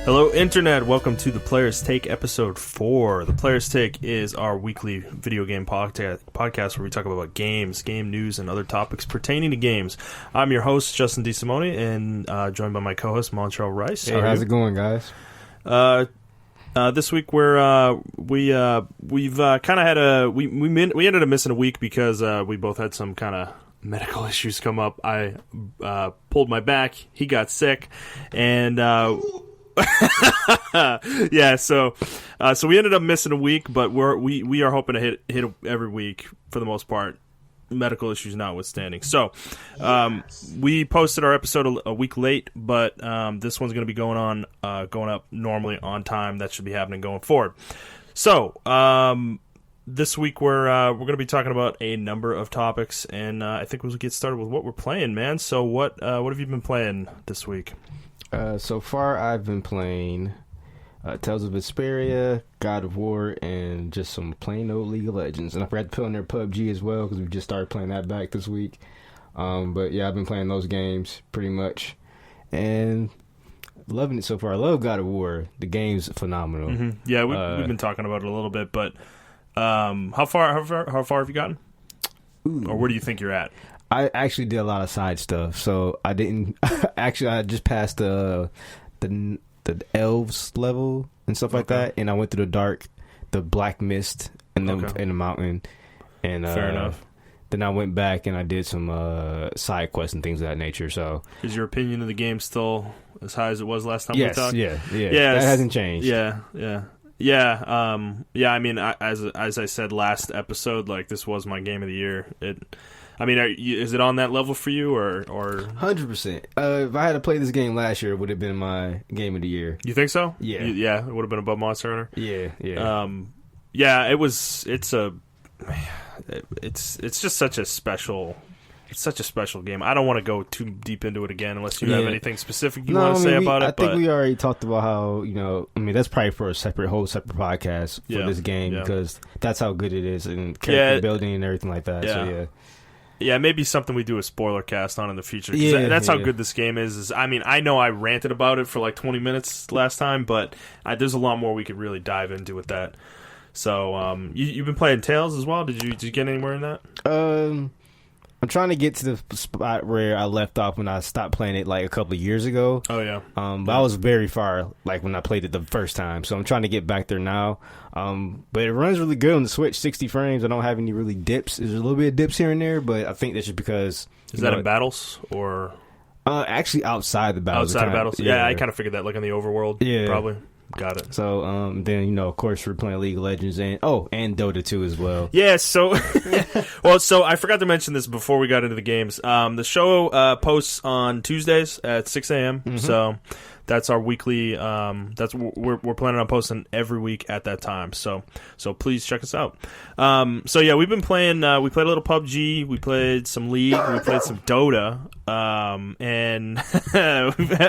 Hello, Internet. Welcome to the Player's Take, Episode 4. The Player's Take is our weekly video game podcast where we talk about games, game news, and other topics pertaining to games. I'm your host, Justin DeSimone, and joined by my co-host, Montrell Rice. Hey, how's it going, guys? This week we've kind of had we ended up missing a week because we both had some kind of medical issues come up. I pulled my back. He got sick, and yeah, so we ended up missing a week, but we are hoping to hit every week for the most part, medical issues notwithstanding. So we posted our episode a week late, but this one's going to be going up normally on time. That should be happening going forward. So this week we're going to be talking about a number of topics, and I think we'll get started with what we're playing, man. So what have you been playing this week? So far, I've been playing Tales of Vesperia, God of War, and just some plain old League of Legends. And I forgot to put on there PUBG as well, because we just started playing that back this week. But yeah, I've been playing those games pretty much, and loving it so far. I love God of War. The game's phenomenal. Mm-hmm. Yeah, we've been talking about it a little bit, but how far have you gotten? Or where do you think you're at? I actually did a lot of side stuff, so I didn't. Actually, I just passed the elves level and stuff like that, and I went through the black mist in the mountain, and fair enough. Then I went back and I did some side quests and things of that nature. So, is your opinion of the game still as high as it was last time we talked? Yeah, that hasn't changed. Yeah. I mean, as I said last episode, like, this was my game of the year. Is it on that level for you, or 100%? If I had to play this game last year, it would have been my game of the year. You think so? Yeah, it would have been above Monster Hunter. Yeah. Yeah, it was. It's just such a special. It's such a special game. I don't want to go too deep into it again unless you have anything specific you want to say about it. I think we already talked about how, that's probably for a whole separate podcast for this game, because that's how good it is, and character building and everything like that. So yeah, maybe something we do a spoiler cast on in the future. That's how good this game is. I mean, I know I ranted about it for like 20 minutes last time, but there's a lot more we could really dive into with that. So, you've been playing Tales as well? Did you get anywhere in that? I'm trying to get to the spot where I left off when I stopped playing it like a couple of years ago. Oh, yeah. But I was very far, like, when I played it the first time. So I'm trying to get back there now. But it runs really good on the Switch, 60 frames. I don't have any really dips. There's a little bit of dips here and there, but I think that's just because... Is that in battles, or...? Actually, outside the battles. Outside of battles? Yeah, I kind of figured that, like, in the overworld, probably. Got it. So, then, of course, we're playing League of Legends and Dota 2 as well. Yeah, so, so I forgot to mention this before we got into the games. The show posts on Tuesdays at 6 a.m., so that's our weekly, we're planning on posting every week at that time, so please check us out. So yeah, we've been playing, we played a little PUBG, we played some League, we played some Dota, and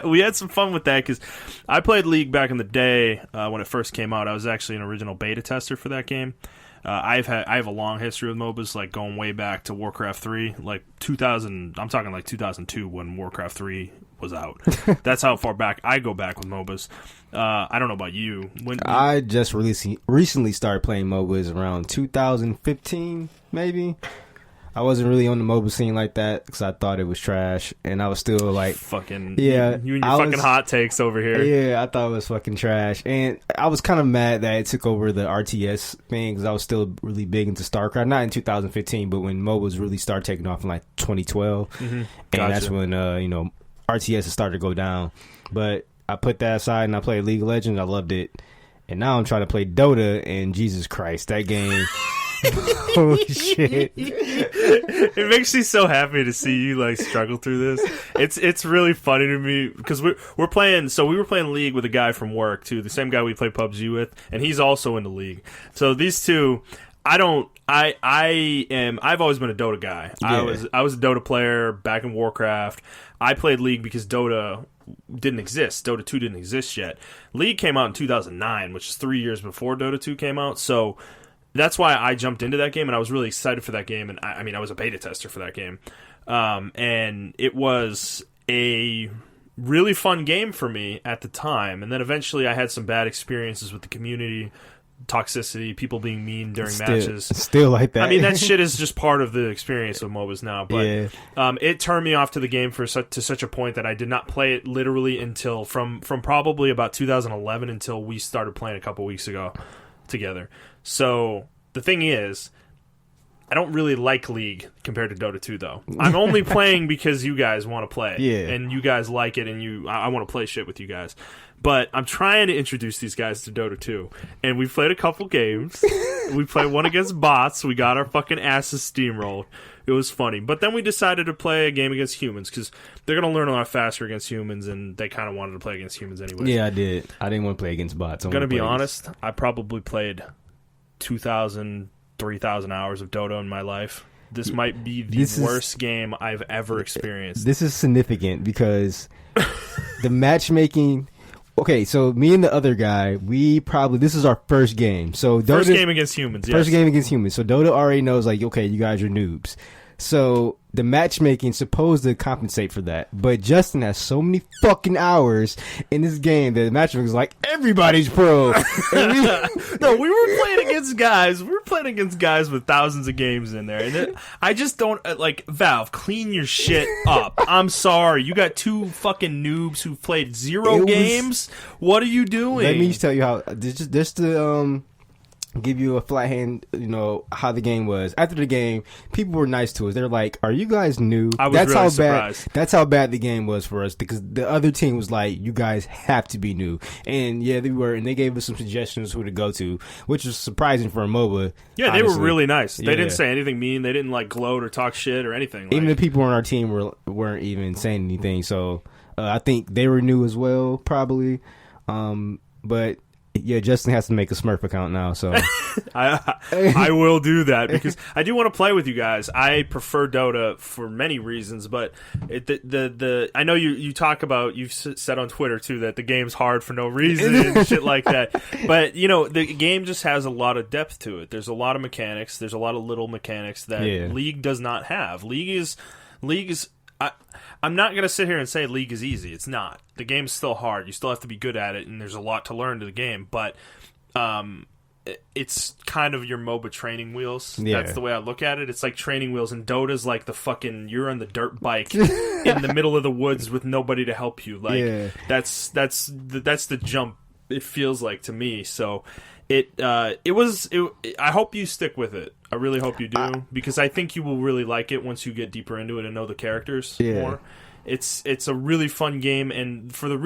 we had some fun with that, because I played League back in the day when it first came out. I was actually an original beta tester for that game. I have a long history with MOBAs, like going way back to Warcraft 3, like 2000. I'm talking like 2002 when Warcraft 3 was out. That's how far back I go back with MOBAs. I don't know about you. I just recently started playing MOBAs around 2015, maybe. I wasn't really on the MOBA scene like that because I thought it was trash, and I was still like, fucking you and your fucking hot takes over here. Yeah, I thought it was fucking trash, and I was kind of mad that it took over the RTS thing, because I was still really big into StarCraft, not in 2015, but when MOBAs really started taking off in like 2012, and that's when RTS started to go down. But I put that aside and I played League of Legends. I loved it, and now I'm trying to play Dota, and Jesus Christ, that game. Holy shit. It makes me so happy to see you like struggle through this. It's really funny to me because we're playing, so we were playing League with a guy from work too, the same guy we play PUBG with, and he's also into League. So these two, I've always been a Dota guy. Yeah. I was a Dota player back in Warcraft. I played League because Dota didn't exist. Dota 2 didn't exist yet. League came out in 2009, which is 3 years before Dota 2 came out. So that's why I jumped into that game, and I was really excited for that game. And I was a beta tester for that game. And it was a really fun game for me at the time, and then eventually I had some bad experiences with the community, toxicity, people being mean during matches. Still like that. I mean, that shit is just part of the experience of MOBAs now. But it turned me off to the game to such a point that I did not play it literally until from probably about 2011 until we started playing a couple weeks ago together. So the thing is, I don't really like League compared to Dota 2, though. I'm only playing because you guys want to play. Yeah. And you guys like it, and I want to play shit with you guys. But I'm trying to introduce these guys to Dota 2. And we played a couple games. We played one against bots. We got our fucking asses steamrolled. It was funny. But then we decided to play a game against humans, because they're going to learn a lot faster against humans, and they kind of wanted to play against humans anyway. Yeah, I did. I didn't want to play against bots. I'm going to be honest. I probably played 2,000... 3,000 hours of Dota in my life. This might be the worst game I've ever experienced. This is significant because the matchmaking... Okay, so me and the other guy, this is our first game. So first game against humans, yes. First game against humans. So Dota already knows, like, okay, you guys are noobs. So the matchmaking supposed to compensate for that. But Justin has so many fucking hours in this game that the matchmaking is like, everybody's pro. No, we were playing against guys. We were playing against guys with thousands of games in there. And I just don't, like, Valve, clean your shit up. I'm sorry. You got two fucking noobs who played zero games. What are you doing? Let me just tell you how, just to, give you a flat hand, how the game was. After the game, people were nice to us. They're like, "Are you guys new?" I was really surprised. That's how bad the game was for us, because the other team was like, "You guys have to be new." And yeah, they were, and they gave us some suggestions who to go to, which was surprising for a MOBA. Yeah, honestly. They were really nice. They didn't say anything mean. They didn't like gloat or talk shit or anything. Even the people on our team weren't even saying anything. So I think they were new as well, probably. But yeah, Justin has to make a Smurf account now, so I will do that, because I do want to play with you guys. I prefer Dota for many reasons, but I know you talk about, you've said on Twitter too that the game's hard for no reason and shit like that. But the game just has a lot of depth to it. There's a lot of mechanics. There's a lot of little mechanics that League does not have. League is. I'm not going to sit here and say League is easy. It's not. The game's still hard. You still have to be good at it, and there's a lot to learn to the game. But it's kind of your MOBA training wheels. Yeah. That's the way I look at it. It's like training wheels, and Dota's like the fucking, you're on the dirt bike in the middle of the woods with nobody to help you. Like that's the jump. It feels like to me. So I hope you stick with it. I really hope you do, because I think you will really like it once you get deeper into it and know the characters more. It's a really fun game, and for the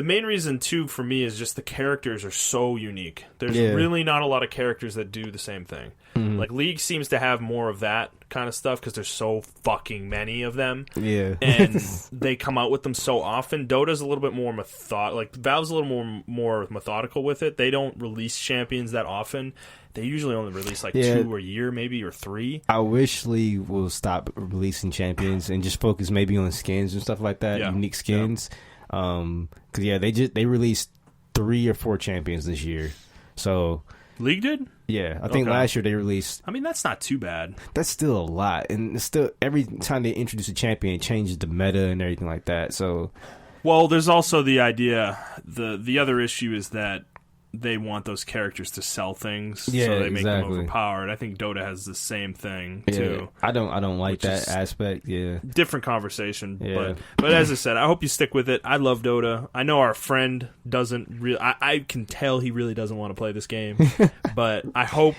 main reason too for me is just the characters are so unique. There's really not a lot of characters that do the same thing. Mm-hmm. Like League seems to have more of that kind of stuff because there's so fucking many of them. Yeah, and they come out with them so often. Dota's a little bit more like Valve's a little more methodical with it. They don't release champions that often. They usually only release like 2 a year, maybe, or 3. I wish League will stop releasing champions and just focus maybe on skins and stuff like that, unique skins. Because they released 3 or 4 champions this year. So League did? Yeah, I think last year they released. I mean, that's not too bad. That's still a lot, and it's still every time they introduce a champion, it changes the meta and everything like that. So, well, there's also the idea. The other issue is that they want those characters to sell things, so they make them overpowered. I think Dota has the same thing too. I don't like that aspect. Yeah, different conversation. Yeah. But as I said, I hope you stick with it. I love Dota. I know our friend doesn't really. I can tell he really doesn't want to play this game, but I hope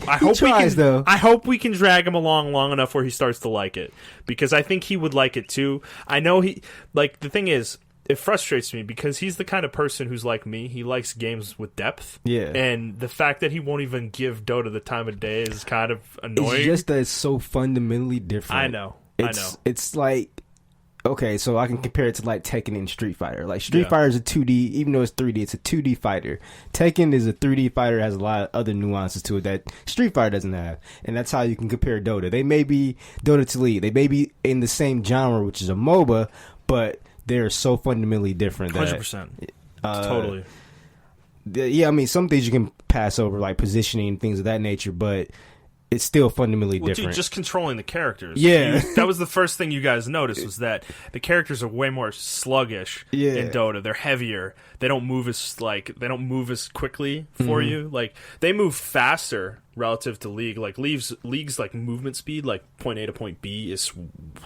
I hope we can drag him along long enough where he starts to like it, because I think he would like it too. I know the thing is, it frustrates me because he's the kind of person who's like me. He likes games with depth. Yeah. And the fact that he won't even give Dota the time of day is kind of annoying. It's just that it's so fundamentally different. I know. It's like, okay, so I can compare it to like Tekken and Street Fighter. Like Street Fighter is a 2D, even though it's 3D, it's a 2D fighter. Tekken is a 3D fighter, has a lot of other nuances to it that Street Fighter doesn't have. And that's how you can compare Dota. They may be Dota to League. They may be in the same genre, which is a MOBA, but they're so fundamentally different. 100%. Totally. Yeah, I mean, some things you can pass over, like positioning and things of that nature, but it's still fundamentally different. Dude, just controlling the characters. Yeah. That was the first thing you guys noticed, was that the characters are way more sluggish in Dota. They're heavier. They don't move as quickly for you. Like, they move faster relative to League. Like, League's like movement speed, like point A to point B, is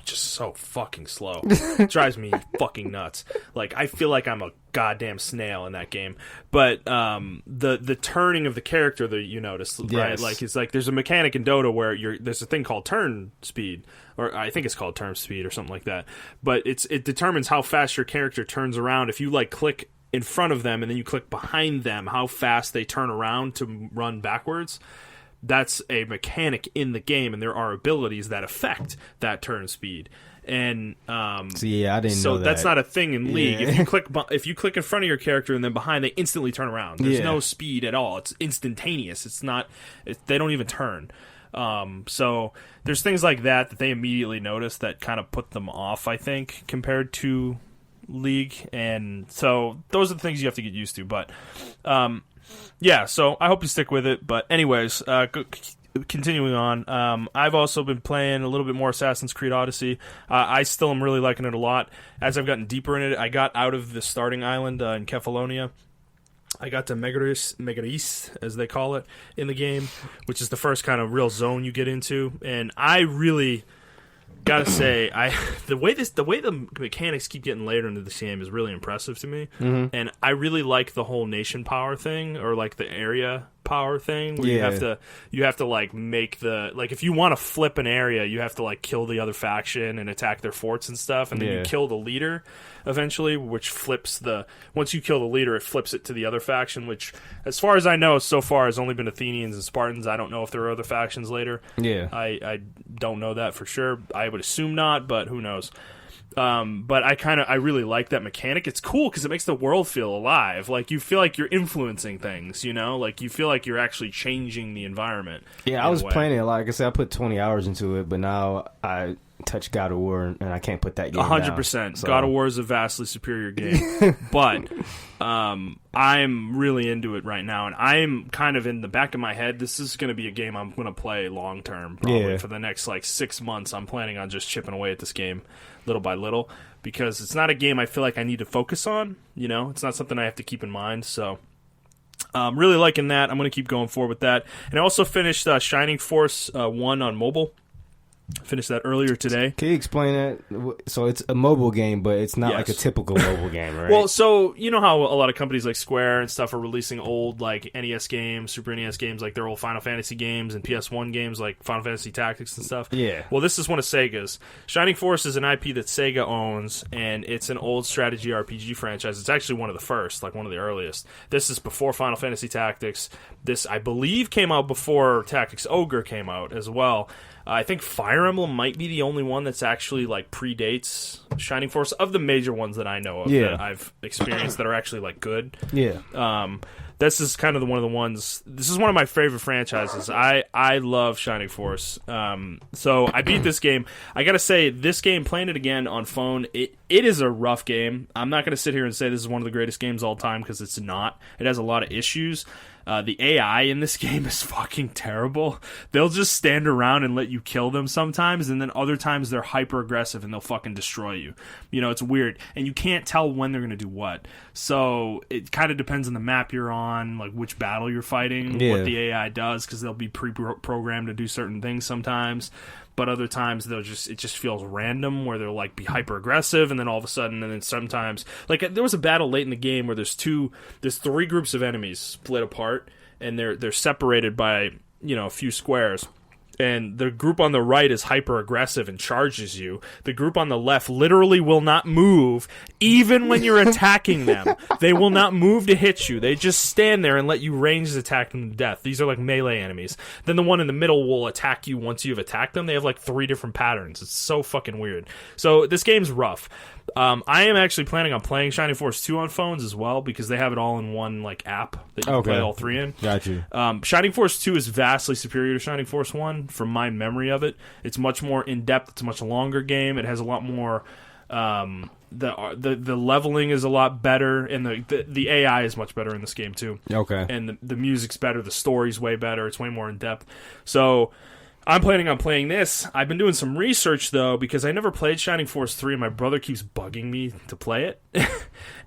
just so fucking slow. It drives me fucking nuts. Like, I feel like I'm a goddamn snail in that game. But the turning of the character that you notice, right? Like, it's like there's a mechanic in Dota where there's a thing called turn speed, or I think it's called turn speed or something like that. But it determines how fast your character turns around. If you like click in front of them and then you click behind them, how fast they turn around to run backwards. That's a mechanic in the game, and there are abilities that affect that turn speed. And I didn't know that. That's not a thing in League. If you click in front of your character and then behind, they instantly turn around. There's no speed at all. It's instantaneous. They don't even turn. So there's things like that they immediately notice that kind of put them off, I think, compared to League. And so those are the things you have to get used to. But yeah, so I hope you stick with it. But anyways, continuing on, I've also been playing a little bit more Assassin's Creed Odyssey. I still am really liking it a lot. As I've gotten deeper in it, I got out of the starting island in Kefalonia. I got to Megaris, as they call it in the game, which is the first kind of real zone you get into. And I really gotta say, the way the mechanics keep getting later into the game is really impressive to me. And I really like the whole nation power thing, or like the area power thing, where you have to like make the, like, if you want to flip an area, you have to like kill the other faction and attack their forts and stuff, and then you kill the leader eventually, which flips once you kill the leader, it flips it to the other faction, which, as far as I know, so far has only been Athenians and Spartans. I don't know if there are other factions later. I don't know that for sure. I would assume not, but who knows. But I really like that mechanic. It's cool because it makes the world feel alive. Like, you feel like you're influencing things, you know? Like, you feel like you're actually changing the environment. Yeah, I was playing it a lot. Like I said, I put 20 hours into it, but now I touch God of War, and I can't put that game 100%. down, so. God of War is a vastly superior game. But I'm really into it right now, and I'm kind of in the back of my head, this is going to be a game I'm going to play long term, probably for the next like 6 months. I'm planning on just chipping away at this game little by little, because it's not a game I feel like I need to focus on, you know? It's not something I have to keep in mind, so I'm really liking that. I'm going to keep going forward with that. And I also finished Shining Force 1 on mobile. Finished that earlier today. Can you explain that? So it's a mobile game, but it's not like a typical mobile game, right? Well, so you know how a lot of companies like Square and stuff are releasing old like NES games, Super NES games, like their old Final Fantasy games, and PS1 games like Final Fantasy Tactics and stuff. Yeah. Well, this is one of Sega's. Shining Force is an IP that Sega owns, and it's an old strategy RPG franchise. It's actually one of the first, like one of the earliest. This is before Final Fantasy Tactics. This, I believe, came out before Tactics Ogre came out as well. I think Fire Emblem might be the only one that's actually like predates Shining Force, of the major ones that I know of that I've experienced that are actually like good. This is kind of one of the ones. This is one of my favorite franchises. I love Shining Force. So I beat this game. I gotta say, this game, playing it again on phone, it is a rough game. I'm not gonna sit here and say this is one of the greatest games of all time, because it's not. It has a lot of issues. The AI in this game is fucking terrible. They'll just stand around and let you kill them sometimes, and then other times they're hyper aggressive and they'll fucking destroy you. You know, it's weird, and you can't tell when they're gonna do what. So it kind of depends on the map you're on, like which battle you're fighting, what the AI does, because they'll be pre-programmed to do certain things sometimes. But other times it just feels random, where they'll like be hyper aggressive, and then all of a sudden, and then sometimes, like there was a battle late in the game where there's 3 groups of enemies split apart, and they're separated by, you know, a few squares. And the group on the right is hyper aggressive and charges you. The group on the left literally will not move, even when you're attacking them. They will not move to hit you. They just stand there and let you ranged attack them to death. These are like melee enemies. Then the one in the middle will attack you once you've attacked them. They have like 3 different patterns. It's so fucking weird. So this game's rough. I am actually planning on playing Shining Force 2 on phones as well, because they have it all in one like app that you can play all 3 in. Got you. Shining Force 2 is vastly superior to Shining Force 1 from my memory of it. It's much more in-depth. It's a much longer game. It has a lot more The leveling is a lot better, and the AI is much better in this game too. Okay. And the music's better, the story's way better, it's way more in depth. So I'm planning on playing this. I've been doing some research though, because I never played Shining Force 3, and my brother keeps bugging me to play it.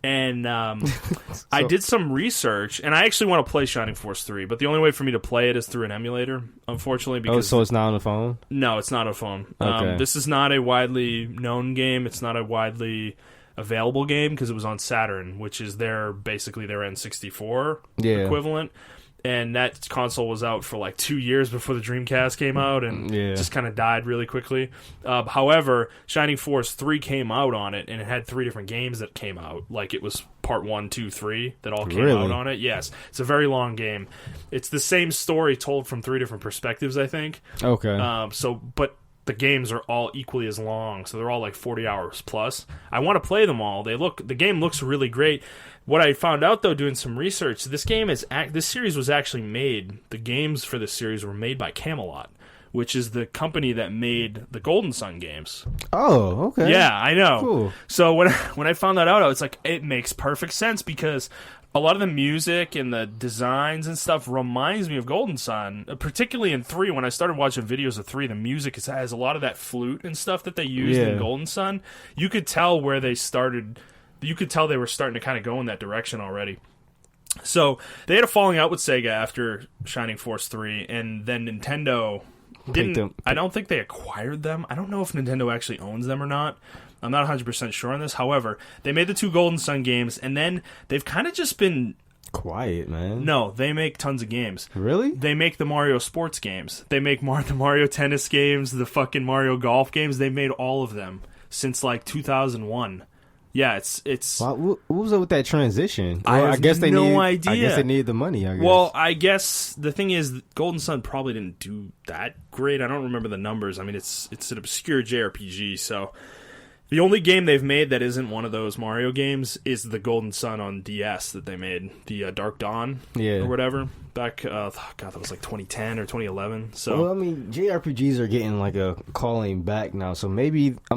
And I did some research, and I actually want to play Shining Force 3, but the only way for me to play it is through an emulator, unfortunately. Because so it's not on the phone? No, it's not a phone. Okay. This is not a widely known game. It's not a widely available game because it was on Saturn, which is basically their N64 equivalent. And that console was out for like 2 years before the Dreamcast came out, and just kind of died really quickly. However, Shining Force 3 came out on it, and it had 3 different games that came out. Like, it was part 1, 2, 3 that all came out on it. Yes, it's a very long game. It's the same story told from 3 different perspectives, I think. Okay. But the games are all equally as long, so they're all like 40 hours plus. I want to play them all. The game looks really great. What I found out though, doing some research, this series was actually made. The games for this series were made by Camelot, which is the company that made the Golden Sun games. Oh, okay. Yeah, I know. Cool. So when I found that out, I was like, it makes perfect sense, because a lot of the music and the designs and stuff reminds me of Golden Sun, particularly in 3. When I started watching videos of 3, the music has a lot of that flute and stuff that they used in Golden Sun. You could tell where they started. You could tell they were starting to kind of go in that direction already. So they had a falling out with Sega after Shining Force 3, and then Nintendo didn't. I don't think they acquired them. I don't know if Nintendo actually owns them or not. I'm not 100% sure on this. However, they made the 2 Golden Sun games, and then they've kind of just been quiet, man. No, they make tons of games. Really? They make the Mario sports games. They make the Mario tennis games, the fucking Mario golf games. They made all of them since like 2001. Yeah, it's. What was up with that transition? I guess they no idea. I guess they needed the money. I guess. Well, I guess the thing is, Golden Sun probably didn't do that great. I don't remember the numbers. I mean, it's an obscure JRPG, so the only game they've made that isn't one of those Mario games is the Golden Sun on DS that they made, the Dark Dawn or whatever. Back, that was like 2010 or 2011. So, well, I mean, JRPGs are getting like a calling back now. So maybe, I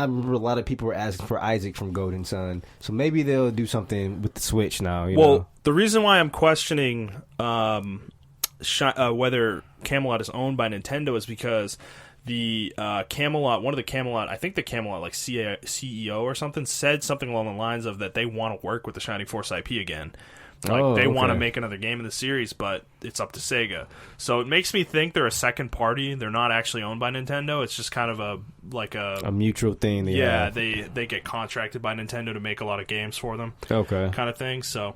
remember a lot of people were asking for Isaac from Golden Sun, so maybe they'll do something with the Switch now. You know? The reason why I'm questioning whether Camelot is owned by Nintendo is because the Camelot, I think the Camelot like CEO or something, said something along the lines of that they want to work with the Shining Force IP again. Like, they want to make another game in the series, but it's up to Sega. So it makes me think they're a second party. They're not actually owned by Nintendo. It's just kind of a mutual thing. They get contracted by Nintendo to make a lot of games for them. Okay. Kind of thing. So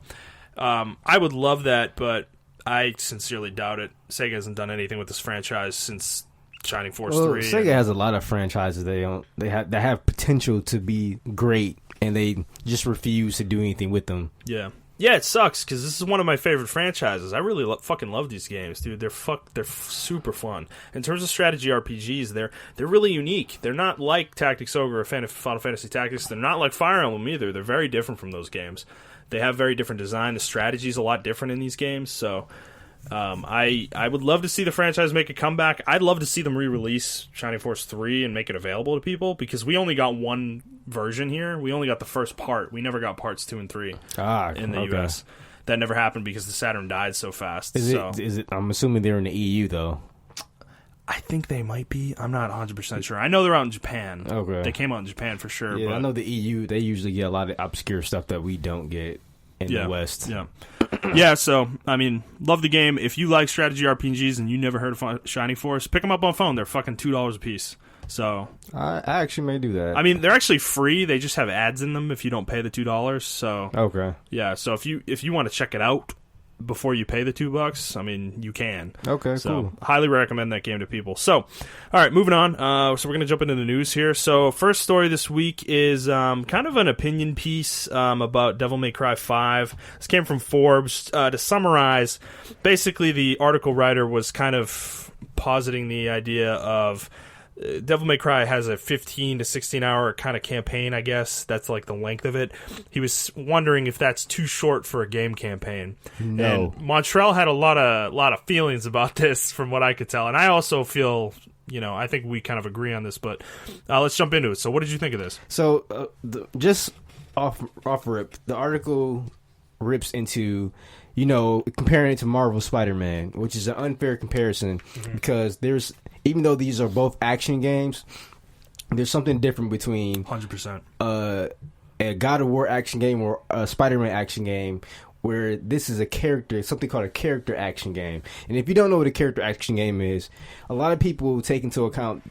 I would love that, but I sincerely doubt it. Sega hasn't done anything with this franchise since Shining Force 3. Sega has a lot of franchises they have potential to be great, and they just refuse to do anything with them. Yeah, it sucks because this is one of my favorite franchises. I really fucking love these games, dude. They're super fun. In terms of strategy RPGs, they're really unique. They're not like Tactics Ogre or Final Fantasy Tactics. They're not like Fire Emblem either. They're very different from those games. They have very different design. The strategy's a lot different in these games, so I would love to see the franchise make a comeback. I'd love to see them re-release Shining Force 3 and make it available to people, because we only got one version here. We only got the first part. We never got parts 2 and 3 in the US. That never happened because the Saturn died so fast. Is it? I'm assuming they're in the EU though. I think they might be. I'm not 100% sure. I know they're out in Japan. Okay. They came out in Japan for sure. Yeah, but I know the EU, they usually get a lot of obscure stuff that we don't get in the West. Yeah. Yeah, so, I mean, love the game. If you like strategy RPGs and you never heard of Shining Force, pick them up on phone. They're fucking $2 a piece. So I actually may do that. I mean, they're actually free. They just have ads in them if you don't pay the $2. So okay. Yeah, so if you want to check it out before you pay the $2, I mean, you can. Okay, so, cool. Highly recommend that game to people. So, all right, moving on. So we're going to jump into the news here. So, first story this week is kind of an opinion piece about Devil May Cry 5. This came from Forbes. To summarize, basically the article writer was kind of positing the idea of Devil May Cry has a 15 to 16 hour kind of campaign, I guess. That's like the length of it. He was wondering if that's too short for a game campaign. No. And Montrell had a lot of feelings about this from what I could tell. And I also feel I think we kind of agree on this, but let's jump into it. So what did you think of this? So just off rip, the article rips into, comparing it to Marvel Spider-Man, which is an unfair comparison because even though these are both action games, there's something different between 100% a God of War action game or a Spider-Man action game, where this is something called a character action game. And if you don't know what a character action game is, a lot of people take into account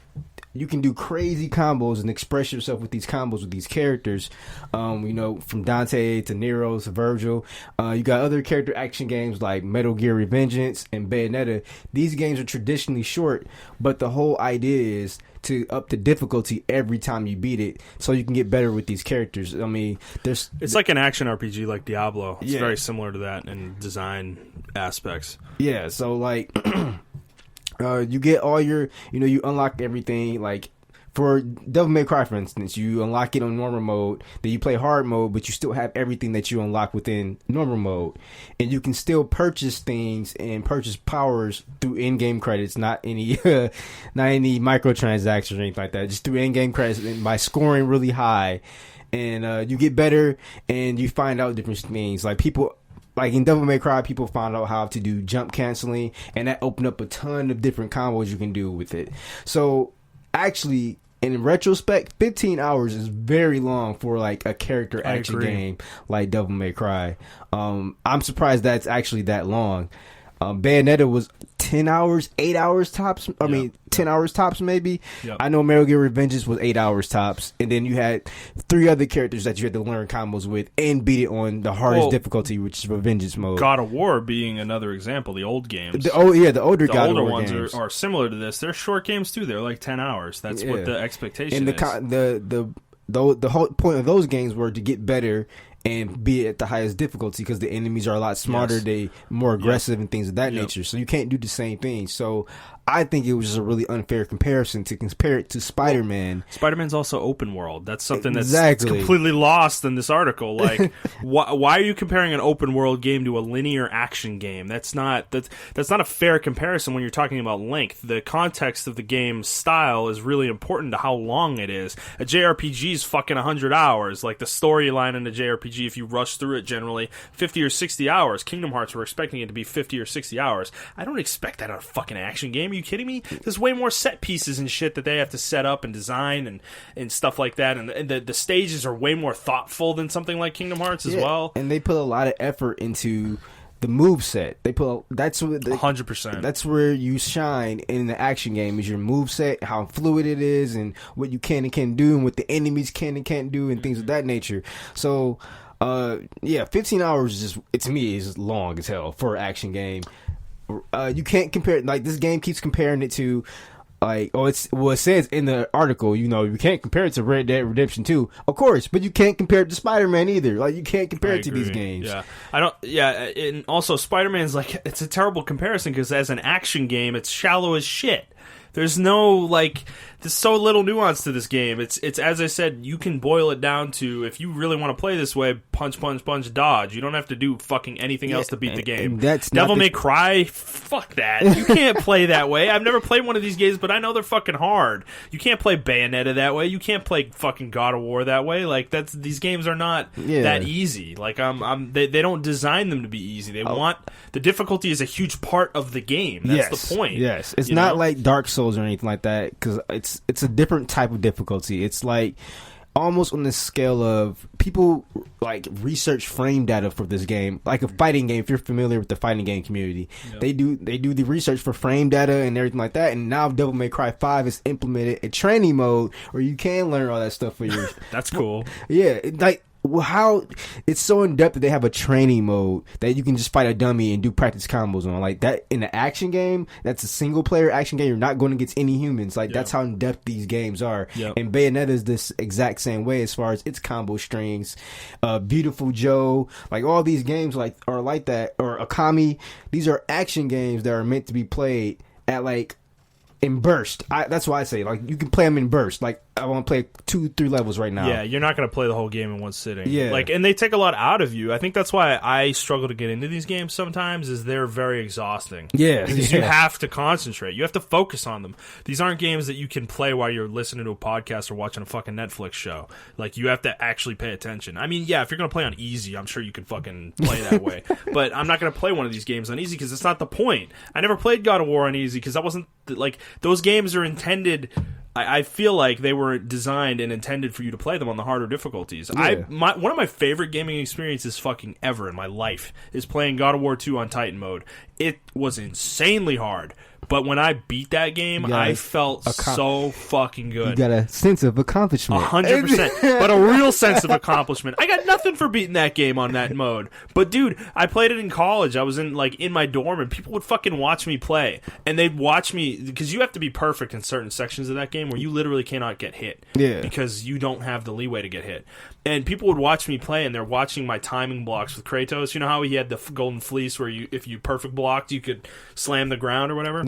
you can do crazy combos and express yourself with these combos with these characters. From Dante to Nero to Virgil. You got other character action games like Metal Gear Revengeance and Bayonetta. These games are traditionally short, but the whole idea is to up the difficulty every time you beat it, so you can get better with these characters. I mean, it's like an action RPG like Diablo. It's very similar to that in design aspects. Yeah, so like you get all your, you unlock everything. Like for Devil May Cry, for instance, you unlock it on normal mode, then you play hard mode, but you still have everything that you unlock within normal mode, and you can still purchase things and purchase powers through in-game credits, not any microtransactions or anything like that, just through in-game credits and by scoring really high, and you get better and you find out different things. Like in Devil May Cry, people found out how to do jump canceling, and that opened up a ton of different combos you can do with it. So actually, in retrospect, 15 hours is very long for like a character action game like Devil May Cry. I'm surprised that's actually that long. Bayonetta was 10 hours, 8 hours tops. 10 hours tops maybe. Yep. I know Metal Gear Revengeance was 8 hours tops. And then you had 3 other characters that you had to learn combos with and beat it on the hardest difficulty, which is Revengeance mode. God of War being another example, the old games. The older God of War ones games are similar to this. They're short games too. They're like 10 hours. That's what the expectation is. And the whole point of those games were to get better and be at the highest difficulty because the enemies are a lot smarter, they more aggressive and things of that nature. So you can't do the same thing. So I think it was just a really unfair comparison to compare it to Spider-Man. Spider-Man's also open world. That's something that's completely lost in this article. Like, why are you comparing an open world game to a linear action game? That's not a fair comparison when you're talking about length. The context of the game's style is really important to how long it is. A JRPG is fucking 100 hours. Like the storyline in a JRPG, if you rush through it, generally 50 or 60 hours. Kingdom Hearts, we're expecting it to be 50 or 60 hours. I don't expect that on a fucking action game. Are you kidding me? There's way more set pieces and shit that they have to set up and design and stuff like that, and the stages are way more thoughtful than something like Kingdom Hearts as well. And they put a lot of effort into the move set. That's 100%. That's where you shine in the action game, is your move set, how fluid it is, and what you can and can't do, and what the enemies can and can't do, and things of that nature. So 15 hours to me is long as hell for an action game. You can't compare it, like this game keeps comparing it to it says in the article, you can't compare it to Red Dead Redemption 2, of course, but you can't compare it to Spider-Man either. Like, you can't compare it to these games. And also Spider-Man's it's a terrible comparison because as an action game, it's shallow as shit. There's there's so little nuance to this game. It's as I said, you can boil it down to, if you really want to play this way, punch, punch, punch, dodge. You don't have to do fucking anything else to beat the game. Devil May Cry, fuck that. You can't play that way. I've never played one of these games, but I know they're fucking hard. You can't play Bayonetta that way. You can't play fucking God of War that way. These games are not that easy. They don't design them to be easy. They want the difficulty is a huge part of the game. That's the point. Yes, it's not like Dark Souls or anything like that, because it's a different type of difficulty. It's like almost on the scale of, people research frame data for this game, like a fighting game. If you're familiar with the fighting game community, they do the research for frame data and everything like that. And now Devil May Cry 5 has implemented a training mode where you can learn all that stuff for your. That's cool. Yeah, how it's so in depth that they have a training mode that you can just fight a dummy and do practice combos on. Like that in an action game, that's a single player action game. You're not going against any humans. That's how in depth these games are. And Bayonetta is this exact same way as far as its combo strings. Beautiful Joe, all these games are like that. Or Akami, these are action games that are meant to be played at in burst. That's why I say you can play them in burst. I want to play 2-3 levels right now. Yeah, you're not going to play the whole game in one sitting. Yeah. Like, and they take a lot out of you. I think that's why I struggle to get into these games sometimes, is they're very exhausting. Yeah. Because you have to concentrate. You have to focus on them. These aren't games that you can play while you're listening to a podcast or watching a fucking Netflix show. Like, you have to actually pay attention. I mean, yeah, if you're going to play on easy, I'm sure you can fucking play that way. But I'm not going to play one of these games on easy because it's not the point. I never played God of War on easy because that wasn't, like, those games are intended... I feel like they were designed and intended for you to play them on the harder difficulties. Yeah. One of my favorite gaming experiences fucking ever in my life is playing God of War 2 on Titan mode. It was insanely hard. But when I beat that game, I felt so fucking good. You got a sense of accomplishment. 100%. But a real sense of accomplishment. I got nothing for beating that game on that mode. But dude, I played it in college. I was in my dorm and people would fucking watch me play. And they'd watch me, because you have to be perfect in certain sections of that game where you literally cannot get hit. Yeah. Because you don't have the leeway to get hit. And people would watch me play, and they're watching my timing blocks with Kratos. You know how he had the golden fleece where if you perfect blocked, you could slam the ground or whatever?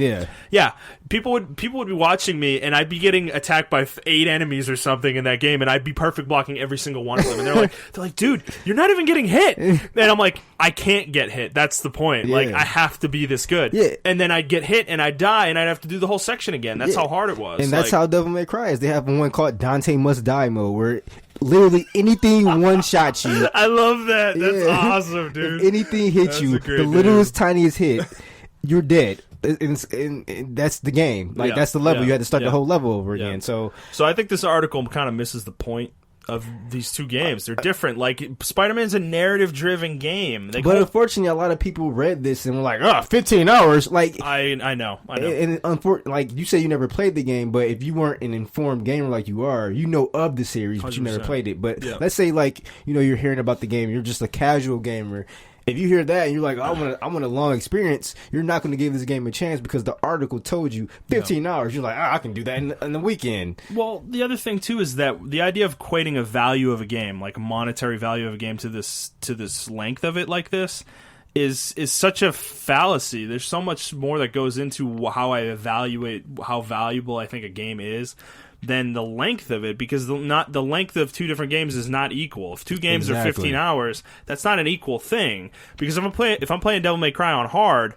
Yeah. People would be watching me, and I'd be getting attacked by 8 enemies or something in that game, and I'd be perfect blocking every single one of them. And they're like, dude, you're not even getting hit. And I'm like, I can't get hit. That's the point. Yeah. Like, I have to be this good. Yeah. And then I'd get hit, and I'd die, and I'd have to do the whole section again. That's how hard it was. And that's how Devil May Cry is. They have one called Dante Must Die mode, where literally anything one-shot you. I love that. That's awesome, dude. If anything hits you, the littlest, tiniest hit, you're dead. And that's the game. Like, that's the level. You had to start the whole level over again. So I think this article kind of misses the point of these two games. They're different. Like, Spider-Man's a narrative-driven game. But unfortunately, a lot of people read this and were like, 15 hours. Like, I know. And like, you say you never played the game, but if you weren't an informed gamer like you are, you know of the series, but you never played it. But let's say, like, you're hearing about the game, you're just a casual gamer. If you hear that and you're like, I want a long experience, you're not going to give this game a chance because the article told you 15 hours. You're like, I can do that in the weekend. Well, the other thing too is that the idea of equating a value of a game, like a monetary value of a game, to this length of it, like this, is such a fallacy. There's so much more that goes into how I evaluate how valuable I think a game is than the length of it, because the length of two different games is not equal. If two games are 15 hours, that's not an equal thing. Because if I'm playing Devil May Cry on hard,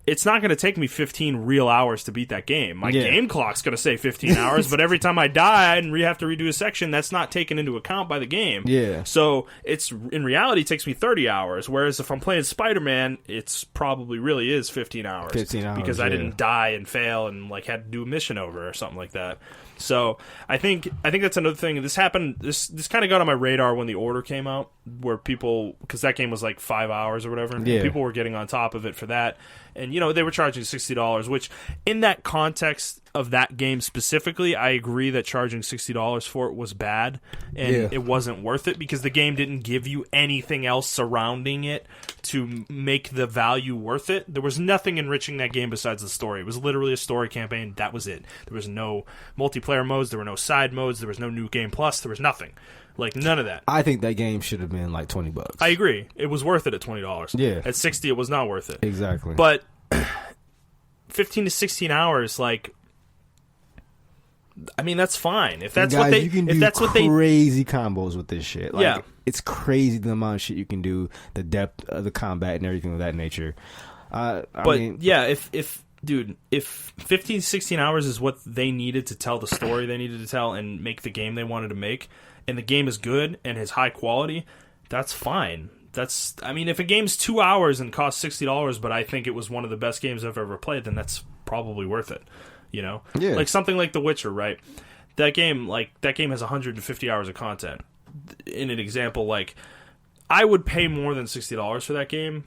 it's not going to take me 15 real hours to beat that game. My game clock's going to say 15 hours, but every time I die and have to redo a section, that's not taken into account by the game. Yeah. So in reality, it takes me 30 hours, whereas if I'm playing Spider-Man, it's probably really is 15 hours. 15 hours, because I didn't die and fail and like had to do a mission over or something like that. So I think that's another thing. This happened. This kind of got on my radar when The Order came out, where people, because that game was like 5 hours or whatever, and people were getting on top of it for that. And they were charging $60, which in that context of that game specifically, I agree that charging $60 for it was bad, and it wasn't worth it because the game didn't give you anything else surrounding it to make the value worth it. There was nothing enriching that game besides the story. It was literally a story campaign. That was it. There was no multiplayer modes. There were no side modes. There was no new game plus. There was nothing. Like, none of that. I think that game should have been like $20. I agree. It was worth it at $20. Yeah. At $60, it was not worth it. Exactly. But 15 to 16 hours, like, I mean, that's fine. If that's what they, you can if do that's what they, crazy combos with this shit. Like, Yeah. it's crazy the amount of shit you can do, the depth of the combat and everything of that nature. If 15 to 16 hours is what they needed to tell the story they needed to tell and make the game they wanted to make, and the game is good and is high quality, that's fine. If a game's 2 hours and costs $60, but I think it was one of the best games I've ever played, then that's probably worth it. Yeah. Like something like The Witcher, right? That game has 150 hours of content. In an example, like, I would pay more than $60 for that game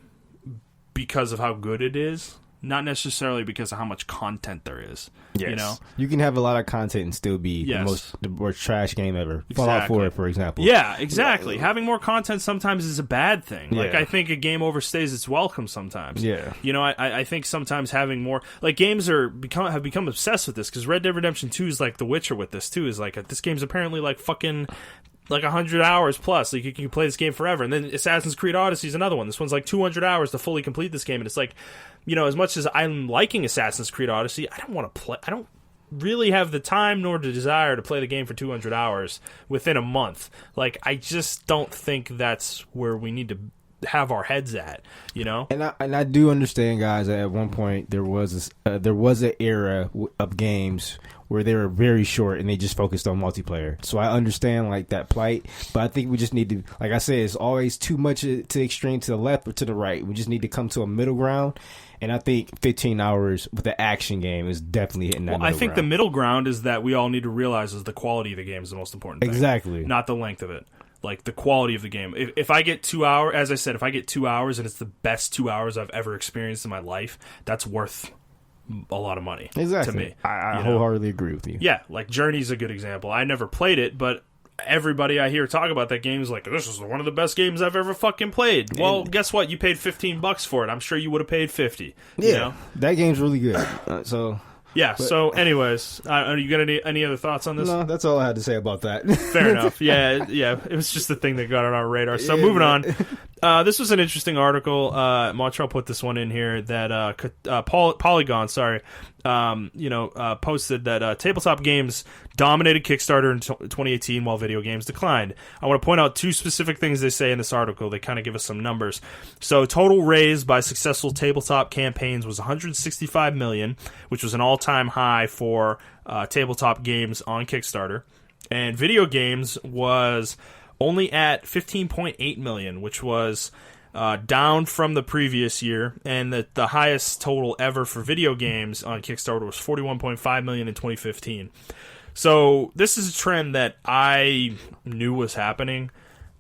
because of how good it is, not necessarily because of how much content there is. Yes. You can have a lot of content and still be the worst trash game ever. Fallout 4, for example. Yeah, exactly. Having more content sometimes is a bad thing. Like, I think a game overstays its welcome sometimes. Yeah. I think sometimes having more, like, games have become obsessed with this, because Red Dead Redemption 2 is like The Witcher with this too. Is like, this game's apparently like fucking like 100 hours plus. Like, you can play this game forever. And then Assassin's Creed Odyssey is another one. This one's like 200 hours to fully complete this game. And it's like, as much as I'm liking Assassin's Creed Odyssey, I don't want to play. really have the time nor the desire to play the game for 200 hours within a month. Like, I just don't think that's where we need to have our heads at, you know. And I do understand, guys, that at one point there was an era of games where they were very short and they just focused on multiplayer. So I understand like that plight, but I think we just need to, like I said, it's always too much to the extreme to the left or to the right. We just need to come to a middle ground. And I think 15 hours with the action game is definitely hitting that. Well, I think the middle ground is that we all need to realize is the quality of the game is the most important thing. Exactly. Not the length of it. Like, the quality of the game. If I get 2 hours, as I said, if I get 2 hours and it's the best 2 hours I've ever experienced in my life, that's worth a lot of money. Exactly. To me. I wholeheartedly agree with you. Yeah, like Journey's a good example. I never played it, but everybody I hear talk about that game is like, this is one of the best games I've ever fucking played. Well, guess what? You paid $15 for it. I'm sure you would have paid $50. Yeah, you know? that game's really good. Yeah, so anyways, you got any other thoughts on this? No, that's all I had to say about that. Fair enough. Yeah, it was just the thing that got on our radar. So moving on. This was an interesting article. Montrell put this one in here that Polygon, posted that tabletop games dominated Kickstarter in 2018 while video games declined. I want to point out two specific things they say in this article. They kind of give us some numbers. So total raised by successful tabletop campaigns was $165 million, which was an all-time high for tabletop games on Kickstarter. And video games was only at $15.8 million, which was down from the previous year, and the highest total ever for video games on Kickstarter was $41.5 million in 2015. So this is a trend that I knew was happening.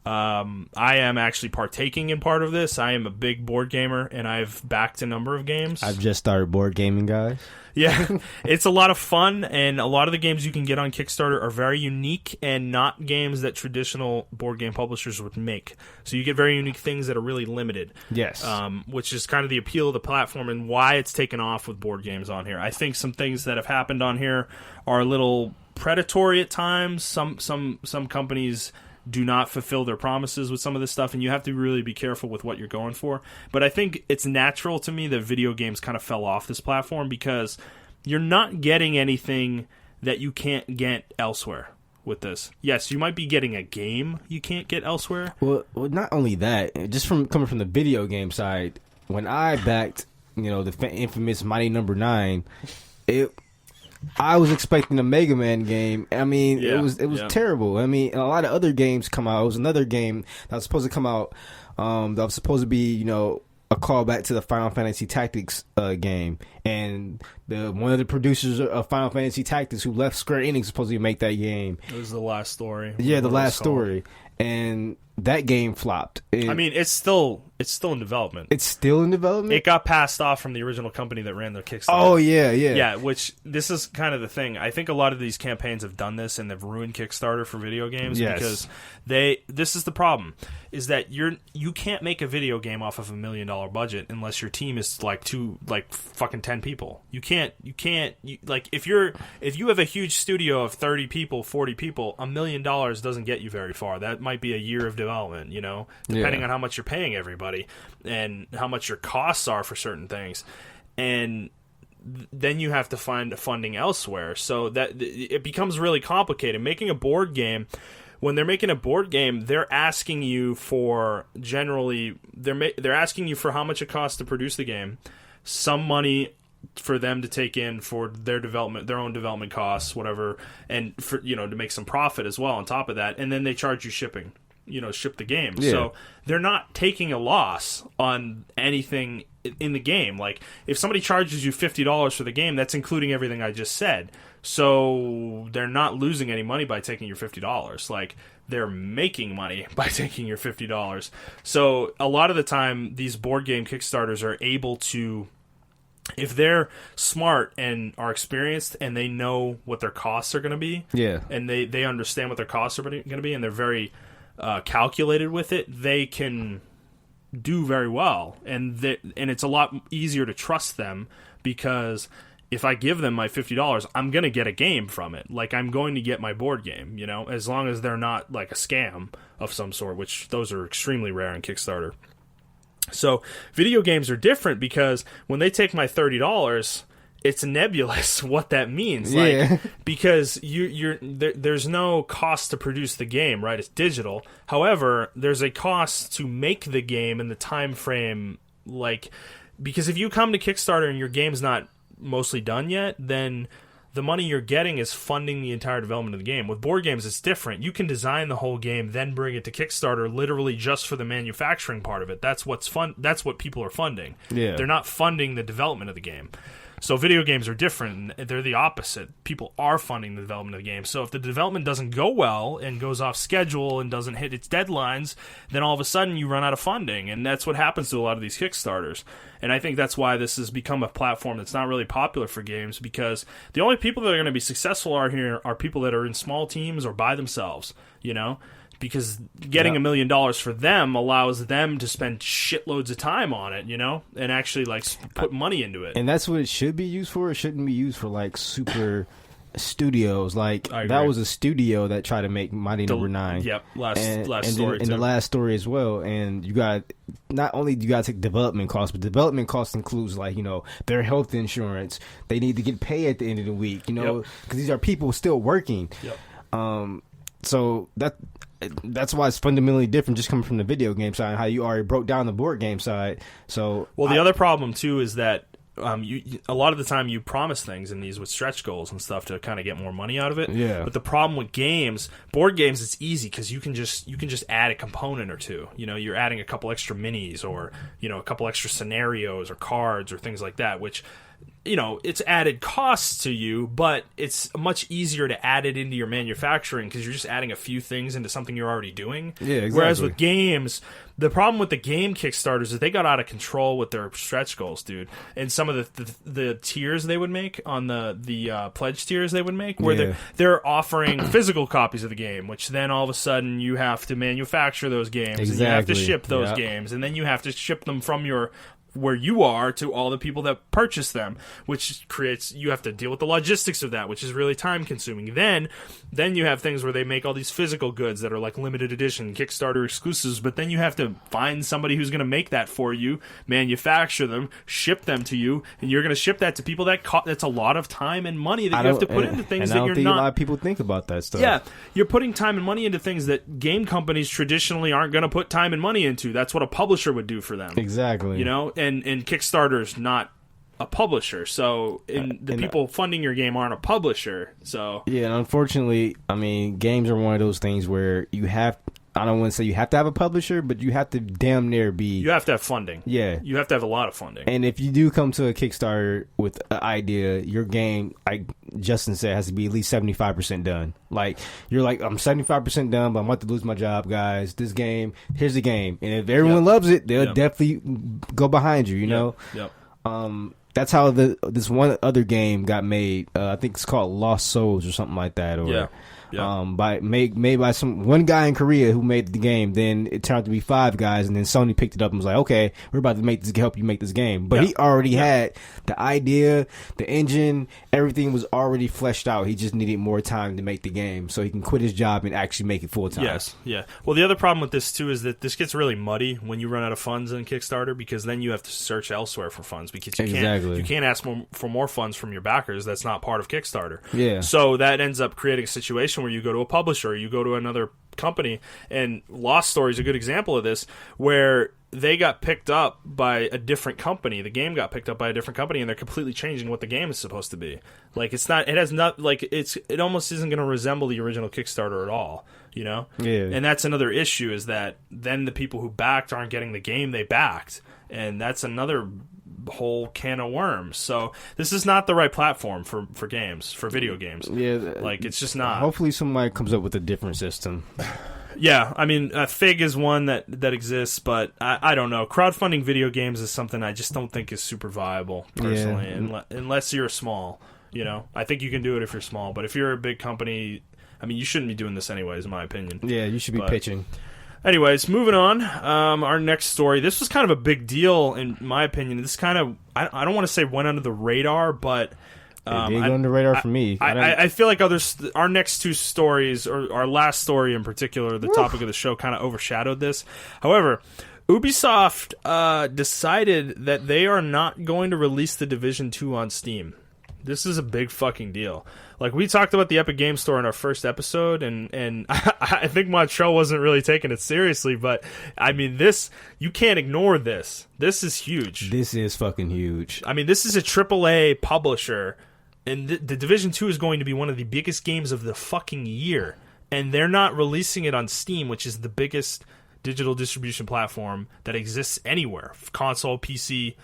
I am actually partaking in part of this. I am a big board gamer, and I've backed a number of games. I've just started board gaming, guys. Yeah, it's a lot of fun, and a lot of the games you can get on Kickstarter are very unique and not games that traditional board game publishers would make. So you get very unique things that are really limited. Yes. Which is kind of the appeal of the platform and why it's taken off with board games on here. I think some things that have happened on here are a little predatory at times. Some companies do not fulfill their promises with some of this stuff, and you have to really be careful with what you're going for. But I think it's natural to me that video games kind of fell off this platform because you're not getting anything that you can't get elsewhere with this. Yes, you might be getting a game you can't get elsewhere. Well, not only that, just coming from the video game side, when I backed, the infamous Mighty Number 9, I was expecting a Mega Man game. I mean, it was terrible. I mean, a lot of other games come out. It was another game that was supposed to come out that was supposed to be, a callback to the Final Fantasy Tactics game. And one of the producers of Final Fantasy Tactics who left Square Enix was supposed to make that game. It was The Last Story. Yeah, The Last Story. And that game flopped. I mean, it's still in development. It's still in development? It got passed off from the original company that ran the Kickstarter. Oh, yeah. Yeah, which this is kind of the thing. I think a lot of these campaigns have done this and they've ruined Kickstarter for video games because this is the problem, is that you can't make a video game off of $1 million budget unless your team is like fucking 10 people. You can't if you have a huge studio of 30 people, 40 people, $1 million doesn't get you very far. That might be a year of development, depending on how much you're paying everybody and how much your costs are for certain things. And then you have to find funding elsewhere. So that it becomes really complicated. Making a board game, when they're making a board game, they're asking you for they're asking you for how much it costs to produce the game, some money for them to take in for their own development costs, whatever, and for to make some profit as well on top of that, and then they charge you shipping. Ship the game. Yeah. So they're not taking a loss on anything in the game. Like, if somebody charges you $50 for the game, that's including everything I just said. So they're not losing any money by taking your $50. Like, they're making money by taking your $50. So a lot of the time, these board game Kickstarters are able to, if they're smart and are experienced and they know what their costs are going to be, and they understand what their costs are going to be, and they're very calculated with it, they can do very well, and it's a lot easier to trust them, because if I give them my $50, I'm going to get a game from it. Like, I'm going to get my board game, as long as they're not like a scam of some sort, which those are extremely rare in Kickstarter. So video games are different, because when they take my $30, it's nebulous what that means. Yeah. Like, because there's no cost to produce the game, right? It's digital. However, there's a cost to make the game in the time frame, like, because if you come to Kickstarter and your game's not mostly done yet, then the money you're getting is funding the entire development of the game. With board games, it's different. You can design the whole game, then bring it to Kickstarter literally just for the manufacturing part of it. That's what's fun. That's what people are funding. Yeah. They're not funding the development of the game. So video games are different. They're the opposite. People are funding the development of the game. So if the development doesn't go well and goes off schedule and doesn't hit its deadlines, then all of a sudden you run out of funding. And that's what happens to a lot of these Kickstarters. And I think that's why this has become a platform that's not really popular for games, because the only people that are going to be successful are people that are in small teams or by themselves, you know? Because getting $1 million for them allows them to spend shitloads of time on it, you know, and actually like put money into it. And that's what it should be used for. It shouldn't be used for like super studios. Like that was a studio that tried to make Mighty Number 9. Yep, last story. And the last story as well. And you got not only do you got to take development costs, but development costs includes like, you know, their health insurance. They need to get paid at the end of the week, you know, because these are people still working. Yep. So that's why it's fundamentally different just coming from the video game side and how you already broke down the board game side. So the other problem too is that a lot of the time you promise things in these with stretch goals and stuff to kind of get more money out of it. Yeah. But the problem with board games, it's easy because you can just add a component or two. You know, you're adding a couple extra minis or, you know, a couple extra scenarios or cards or things like that, which, you know, it's added costs to you, but it's much easier to add it into your manufacturing because you're just adding a few things into something you're already doing. Yeah, exactly. Whereas with games, the problem with the game Kickstarters is they got out of control with their stretch goals, dude. And some of the tiers they would make on the pledge tiers they would make, where they're offering physical copies of the game, which then all of a sudden you have to manufacture those games, and you have to ship those games, and then you have to ship them from where you are to all the people that purchase them, which creates, you have to deal with the logistics of that, which is really time consuming. Then you have things where they make all these physical goods that are like limited edition Kickstarter exclusives, but then you have to find somebody who's going to make that for you, manufacture them, ship them to you, and you're going to ship that to people. That's a lot of time and money that you have to put into things that you're not. I don't think a lot of people think about that stuff. Yeah, you're putting time and money into things that game companies traditionally aren't going to put time and money into. That's what a publisher would do for them. Exactly. You know, and Kickstarter's not a publisher, so people funding your game aren't a publisher. So yeah, and unfortunately, I mean, games are one of those things where you have. I don't want to say you have to have a publisher, but you have to damn near be. You have to have funding. Yeah, you have to have a lot of funding. And if you do come to a Kickstarter with an idea, your game, like Justin said, has to be at least 75% done. Like you're like, I'm 75% done, but I'm about to lose my job, guys. This game, here's the game, and if everyone loves it, they'll definitely go behind you. You know. Yep. That's how this one other game got made. I think it's called Lost Souls or something like that. Or made by one guy in Korea who made the game. Then it turned out to be 5 guys, and then Sony picked it up and was like, "Okay, we're about to help you make this game." But he already had the idea, the engine, everything was already fleshed out. He just needed more time to make the game, so he can quit his job and actually make it full time. Yes, yeah. Well, the other problem with this too is that this gets really muddy when you run out of funds in Kickstarter, because then you have to search elsewhere for funds, because you can't ask for more funds from your backers. That's not part of Kickstarter. Yeah. So that ends up creating a situation where you go to a publisher, or you go to another company, and Lost Story is a good example of this, where they got picked up by a different company. The game got picked up by a different company, and they're completely changing what the game is supposed to be. Like it almost isn't going to resemble the original Kickstarter at all, you know? Yeah. And that's another issue, is that then the people who backed aren't getting the game they backed, and that's another whole can of worms. So this is not the right platform for games, for video games. Yeah, like it's just not. Hopefully somebody comes up with a different system. Yeah, I mean, Fig is one that exists, but I don't know. Crowdfunding video games is something I just don't think is super viable, personally, unless you're small. You know, I think you can do it if you're small, but if you're a big company, I mean, you shouldn't be doing this anyways, in my opinion. Yeah, you should be pitching. Anyways, moving on. Our next story. This was kind of a big deal, in my opinion. This kind of, I don't want to say went under the radar, but it did go under the radar for me. I feel like our next 2 stories, or our last story in particular, the topic of the show, kind of overshadowed this. However, Ubisoft decided that they are not going to release The Division 2 on Steam. This is a big fucking deal. Like, we talked about the Epic Game Store in our first episode, and I think Montrell wasn't really taking it seriously, but, I mean, you can't ignore this. This is huge. This is fucking huge. I mean, this is a AAA publisher, and the Division 2 is going to be one of the biggest games of the fucking year, and they're not releasing it on Steam, which is the biggest digital distribution platform that exists anywhere. Console, PC...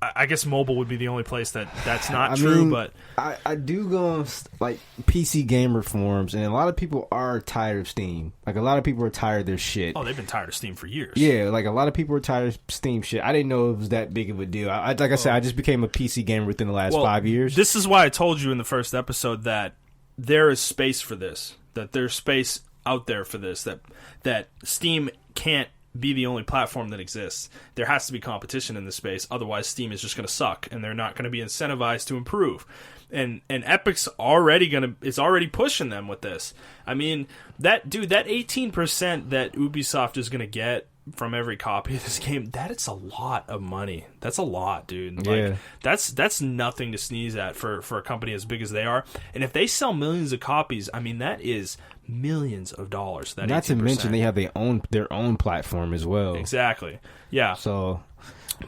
I guess mobile would be the only place that's not true, but... I do go on, like, PC gamer forums, and a lot of people are tired of Steam. Like, a lot of people are tired of their shit. Oh, they've been tired of Steam for years. Yeah, like, a lot of people are tired of Steam shit. I didn't know it was that big of a deal. Like I said, I just became a PC gamer within the last 5 years. This is why I told you in the first episode that there is space for this, that there's space out there for this, that Steam can't be the only platform that exists. There has to be competition in this space, otherwise Steam is just going to suck and they're not going to be incentivized to improve. And Epic's already pushing them with this. I mean, that 18% that Ubisoft is going to get from every copy of this game, that's a lot of money. That's a lot, dude. Like, that's nothing to sneeze at for a company as big as they are. And if they sell millions of copies, I mean, that is millions of dollars. That not 18%. to mention they have their own platform as well. Exactly. Yeah. So,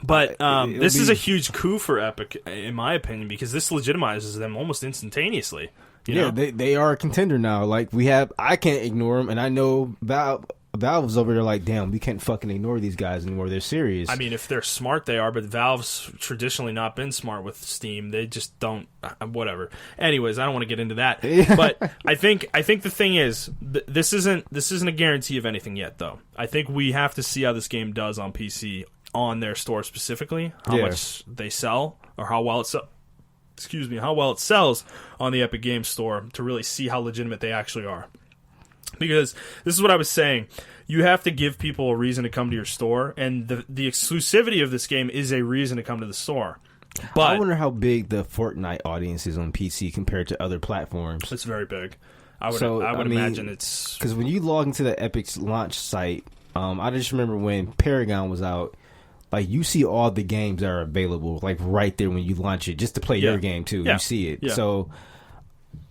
but this is a huge coup for Epic, in my opinion, because this legitimizes them almost instantaneously. You know? They are a contender now. Like, I can't ignore them, and I know Valve's over there like, damn, we can't fucking ignore these guys anymore. They're serious. I mean, if they're smart, they are, but Valve's traditionally not been smart with Steam. They just don't, whatever. Anyways, I don't want to get into that. But I think the thing is, this isn't a guarantee of anything yet, though. I think we have to see how this game does on PC, on their store specifically, how much they sell, or how well it sells on the Epic Games Store, to really see how legitimate they actually are. Because this is what I was saying. You have to give people a reason to come to your store, and the exclusivity of this game is a reason to come to the store. But I wonder how big the Fortnite audience is on PC compared to other platforms. It's very big. I would imagine it's... Because when you log into the Epic's launch site, I just remember when Paragon was out, like, you see all the games that are available, like, right there when you launch it, just to play your game, too. You see it. Yeah. So,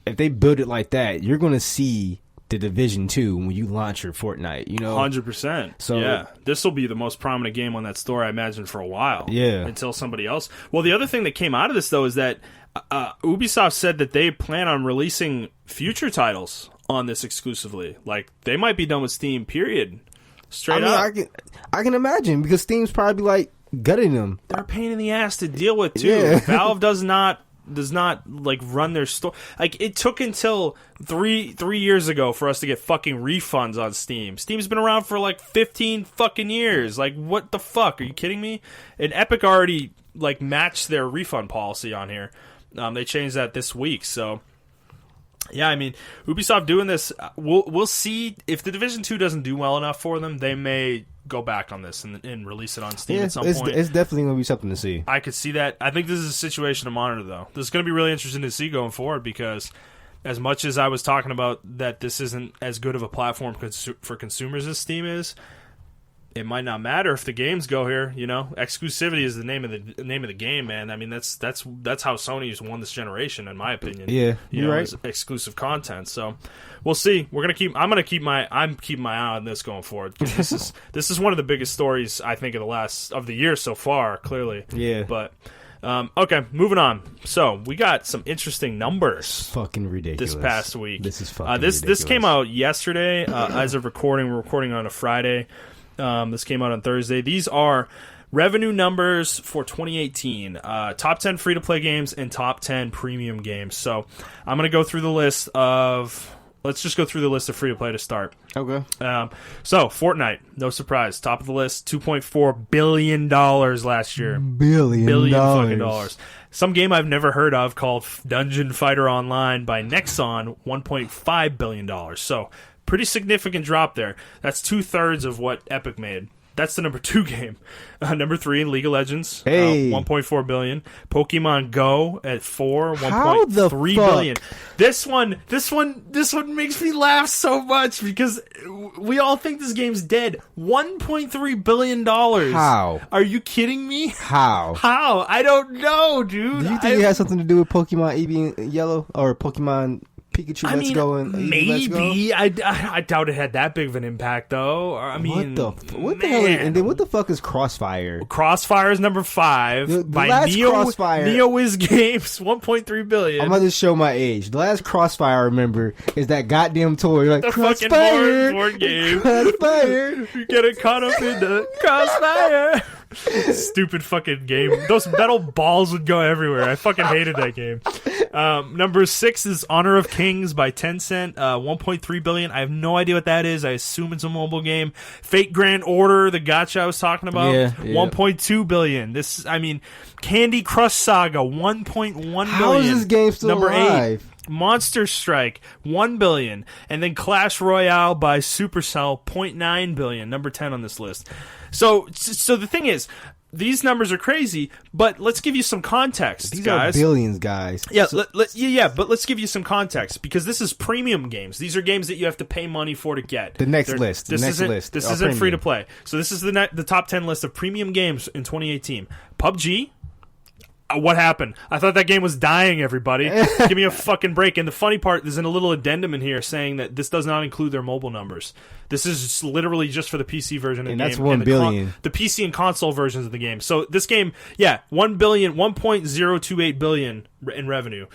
if they build it like that, you're going to see the Division 2 when you launch your Fortnite, you know? 100%. So, yeah. This will be the most prominent game on that store, I imagine, for a while. Yeah. Until somebody else... Well, the other thing that came out of this, though, is that Ubisoft said that they plan on releasing future titles on this exclusively. Like, they might be done with Steam, period. Straight up. I can imagine, because Steam's probably, like, gutting them. They're a pain in the ass to deal with, too. Yeah. Valve does not like run their store. Like, it took until three years ago for us to get fucking refunds on Steam. Steam's been around for like 15 fucking years. Like, what the fuck? Are you kidding me? And Epic already like matched their refund policy on here. They changed that this week. So yeah, I mean, Ubisoft doing this, we'll see. If the Division 2 doesn't do well enough for them, they may go back on this and release it on Steam at some point. It's definitely going to be something to see. I could see that. I think this is a situation to monitor, though. This is going to be really interesting to see going forward, because as much as I was talking about that this isn't as good of a platform for consumers as Steam is, it might not matter if the games go here. You know, exclusivity is the name of the game, man. I mean, that's how Sony's won this generation, in my opinion. Yeah, you're right. Exclusive content. So we'll see. I'm keeping my eye on this going forward. This is one of the biggest stories, I think, of the year so far. Clearly, yeah. But okay, moving on. So we got some interesting numbers. Fucking ridiculous. This past week. This is fucking ridiculous. This came out yesterday. As of recording, we're recording on a Friday. This came out on Thursday. These are revenue numbers for 2018. Top 10 free-to-play games and top 10 premium games. So I'm going to go through the list of... Let's just go through the list of free-to-play to start. Okay. So Fortnite, no surprise. Top of the list, $2.4 billion last year. Billion fucking dollars. Some game I've never heard of called Dungeon Fighter Online by Nexon, $1.5 billion. So... pretty significant drop there. That's 2/3 of what Epic made. That's the number 2 game. Number 3 in League of Legends, Hey. 1.4 billion. Pokemon Go at 4, How the 1.3 fuck? billion. This one makes me laugh so much because we all think this game's dead. $1.3 billion. How? Are you kidding me? How? How? I don't know, dude. Do you think it has something to do with Pokemon Eevee and Yellow or Pokemon Pikachu Let's Go and Eevee Let's Go? Maybe. I doubt it had that big of an impact, though. I mean, what the hell? And then what the fuck is Crossfire? Crossfire is number 5 The by last Crossfire- NeoWiz Games, 1.3 billion. I'm about to show my age. The last Crossfire I remember is that goddamn toy. Like, the fucking Crossfire, board game. Crossfire. You get caught up in the crossfire. Stupid fucking game. Those metal balls would go everywhere. I fucking hated that game. Number 6 is Honor of Kings by Tencent, 1.3 billion. I have no idea what that is. I assume it's a mobile game. Fate Grand Order, the gacha I was talking about, Yeah. 1.2 billion. Candy Crush Saga, 1.1 billion. How is this game still Number alive? 8, Monster Strike, 1 billion. And then Clash Royale by Supercell, 0.9 billion. Number 10 on this list. So the thing is, these numbers are crazy, but let's give you some context, These guys. are billions, guys. Yeah, but let's give you some context because this is premium games. These are games that you have to pay money for to get. The next list. This isn't premium. free to play. So this is the top 10 list of premium games in 2018. PUBG. What happened? I thought that game was dying, everybody. Give me a fucking break. And the funny part, there's a little addendum in here saying that this does not include their mobile numbers. This is just literally just for the PC version of the game. And that's 1 billion. The PC and console versions of the game. So this game, 1.028 billion in revenue.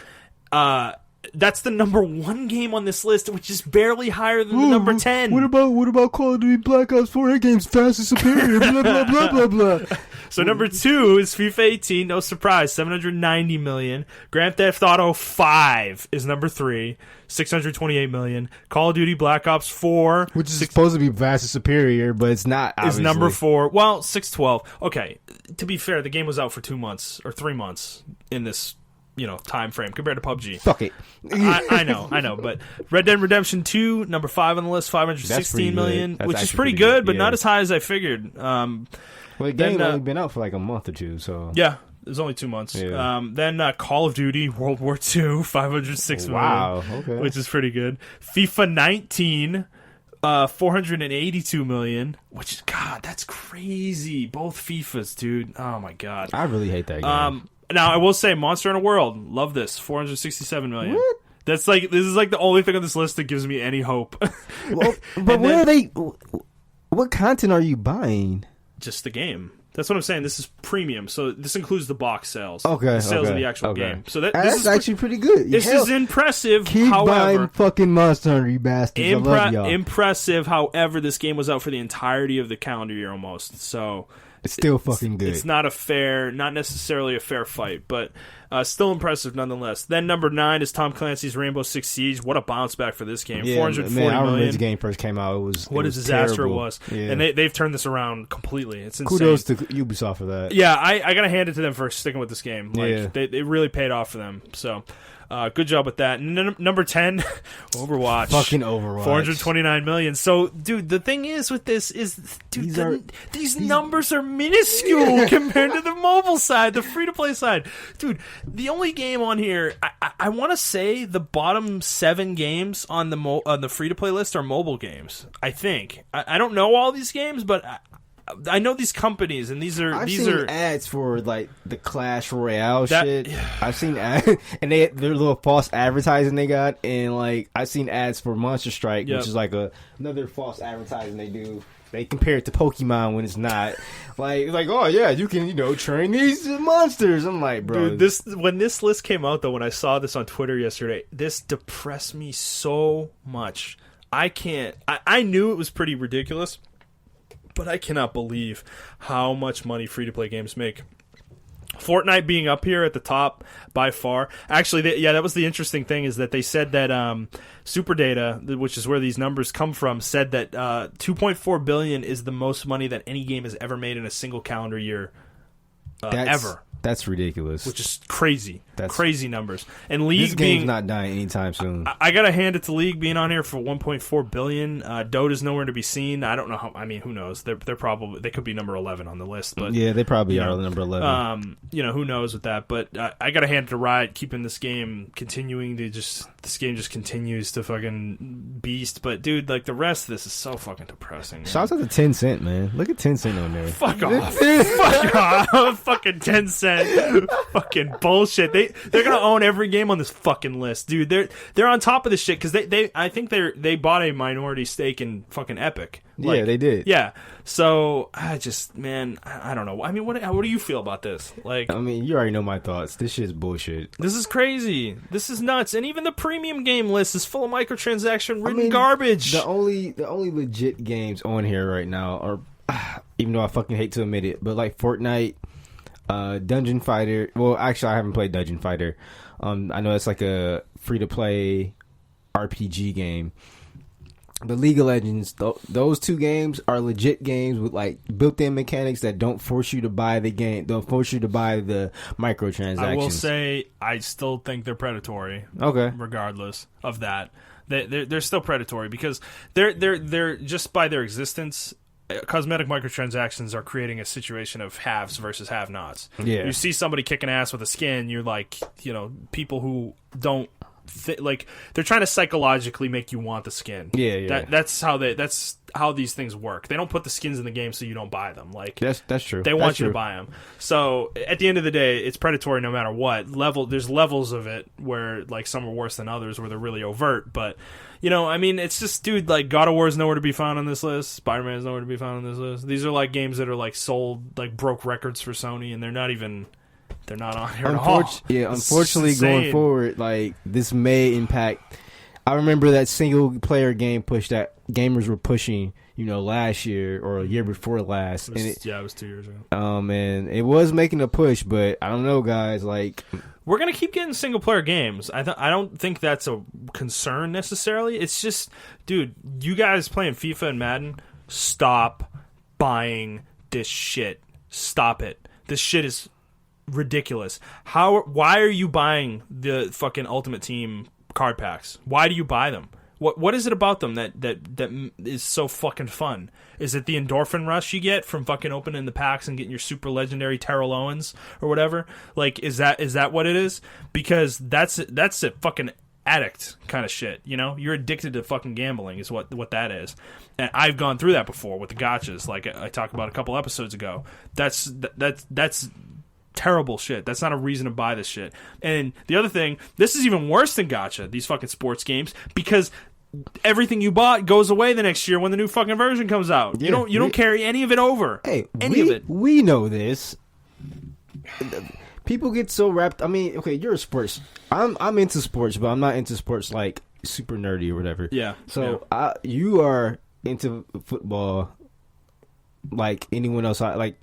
That's the number 1 game on this list, which is barely higher than the number 10. What about Call of Duty Black Ops 4? That game's fast and superior. Blah blah blah blah blah. So number 2 is FIFA 18. No surprise, 790 million. Grand Theft Auto 5 is number 3, 628 million. Call of Duty Black Ops 4, Which is supposed to be vast and superior, but it's not. Obviously. is number 4. Well, 612. Okay, to be fair, the game was out for 2 months or 3 months in this time frame compared to PUBG. Fuck it. I know, but Red Dead Redemption 2, number 5 on the list, 516 million, which is pretty good, but not as high as I figured. Well, the game only been out for like a month or two, so yeah, it was only 2 months. Yeah. Then Call of Duty World War II, 506 million, wow, okay, which is pretty good. FIFA 19, 482 million, which is, God, that's crazy. Both FIFAs, dude. Oh my God, I really hate that game. Now I will say, Monster Hunter World, love this, 467 million. What? This is like the only thing on this list that gives me any hope. Well, but where are they? What content are you buying? Just the game. That's what I'm saying. This is premium, so this includes the box sales. Okay, the sales of the actual game. So that's is actually pretty good. This is impressive. Keep however, buying fucking Monster Hunter, you bastards. I love y'all. Impressive. However, this game was out for the entirety of the calendar year almost. So it's still fucking good. It's not necessarily a fair fight, but still impressive nonetheless. Then number 9 is Tom Clancy's Rainbow Six Siege. What a bounce back for this game. 440 man, I remember million. this game first came out. What a disaster terrible. it was. Yeah. And they've turned this around completely. It's insane. Kudos to Ubisoft for that. Yeah, I gotta hand it to them for sticking with this game. Like, Yeah. they really paid off for them. So, good job with that. And number 10, Overwatch. Fucking Overwatch. 429 million. So, dude, the thing is with this is, dude, these numbers are minuscule compared to the mobile side, the free-to-play side. Dude, the only game on here, I want to say the bottom 7 games on the free-to-play list are mobile games, I think. I don't know all these games, but I know these companies, and I've seen ads for like the Clash Royale shit. I've seen ads, and their little false advertising they got, and like I've seen ads for Monster Strike, which is like another false advertising they do. They compare it to Pokemon when it's not. Like oh yeah, you can train these monsters. I'm like, bro, dude, when this list came out though, when I saw this on Twitter yesterday, this depressed me so much. I knew it was pretty ridiculous. But I cannot believe how much money free-to-play games make. Fortnite being up here at the top by far. Actually, that was the interesting thing, is that they said that Superdata, which is where these numbers come from, said that 2.4 billion is the most money that any game has ever made in a single calendar year ever. That's ridiculous. Which is crazy. That's crazy numbers. And League this game's not dying anytime soon. I gotta hand it to League being on here for 1.4 billion. Dota's nowhere to be seen. I don't know how. I mean, who knows? They're probably they could be number 11 on the list. But yeah, they probably are number 11. Who knows with that? But I gotta hand it to Riot keeping this game continuing to this game just continues to fucking beast. But dude, like the rest of this is so fucking depressing. Man. Shouts out to Tencent, man. Look at Tencent on there. Fuck off. Fuck off. Fucking Tencent. Fucking bullshit. They're gonna own every game on this fucking list, dude. They're on top of this shit because I think they bought a minority stake in fucking Epic. Like, yeah, they did. Yeah. So I don't know. I mean, what do you feel about this? Like, I mean, you already know my thoughts. This shit's bullshit. This is crazy. This is nuts. And even the premium game list is full of microtransaction-ridden garbage. The only legit games on here right now are, even though I fucking hate to admit it, but like Fortnite. Dungeon Fighter. Well, actually, I haven't played Dungeon Fighter. I know it's like a free-to-play RPG game. But League of Legends, those two games are legit games with like built-in mechanics that don't force you to buy the game, don't force you to buy the microtransactions. I will say, I still think they're predatory. Okay, regardless of that, they're still predatory because they're just by their existence. Cosmetic microtransactions are creating a situation of haves versus have-nots. Yeah. You see somebody kicking ass with a skin, you're like, people who don't like they're trying to psychologically make you want the skin. Yeah. That's how these things work. They don't put the skins in the game so you don't buy them. Like that's true. They want you to buy them. So at the end of the day, it's predatory no matter what level. There's levels of it where like some are worse than others, where they're really overt. But I mean, it's just, dude, like God of War is nowhere to be found on this list. Spider-Man is nowhere to be found on this list. These are like games that are like sold, like broke records for Sony, and they're not on here at all. Yeah, unfortunately, going forward, like this may impact. I remember that single player game push that gamers were pushing, last year or a year before last. It was 2 years ago. And it was making a push, but I don't know, guys. Like, we're gonna keep getting single player games. I don't think that's a concern necessarily. It's just, dude, you guys playing FIFA and Madden, stop buying this shit. Stop it. This shit is ridiculous. Why are you buying the fucking Ultimate Team card packs? Why do you buy them? What is it about them that is so fucking fun? Is it the endorphin rush you get from fucking opening the packs and getting your super legendary Terrell Owens or whatever? Like, is that what it is? Because that's a fucking addict kind of shit. You're addicted to fucking gambling is what that is. And I've gone through that before with the gotchas, like I talked about a couple episodes ago. That's terrible shit. That's not a reason to buy this shit. And the other thing, this is even worse than gacha, these fucking sports games, because everything you bought goes away the next year when the new fucking version comes out. Yeah, you don't carry any of it over. Hey, we know this. People get so wrapped. I mean, okay, you're a sports. I'm into sports, but I'm not into sports like super nerdy or whatever. Yeah. So you are into football like anyone else. Like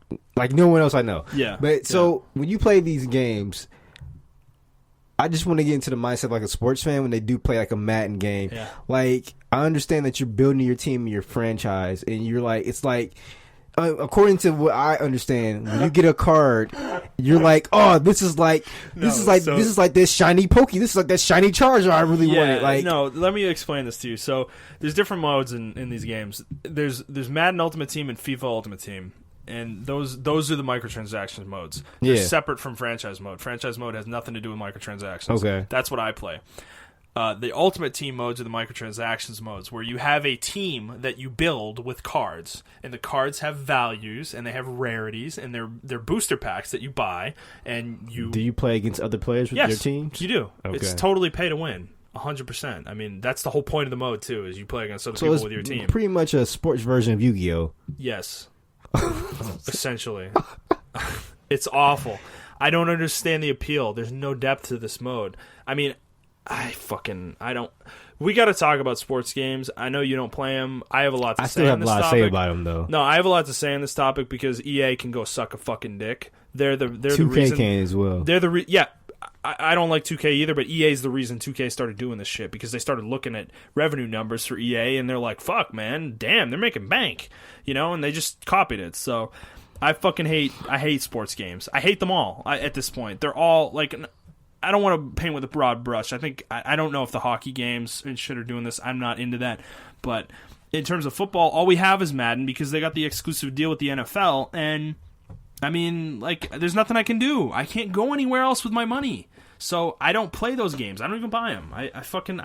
no one else I know. Yeah. But so when you play these games, I just want to get into the mindset like a sports fan when they do play like a Madden game. Yeah. Like, I understand that you're building your team and your franchise, and you're like, it's like, according to what I understand, when you get a card, you're like, oh, this is like this shiny Pokey. This is like that shiny Charger I really wanted. Like, no, let me explain this to you. So there's different modes in these games. There's Madden Ultimate Team and FIFA Ultimate Team. And those are the microtransaction modes. They're separate from franchise mode. Franchise mode has nothing to do with microtransactions. Okay. That's what I play. The Ultimate Team modes are the microtransactions modes, where you have a team that you build with cards, and the cards have values, and they have rarities, and they're booster packs that you buy, and you... Do you play against other players with your team? Yes, you do. Okay. It's totally pay to win. 100%. I mean, that's the whole point of the mode, too, is you play against other people with your team. Pretty much a sports version of Yu-Gi-Oh! Yes. Essentially. It's awful. I don't understand the appeal. There's no depth to this mode. I mean, I don't. We got to talk about sports games. I know you don't play them. I have a lot to say on this topic. I still have a lot to say about them, though. No, I have a lot to say on this topic because EA can go suck a fucking dick. They're the reason. 2K can as well. They're the yeah. I don't like 2K either, but EA is the reason 2K started doing this shit, because they started looking at revenue numbers for EA, and they're like, fuck, man, damn, they're making bank, and they just copied it. So I hate sports games. I hate them all at this point. They're all, like, I don't want to paint with a broad brush. I think, I don't know if the hockey games and shit are doing this. I'm not into that. But in terms of football, all we have is Madden because they got the exclusive deal with the NFL. And, I mean, like, there's nothing I can do. I can't go anywhere else with my money. So I don't play those games. I don't even buy them. I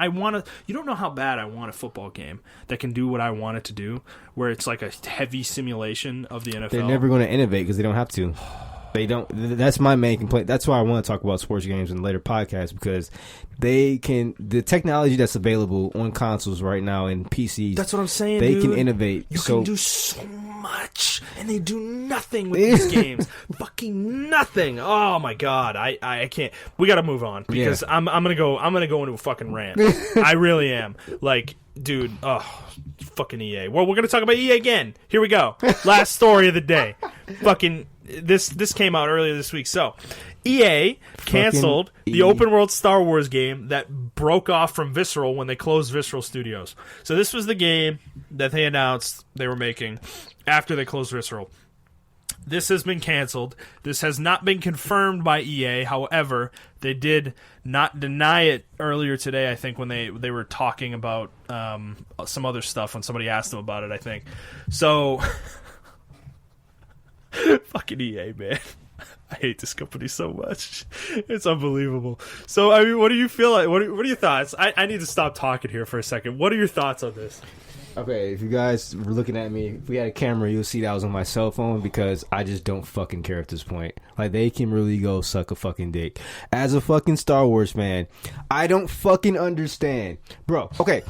want to... You don't know how bad I want a football game that can do what I want it to do, where it's like a heavy simulation of the NFL. They're never going to innovate because they don't have to. They don't. That's my main complaint. That's why I want to talk about sports games in later podcasts, because they can... The technology that's available on consoles right now and PCs... That's what I'm saying, They dude. can innovate. You can do so much, and they do nothing with these games. Fucking nothing. Oh my god, I can't. We got to move on because I'm gonna go into a fucking rant. I really am. Like, dude, fucking EA. Well, we're gonna talk about EA again. Here we go. Last story of the day. Fucking this came out earlier this week. So, EA canceled the open world Star Wars game that broke off from Visceral when they closed Visceral Studios. So this was the game that they announced they were making after they closed Visceral. This has been canceled. This has not been confirmed by EA. However, they did not deny it earlier today, I think, when they were talking about some other stuff when somebody asked them about it, I think. So, fucking EA, man. I hate this company so much. It's unbelievable. So, I mean, what do you feel like? What are your thoughts? I need to stop talking here for a second. What are your thoughts on this? Okay, if you guys were looking at me, if we had a camera, you'll see that I was on my cell phone because I just don't fucking care at this point. Like, they can really go suck a fucking dick. As a fucking Star Wars fan, I don't fucking understand. Bro, okay,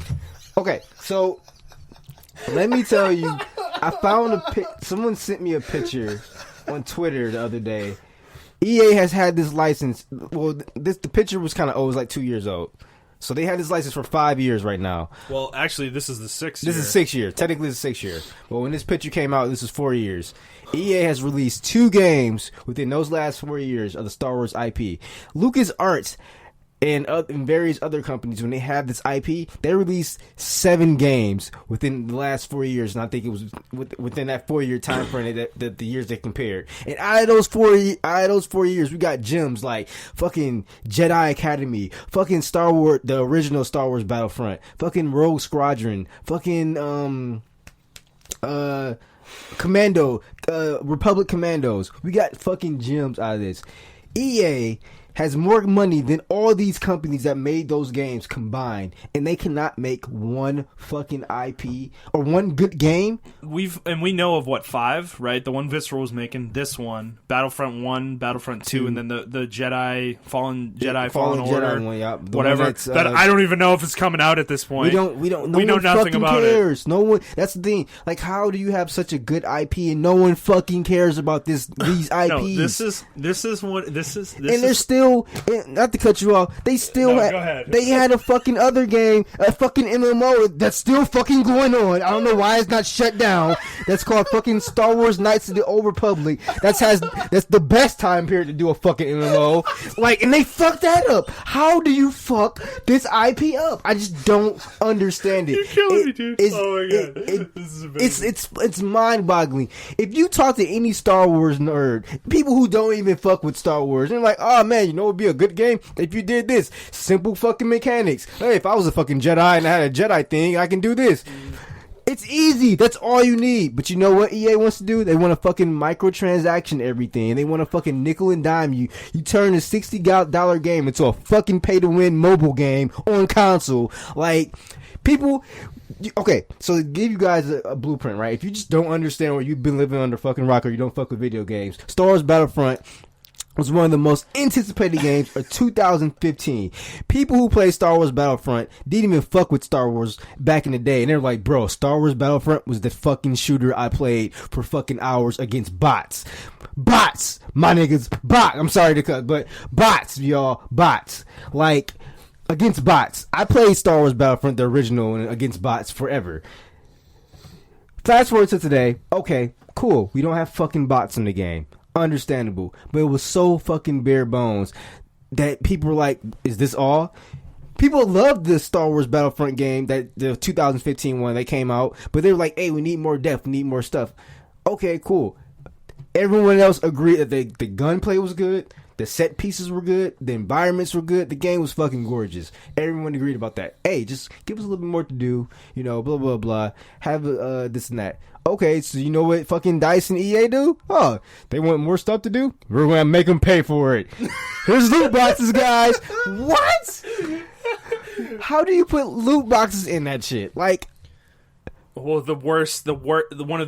so let me tell you, I found someone sent me a picture on Twitter the other day. EA has had this license, well, the picture was kind of old, it was like 2 years old. So they had this license for 5 years right now. Well, actually, this is the 6th year. This is 6 years. Technically, it's 6 year. But when this picture came out, this is 4 years. EA has released 2 games within those last 4 years of the Star Wars IP. LucasArts and various other companies, when they have this IP, they released 7 games within the last 4 years, and I think it was within that 4 year time frame that the years they compared. And out of those 4 years, we got gems like fucking Jedi Academy, fucking Star Wars, the original Star Wars Battlefront, fucking Rogue Squadron, fucking Commando, Republic Commandos. We got fucking gems out of this. EA has more money than all these companies that made those games combined, and they cannot make one fucking IP or one good game. We know of 5, right? The one Visceral was making, this one, Battlefront 1, Battlefront 2, and then the Jedi Fallen Order, one, yeah. Whatever. That I don't even know if it's coming out at this point. We know nothing about cares. It. No one. That's the thing. Like, how do you have such a good IP and no one fucking cares about these IPs? No, this is. And they're still. Not to cut you off, they still they had a fucking other game, a fucking MMO that's still fucking going on. I don't know why it's not shut down. That's called fucking Star Wars Knights of the Old Republic. That's the best time period to do a fucking MMO. Like, and they fucked that up. How do you fuck this IP up? I just don't understand it. You're killing me, dude. Oh my god, this is amazing. It's mind-boggling. If you talk to any Star Wars nerd, people who don't even fuck with Star Wars, they're like, oh man, you know, it'd be a good game if you did this. Simple fucking mechanics. Hey, if I was a fucking Jedi and I had a Jedi thing, I can do this. It's easy. That's all you need. But you know what EA wants to do? They want to fucking microtransaction everything. They want to fucking nickel and dime you. You turn a $60 game into a fucking pay-to-win mobile game on console. Like, people... Okay, so to give you guys a blueprint, right? If you just don't understand or you've been living under fucking rock or you don't fuck with video games, Star Wars Battlefront was one of the most anticipated games of 2015. People who play Star Wars Battlefront didn't even fuck with Star Wars back in the day. And they're like, bro, Star Wars Battlefront was the fucking shooter I played for fucking hours against bots. Bots! My niggas, I'm sorry to cut, but bots, y'all. Bots. Like, against bots. I played Star Wars Battlefront, the original, and against bots forever. Fast forward to today. Okay, cool. We don't have fucking bots in the game. Understandable, but it was so fucking bare bones that people were like, is this all? People loved the Star Wars Battlefront game, that the 2015 one that came out, but they were like, hey, we need more depth, we need more stuff. Okay, cool. Everyone else agreed that the gunplay was good, the set pieces were good, the environments were good, the game was fucking gorgeous. Everyone agreed about that. Hey, just give us a little bit more to do, blah, blah, blah. Have this and that. Okay, so you know what fucking DICE and EA do? Oh, they want more stuff to do? We're going to make them pay for it. Here's loot boxes, guys. What? How do you put loot boxes in that shit? Like... Well, one of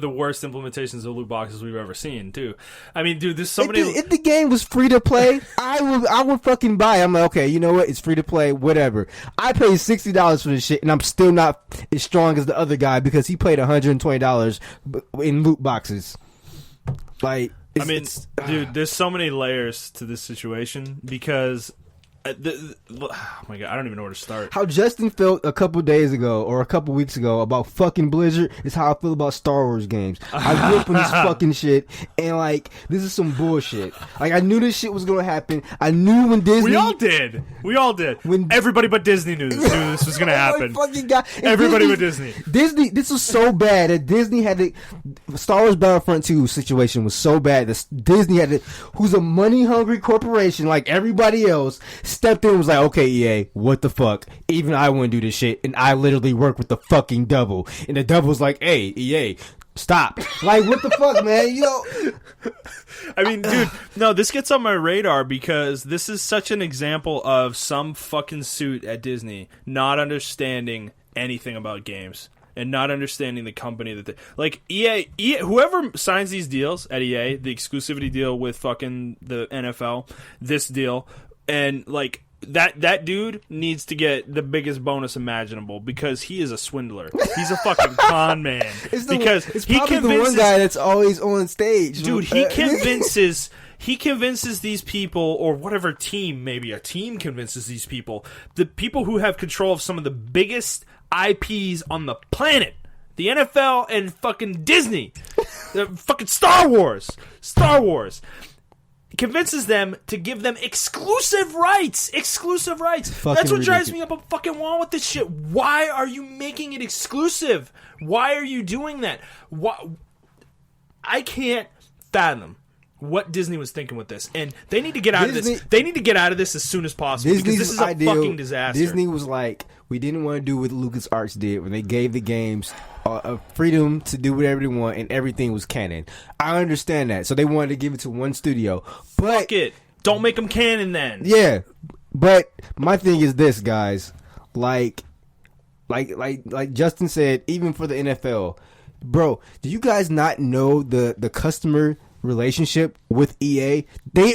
the worst implementations of loot boxes we've ever seen, too. I mean, dude, there's so many. If the game was free to play, I would fucking buy it. I'm like, okay, you know what? It's free to play, whatever. I paid $60 for this shit, and I'm still not as strong as the other guy because he paid $120 in loot boxes. Like, dude, there's so many layers to this situation because. Oh my god, I don't even know where to start. How Justin felt a couple days ago or a couple weeks ago about fucking Blizzard is how I feel about Star Wars games. I grew up on this fucking shit, and like, this is some bullshit. Like, I knew this shit was gonna happen. I knew when Disney. We all did. When everybody but Disney knew this was gonna happen. Fucking God. Everybody but Disney. Disney. This was so bad that Disney had to. Star Wars Battlefront 2 situation was so bad that Disney had to, who's a money hungry corporation like everybody else, stepped in and was like, okay, EA, what the fuck? Even I wouldn't do this shit, and I literally work with the fucking double. And the double was like, hey, EA, stop. Like, what the fuck, man? I mean, dude, no, this gets on my radar because this is such an example of some fucking suit at Disney not understanding anything about games. And not understanding the company that they... Like, EA, whoever signs these deals at EA, the exclusivity deal with fucking the NFL, this deal, and, like, that dude needs to get the biggest bonus imaginable because he is a swindler. He's a fucking con man. It's probably the one guy that's always on stage. Dude, he convinces these people, or whatever team, maybe a team convinces these people, the people who have control of some of the biggest IPs on the planet, the NFL and fucking Disney, the fucking Star Wars, convinces them to give them exclusive rights. That's what drives me up a fucking wall with this shit. Why are you making it exclusive? Why are you doing that? I can't fathom what Disney was thinking with this, and they need to get out of this. They need to get out of this as soon as possible because this is a fucking disaster. Disney was like, we didn't want to do what LucasArts did when they gave the games freedom to do whatever they want, and everything was canon. I understand that, so they wanted to give it to one studio. But fuck it, don't make them canon then. Yeah, but my thing is this, guys. Like Justin said, even for the NFL, bro, do you guys not know the customer relationship with EA? They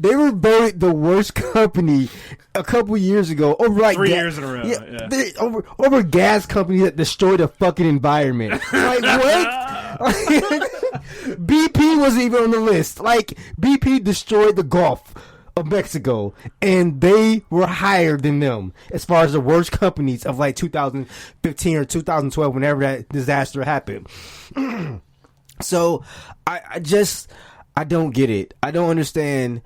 were voted the worst company a couple years ago over like 3 years in a row. Yeah. Over gas company that destroyed the fucking environment. Like, what? BP wasn't even on the list. Like, BP destroyed the Gulf of Mexico, and they were higher than them as far as the worst companies of like 2015 or 2012, whenever that disaster happened. So I don't get it. I don't understand.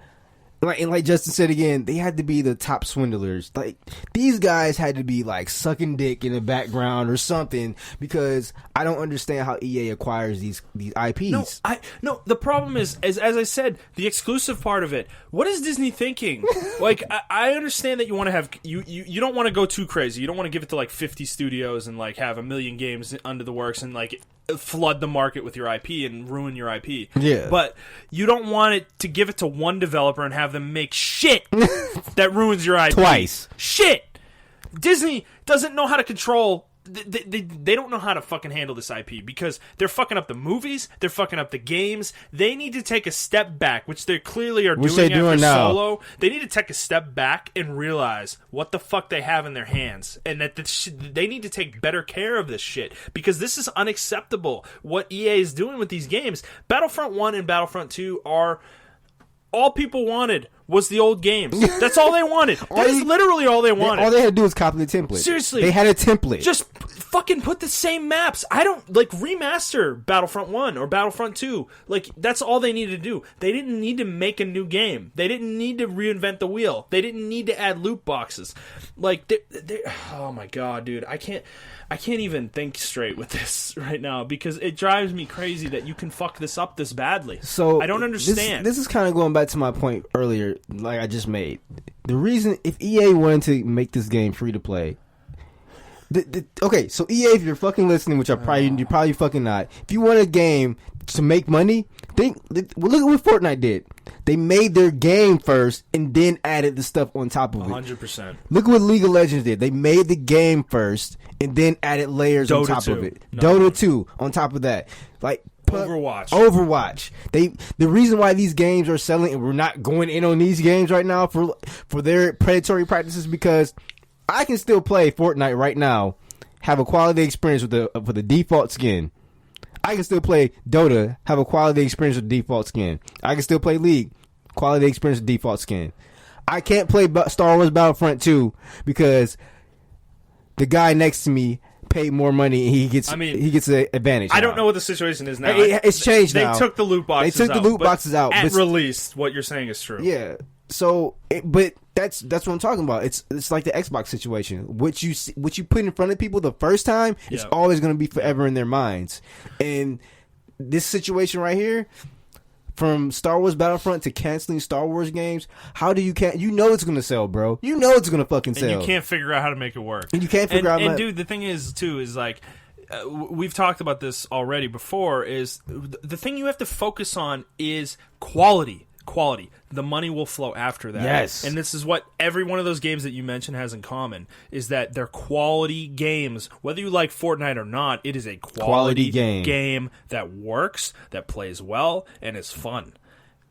Like Justin said again, they had to be the top swindlers. Like, these guys had to be like sucking dick in the background or something, because I don't understand how EA acquires these IPs. No, the problem is, as I said, the exclusive part of it. What is Disney thinking? Like, I understand that you want to have you don't want to go too crazy. You don't want to give it to like 50 studios and like have 1 million games under the works and like flood the market with your IP and ruin your IP. Yeah. But you don't want it to give it to one developer and have them make shit that ruins your IP. Twice. Shit! Disney doesn't know how to control... They don't know how to fucking handle this IP because they're fucking up the movies, they're fucking up the games. They need to take a step back, which they clearly are doing after Solo. They need to take a step back and realize what the fuck they have in their hands, and that they need to take better care of this shit because this is unacceptable. What EA is doing with these games, Battlefront 1 and Battlefront 2 are... All people wanted was the old games. That's all they wanted. That is literally all they wanted. All they had to do was copy the template. Seriously. They had a template. Just fucking put the same maps. I don't like remaster Battlefront 1 or Battlefront 2. Like, that's all they needed to do. They didn't need to make a new game. They didn't need to reinvent the wheel. They didn't need to add loot boxes. Like, oh my god, dude, I can't even think straight with this right now because it drives me crazy that you can fuck this up this badly. So I don't understand. This is kind of going back to my point earlier, like I just made. The reason, if EA wanted to make this game free to play, okay, so EA, if you're fucking listening, which you're probably fucking not. If you want a game to make money, look at what Fortnite did. They made their game first and then added the stuff on top of it. 100%. Look at what League of Legends did. They made the game first and then added layers on top of it. Dota 2 on top of that. Like Overwatch. The reason why these games are selling, and we're not going in on these games right now for their predatory practices, because I can still play Fortnite right now, have a quality experience with the default skin. I can still play Dota, have a quality experience with default skin. I can still play League, quality experience with default skin. I can't play Star Wars Battlefront 2 because the guy next to me paid more money and he gets an advantage. I don't know what the situation is now. It's changed now. They took the loot boxes out. They took the loot boxes out. At release, what you're saying is true. Yeah. So, but that's what I'm talking about. It's like the Xbox situation. What you put in front of people the first time, it's always going to be forever in their minds. And this situation right here, from Star Wars Battlefront to canceling Star Wars games, you know it's going to sell, bro. You know it's going to fucking sell. And you can't figure out how to make it work. And you can't figure out. And dude, the thing is too is like. We've talked about this already before, is the thing you have to focus on is quality. The money will flow after that. Yes. And this is what every one of those games that you mentioned has in common, is that they're quality games. Whether you like Fortnite or not, it is a quality game that works, that plays well, and is fun.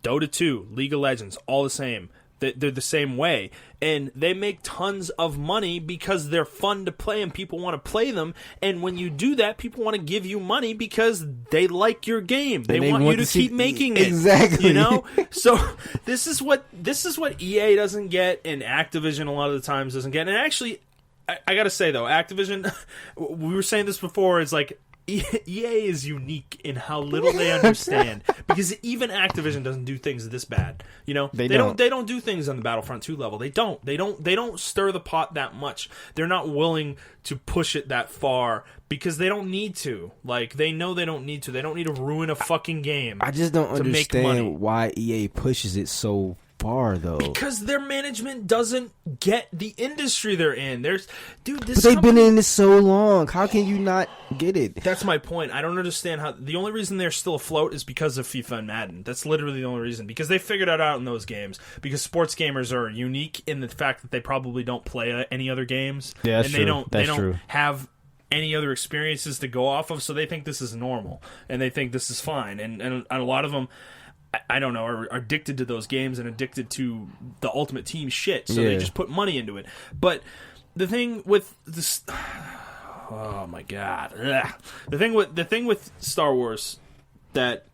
Dota 2, League of Legends, all the same. They're the same way, and they make tons of money because they're fun to play and people want to play them. And when you do that, people want to give you money because they like your game. They want you to keep making it. Exactly. You know? So this is what EA doesn't get, and Activision a lot of the times doesn't get. And actually, I got to say though, Activision, we were saying this before, is like, EA is unique in how little they understand, because even Activision doesn't do things this bad. You know, they don't do things on the Battlefront 2 level. They don't stir the pot that much. They're not willing to push it that far because they don't need to. Like, they know they don't need to. They don't need to ruin a fucking game. I just don't understand why EA pushes it so far, though. Because their management doesn't get the industry they're in. But they've been in this so long. How can you not get it? That's my point. I don't understand how. The only reason they're still afloat is because of FIFA and Madden. That's literally the only reason. Because they figured it out in those games. Because sports gamers are unique in the fact that they probably don't play any other games. Yeah, that's true. They don't have any other experiences to go off of, so they think this is normal and they think this is fine. And a lot of them, I don't know, are addicted to those games and addicted to the Ultimate Team shit, so they just put money into it. But the thing with this, oh my god, the thing with Star Wars that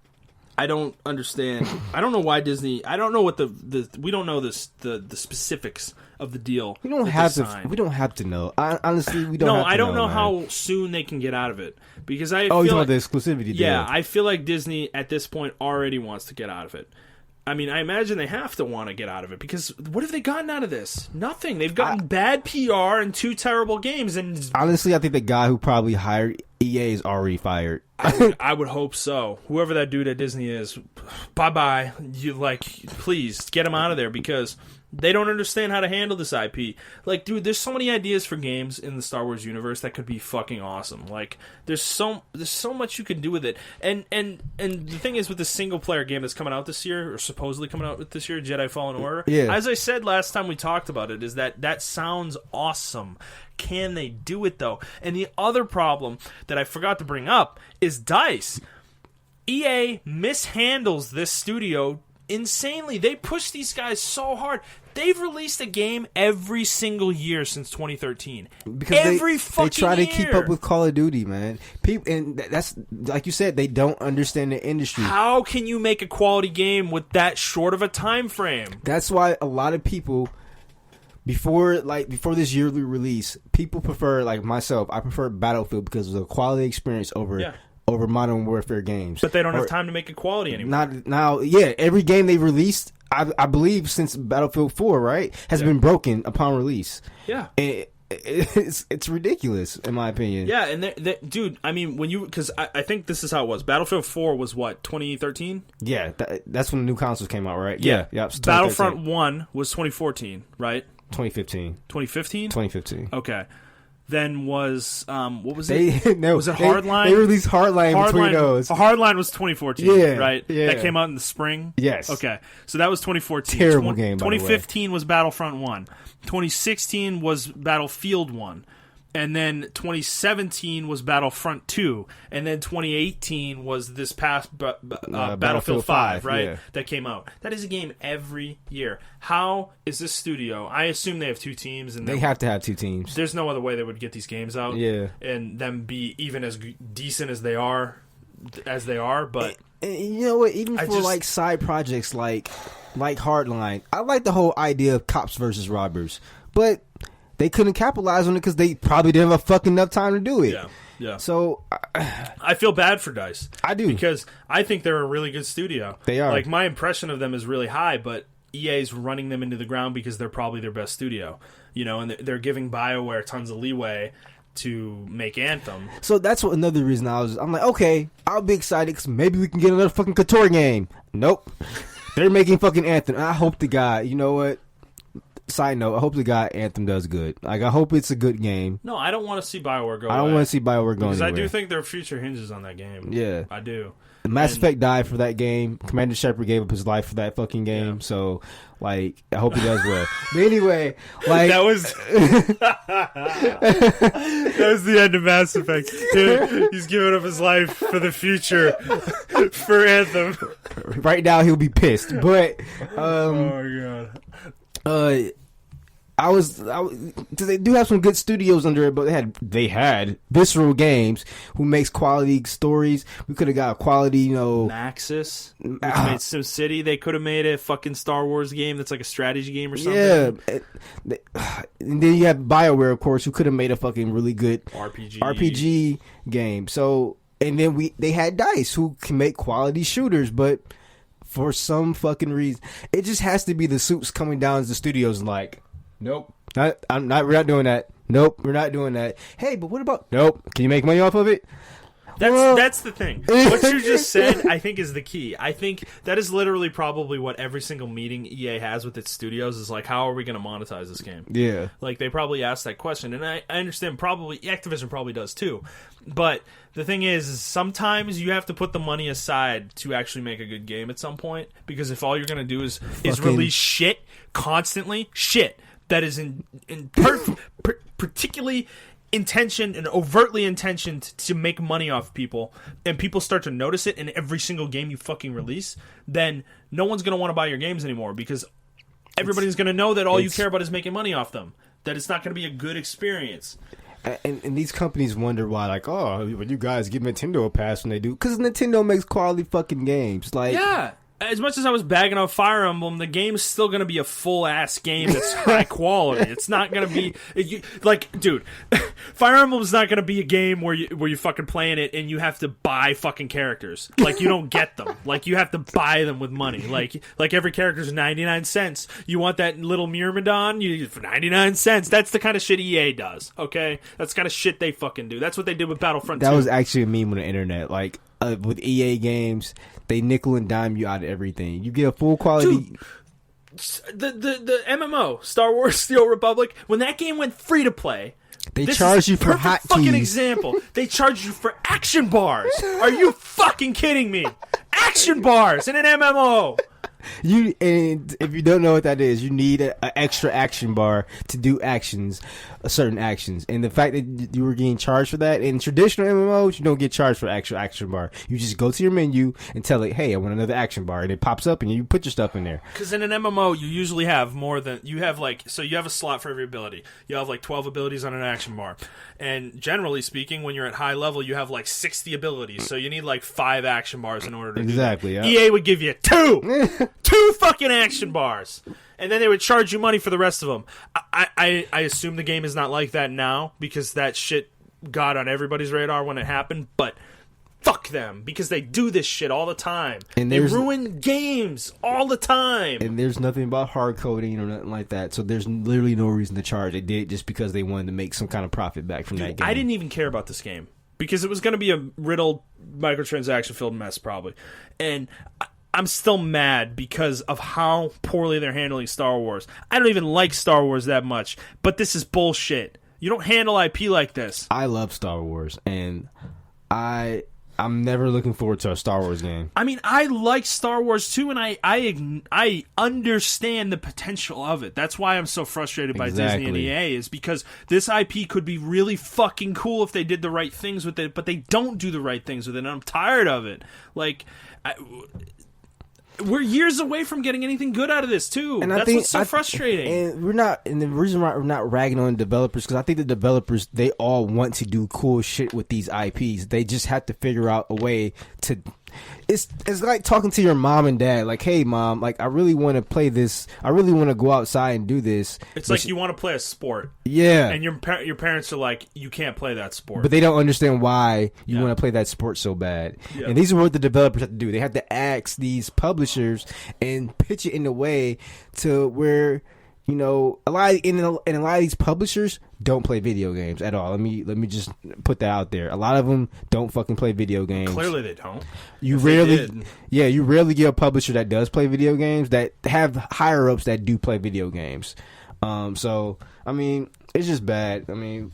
I don't understand. I don't know why Disney. I don't know what we don't know the specifics of the deal. We don't have to. We don't have to know. Honestly, we don't. No, have to I don't know man. How soon they can get out of it, because I. You feel know the exclusivity deal. Yeah, I feel like Disney at this point already wants to get out of it. I mean, I imagine they have to want to get out of it, because what have they gotten out of this? Nothing. They've gotten bad PR and 2 terrible games. And honestly, I think the guy who probably hired EA is already fired. I would hope so. Whoever that dude at Disney is, bye-bye. Please get him out of there, because they don't understand how to handle this IP. Like, dude, there's so many ideas for games in the Star Wars universe that could be fucking awesome. Like, there's so much you can do with it. And the thing is, with the single player game that's coming out this year, or supposedly coming out this year, Jedi Fallen Order. Yeah. As I said last time we talked about it, is that sounds awesome. Can they do it though? And the other problem that I forgot to bring up is DICE. EA mishandles this studio insanely. They push these guys so hard. They've released a game every single year since 2013. Because they try to keep up with Call of Duty, man. People, and that's like you said, they don't understand the industry. How can you make a quality game with that short of a time frame? That's why a lot of people before this yearly release, people prefer, like myself, I prefer Battlefield because of the quality experience over Modern Warfare games. But they don't have time to make it quality anymore. Not now. Yeah, every game they released, I believe since Battlefield 4, right, has been broken upon release. Yeah. And it's ridiculous in my opinion. Yeah, and dude, I mean, because I think this is how it was. Battlefield 4 was what, 2013? Yeah, that's when the new consoles came out, right? Yeah. Yep. Battlefront 1 was 2014, right? 2015. 2015? 2015. Okay. Then was what was it? Was it Hardline? They released Hardline between those. Hardline was 2014, right? Yeah. That came out in the spring? Yes. Okay. So that was 2014. Terrible game, by the way. 2015 was Battlefront 1. 2016 was Battlefield 1. And then 2017 was Battlefront 2. And then 2018 was this past Battlefield 5, right? Yeah. That came out. That is a game every year. How is this studio? I assume they have two teams. And they have to have two teams. There's no other way they would get these games out. Yeah. And them be even as decent as they are. But and you know what? Even for like side projects like Hardline, I like the whole idea of cops versus robbers. But they couldn't capitalize on it because they probably didn't have fucking enough time to do it. Yeah. So I feel bad for DICE. I do, because I think they're a really good studio. They are. Like, my impression of them is really high, but EA's running them into the ground because they're probably their best studio. You know, and they're giving BioWare tons of leeway to make Anthem. So that's another reason I'm like, okay, I'll be excited because maybe we can get another fucking Couture game. Nope. They're making fucking Anthem. I hope to God, you know what? Side note, I hope the guy Anthem does good. Like, I hope it's a good game. No, I don't want to see BioWare go away. I don't want to see BioWare go because anywhere. I do think their future hinges on that game. Yeah. I do. Mass Effect died for that game. Commander Shepard gave up his life for that fucking game. Yeah. So, like, I hope he does well. But anyway, like... That was the end of Mass Effect. Dude, he's giving up his life for the future for Anthem. Right now, he'll be pissed. But, oh, my God. They do have some good studios under it, but they had Visceral Games, who makes quality stories. We could have got a quality, Maxis, which made SimCity. They could have made a fucking Star Wars game that's like a strategy game or something. Yeah, and then you have BioWare, of course, who could have made a fucking really good RPG game. So, and then they had DICE, who can make quality shooters, but for some fucking reason, it just has to be the suits coming down to the studios like, nope, we're not doing that. Nope, we're not doing that. Hey, but what about? Nope, can you make money off of it? That's the thing. What you just said, I think, is the key. I think that is literally probably what every single meeting EA has with its studios is like, how are we going to monetize this game? Yeah. Like, they probably ask that question, and I understand probably Activision probably does too. But the thing is sometimes you have to put the money aside to actually make a good game at some point, because if all you're going to do is release shit constantly, that is particularly intentioned and overtly intentioned to make money off people, and people start to notice it in every single game you fucking release, then no one's going to want to buy your games anymore, because everybody's going to know that all you care about is making money off them, that it's not going to be a good experience. And these companies wonder why, like, oh, you guys give Nintendo a pass when they do, because Nintendo makes quality fucking games. Like, yeah. As much as I was bagging on Fire Emblem, the game's still going to be a full-ass game that's high quality. It's not going to be... dude, Fire Emblem's not going to be a game where you fucking playing it and you have to buy fucking characters. Like, you don't get them. Like, you have to buy them with money. Like every character's 99 cents. You want that little Myrmidon? For 99 cents. That's the kind of shit EA does, okay? That's the kind of shit they fucking do. That's what they did with Battlefront 2. That was actually a meme on the internet. Like, with EA games... They nickel and dime you out of everything. You get a full quality... Dude, the MMO, Star Wars The Old Republic, when that game went free to play... They charge you for hotkeys. Fucking example. They charge you for action bars. Are you fucking kidding me? Action bars in an MMO. And if you don't know what that is, you need an extra action bar to do certain actions. And the fact that you were getting charged for that, in traditional MMOs, you don't get charged for actual action bar. You just go to your menu and tell it, hey, I want another action bar. And it pops up and you put your stuff in there. Because in an MMO, you usually have more than... You have so you have a slot for every ability. You have 12 abilities on an action bar. And generally speaking, when you're at high level, you have 60 abilities. So you need 5 action bars in order to do that. Yeah. EA would give you 2! 2 fucking action bars. And then they would charge you money for the rest of them. I assume the game is not like that now because that shit got on everybody's radar when it happened, but fuck them because they do this shit all the time. And they ruin games all the time. And there's nothing about hard coding or nothing like that, so there's literally no reason to charge. They did it just because they wanted to make some kind of profit back from that game. I didn't even care about this game because it was going to be a riddled, microtransaction-filled mess probably. And I'm still mad because of how poorly they're handling Star Wars. I don't even like Star Wars that much, but this is bullshit. You don't handle IP like this. I love Star Wars, and I'm never looking forward to a Star Wars game. I mean, I like Star Wars too, and I understand the potential of it. That's why I'm so frustrated by Disney and EA, is because this IP could be really fucking cool if they did the right things with it, but they don't do the right things with it, and I'm tired of it. Like, we're years away from getting anything good out of this too. And that's what's so frustrating. And the reason why we're not ragging on developers, because I think the developers, they all want to do cool shit with these IPs. They just have to figure out a way to. It's like talking to your mom and dad, like, hey mom, like I really want to play this. I really want to go outside and do this. It's like you want to play a sport, yeah, and your parents are like, you can't play that sport, but they don't understand why you want to play that sport so bad. Yeah. And these are what the developers have to do. They have to ask these publishers and pitch it in a way to where, you know, a lot of these publishers don't play video games at all. Let me just put that out there. A lot of them don't fucking play video games. Clearly they don't. You rarely get a publisher that does play video games, that have higher ups that do play video games. So I mean, it's just bad. I mean,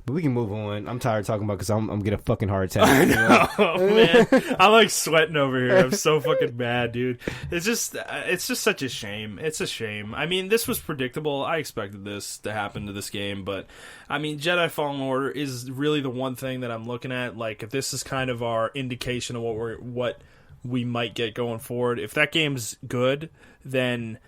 but we can move on. I'm tired of talking about because I'm getting a fucking heart attack. I know, man. I'm like sweating over here. I'm so fucking mad, dude. It's just such a shame. It's a shame. I mean, this was predictable. I expected this to happen to this game, but I mean, Jedi Fallen Order is really the one thing that I'm looking at. Like, if this is kind of our indication of what we might get going forward, if that game's good, then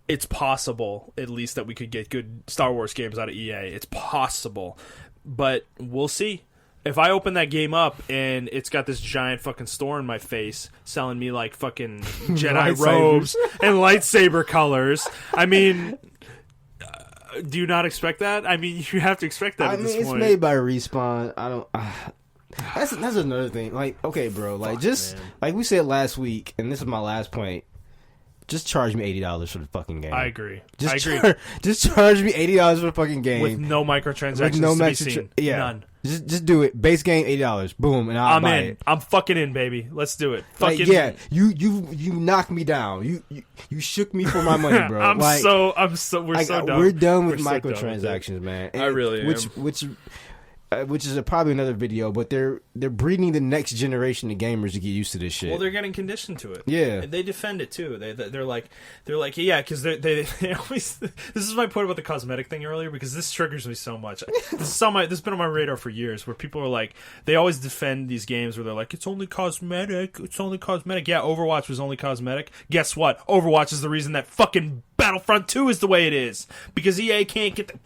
it's possible, at least, that we could get good Star Wars games out of EA. It's possible. But we'll see. If I open that game up and it's got this giant fucking store in my face selling me like fucking Jedi robes and lightsaber colors, I mean, do you not expect that? I mean, you have to expect that at this point. It's made by Respawn. I don't... That's another thing. Like, okay, bro. Like, like we said last week, and this is my last point. Just charge me $80 for the fucking game. I agree. Just charge me $80 for the fucking game with no microtransactions to be seen. Yeah. None. Just do it. Base game $80. Boom, and I'm buy in. it. I'm fucking in, baby. Let's do it. Like, yeah, you knocked me down. You shook me for my money, bro. We're so done. We're done with microtransactions, man. And I really am. Which is probably another video, but they're breeding the next generation of gamers to get used to this shit. Well, they're getting conditioned to it. Yeah, and they defend it too. They're like yeah, because they always. This is my point about the cosmetic thing earlier, because this triggers me so much. This has been on my radar for years, where people are like, they always defend these games where they're like, it's only cosmetic. It's only cosmetic. Yeah, Overwatch was only cosmetic. Guess what? Overwatch is the reason that fucking Battlefront 2 is the way it is, because EA can't get the.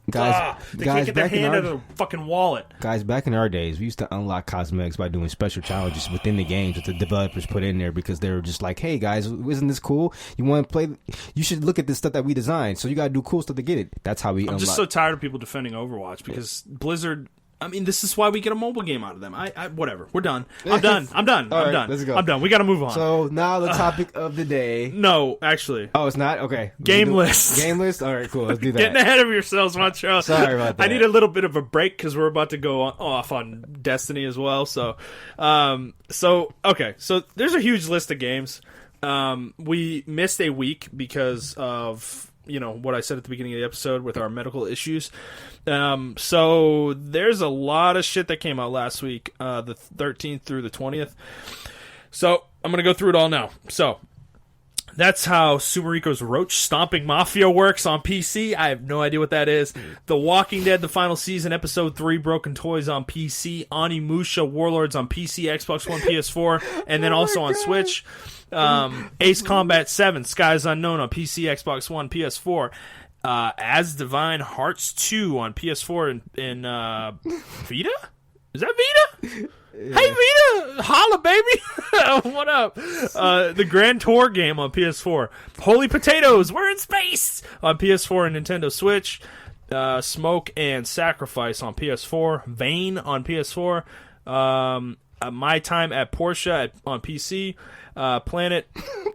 They can't get their hand out of the fucking wallet. Guys, back in our days, we used to unlock cosmetics by doing special challenges within the games that the developers put in there, because they were just like, hey guys, isn't this cool? You want to play? You should look at this stuff that we designed, so you got to do cool stuff to get it. That's how we unlock. I'm just so tired of people defending Overwatch, because Blizzard... I mean, this is why we get a mobile game out of them. Whatever. We're done. I'm done. I'm done. Let's go. I'm done. We got to move on. So now the topic of the day. No, actually. Oh, it's not? Okay. Game list. Game list? All right, cool. Let's do that. Getting ahead of yourselves, Montrell. Sorry about that. I need a little bit of a break because we're about to go off on Destiny as well. So okay. So there's a huge list of games. We missed a week because of... what I said at the beginning of the episode with our medical issues. So there's a lot of shit that came out last week, the 13th through the 20th. So I'm going to go through it all now. So that's how Sumariko's Roach Stomping Mafia works on PC. I have no idea what that is. The Walking Dead, the final season, episode 3, Broken Toys on PC. Onimusha Warlords on PC, Xbox One, PS4, and then also on Switch. Ace Combat 7, Skies Unknown on PC, Xbox One, PS4. As Divine Hearts 2 on PS4 and Vita? Is that Vita? Hey Vita, holla baby, what up? The Grand Tour game on PS4. Holy potatoes, we're in space on PS4 and Nintendo Switch. Smoke and Sacrifice on PS4. Vane on PS4. My Time at Porsche on PC. Planet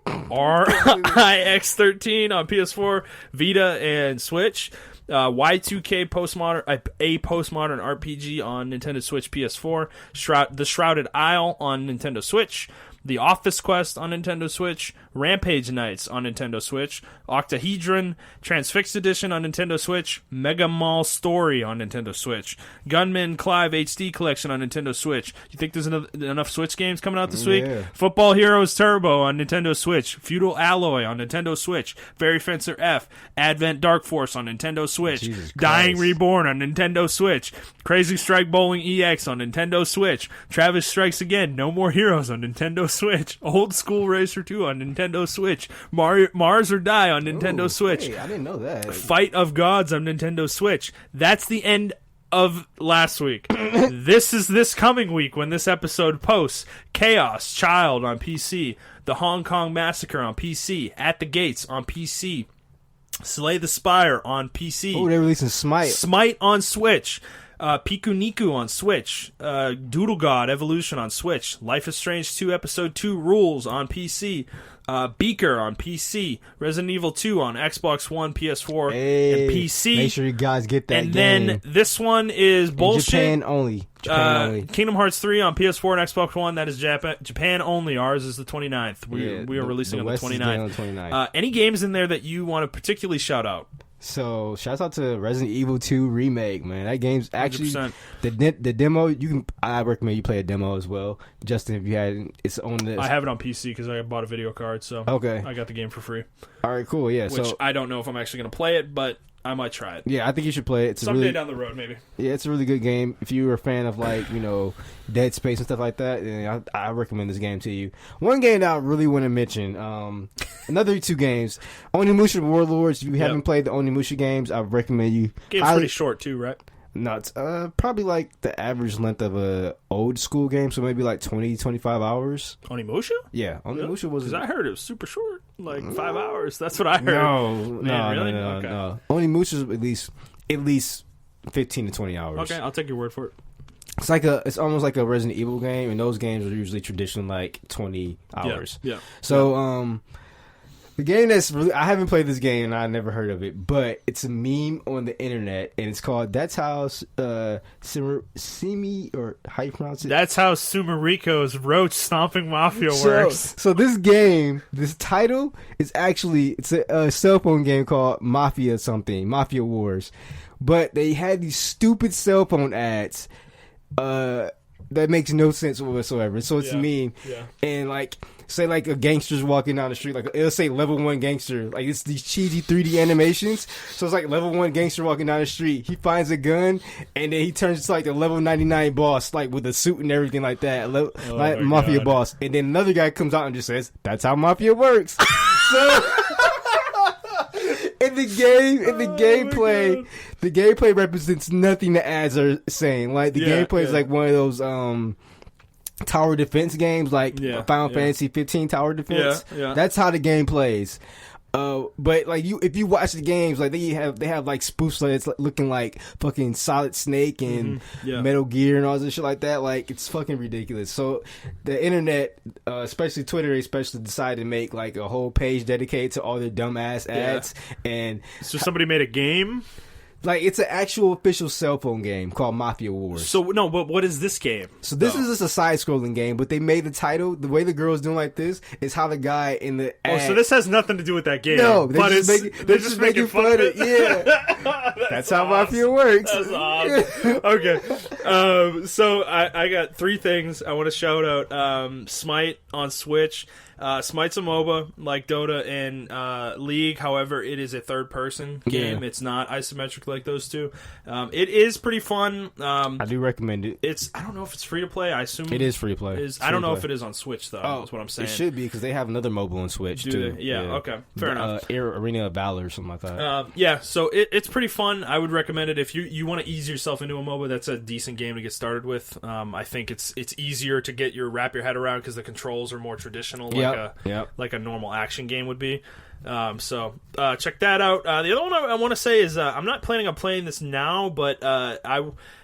RIX13 on PS4, Vita, and Switch. Y2K postmodern RPG on Nintendo Switch, PS4. The Shrouded Isle on Nintendo Switch. The Office Quest on Nintendo Switch, Rampage Nights on Nintendo Switch, Octahedron, Transfixed Edition on Nintendo Switch, Mega Mall Story on Nintendo Switch, Gunman Clive HD Collection on Nintendo Switch. You think there's enough Switch games coming out this week? Football Heroes Turbo on Nintendo Switch, Feudal Alloy on Nintendo Switch, Fairy Fencer F, Advent Dark Force on Nintendo Switch, Dying Reborn on Nintendo Switch, Crazy Strike Bowling EX on Nintendo Switch, Travis Strikes Again, No More Heroes on Nintendo Switch, Old School Racer 2 on Nintendo Switch, Mars or Die on Nintendo Switch. Hey, I didn't know that. Fight of Gods on Nintendo Switch. That's the end of last week. This is this coming week when this episode posts. Chaos Child on PC, The Hong Kong Massacre on PC, At the Gates on PC, Slay the Spire on PC. Oh, they're releasing Smite. Smite on Switch. Piku Niku on Switch, Doodle God Evolution on Switch, Life is Strange 2 Episode 2 Rules on PC, Beaker on PC, Resident Evil 2 on Xbox One, PS4, and PC. Make sure you guys get that and game. Then this one is bullshit. Japan only. Kingdom Hearts 3 on PS4 and Xbox One. That is Japan only. Ours is the 29th. We are releasing on the 29th. Any games in there that you want to particularly shout out? So, shouts out to Resident Evil 2 Remake, man. That game's actually 100%. the demo. I recommend you play a demo as well, Justin. If you had, it's on this. I have it on PC because I bought a video card, so okay. I got the game for free. All right, cool, yeah. Which I don't know if I'm actually going to play it, but I might try it. Yeah, I think you should play it. It's someday down the road, maybe. Yeah, it's a really good game. If you were a fan of Dead Space and stuff like that, then I recommend this game to you. One game that I really want to mention, another 2 games, Onimusha Warlords. If you haven't played the Onimusha games, I recommend you. Game's pretty short too, right? No, it's probably like the average length of a old school game, so maybe like 20, 25 hours. Onimusha? Yeah, Onimusha was. Because I heard it was super short, like 5 hours. That's what I heard. No. Onimusha's at least 15 to 20 hours. Okay, I'll take your word for it. It's almost like a Resident Evil game, and those games are usually traditional like 20 hours. Yeah. So the game that's really, I haven't played this game and I never heard of it, but it's a meme on the internet and it's called That's How Simi, or how you pronounce it? That's How Sumariko's Roach Stomping Mafia works. So this game, this title is actually, it's a cell phone game called Mafia Wars, but they had these stupid cell phone ads that makes no sense whatsoever. So it's a meme, and say like a gangster's walking down the street, like it'll say level 1 gangster, like it's these cheesy 3D animations. So it's like level 1 gangster walking down the street, he finds a gun, and then he turns to like the level 99 boss, like with a suit and everything like that, like mafia God. Boss. And then another guy comes out and just says, "That's how mafia works." So in the gameplay, the gameplay represents nothing the ads are saying. Like the gameplay is like one of those tower defense games, like Final Fantasy 15 tower defense. That's how the game plays. But like if you watch the games, like they have like spoofs like it's looking like fucking Solid Snake and Metal Gear and all this shit like that. Like it's fucking ridiculous. So the internet, especially Twitter, decided to make like a whole page dedicated to all their dumbass ads. And so somebody made a game. Like, it's an actual official cell phone game called Mafia Wars. So, no, but what is this game? So, this is just a side-scrolling game, but they made the title, the way the girl's doing like this, is how the guy in the ad... Oh, so this has nothing to do with that game. No, they're just making fun of it. Yeah. That's how Mafia works. That's awesome. Okay. So, I got 3 things I want to shout out. Smite on Switch. Smite's a MOBA like Dota and League. However, it is a third-person game. It's not isometric like those two. It is pretty fun. I do recommend it. I don't know if it's free to play. I assume it is free to play. I don't know if it is on Switch though. That's what I'm saying. It should be because they have another mobile on Switch too. Yeah. Okay. Fair enough. Arena of Valor or something like that. Yeah. So it's pretty fun. I would recommend it if you want to ease yourself into a MOBA. That's a decent game to get started with. I think it's easier to wrap your head around because the controls are more traditional, like a normal action game would be. So check that out. The other one I want to say is I'm not planning on playing this now, but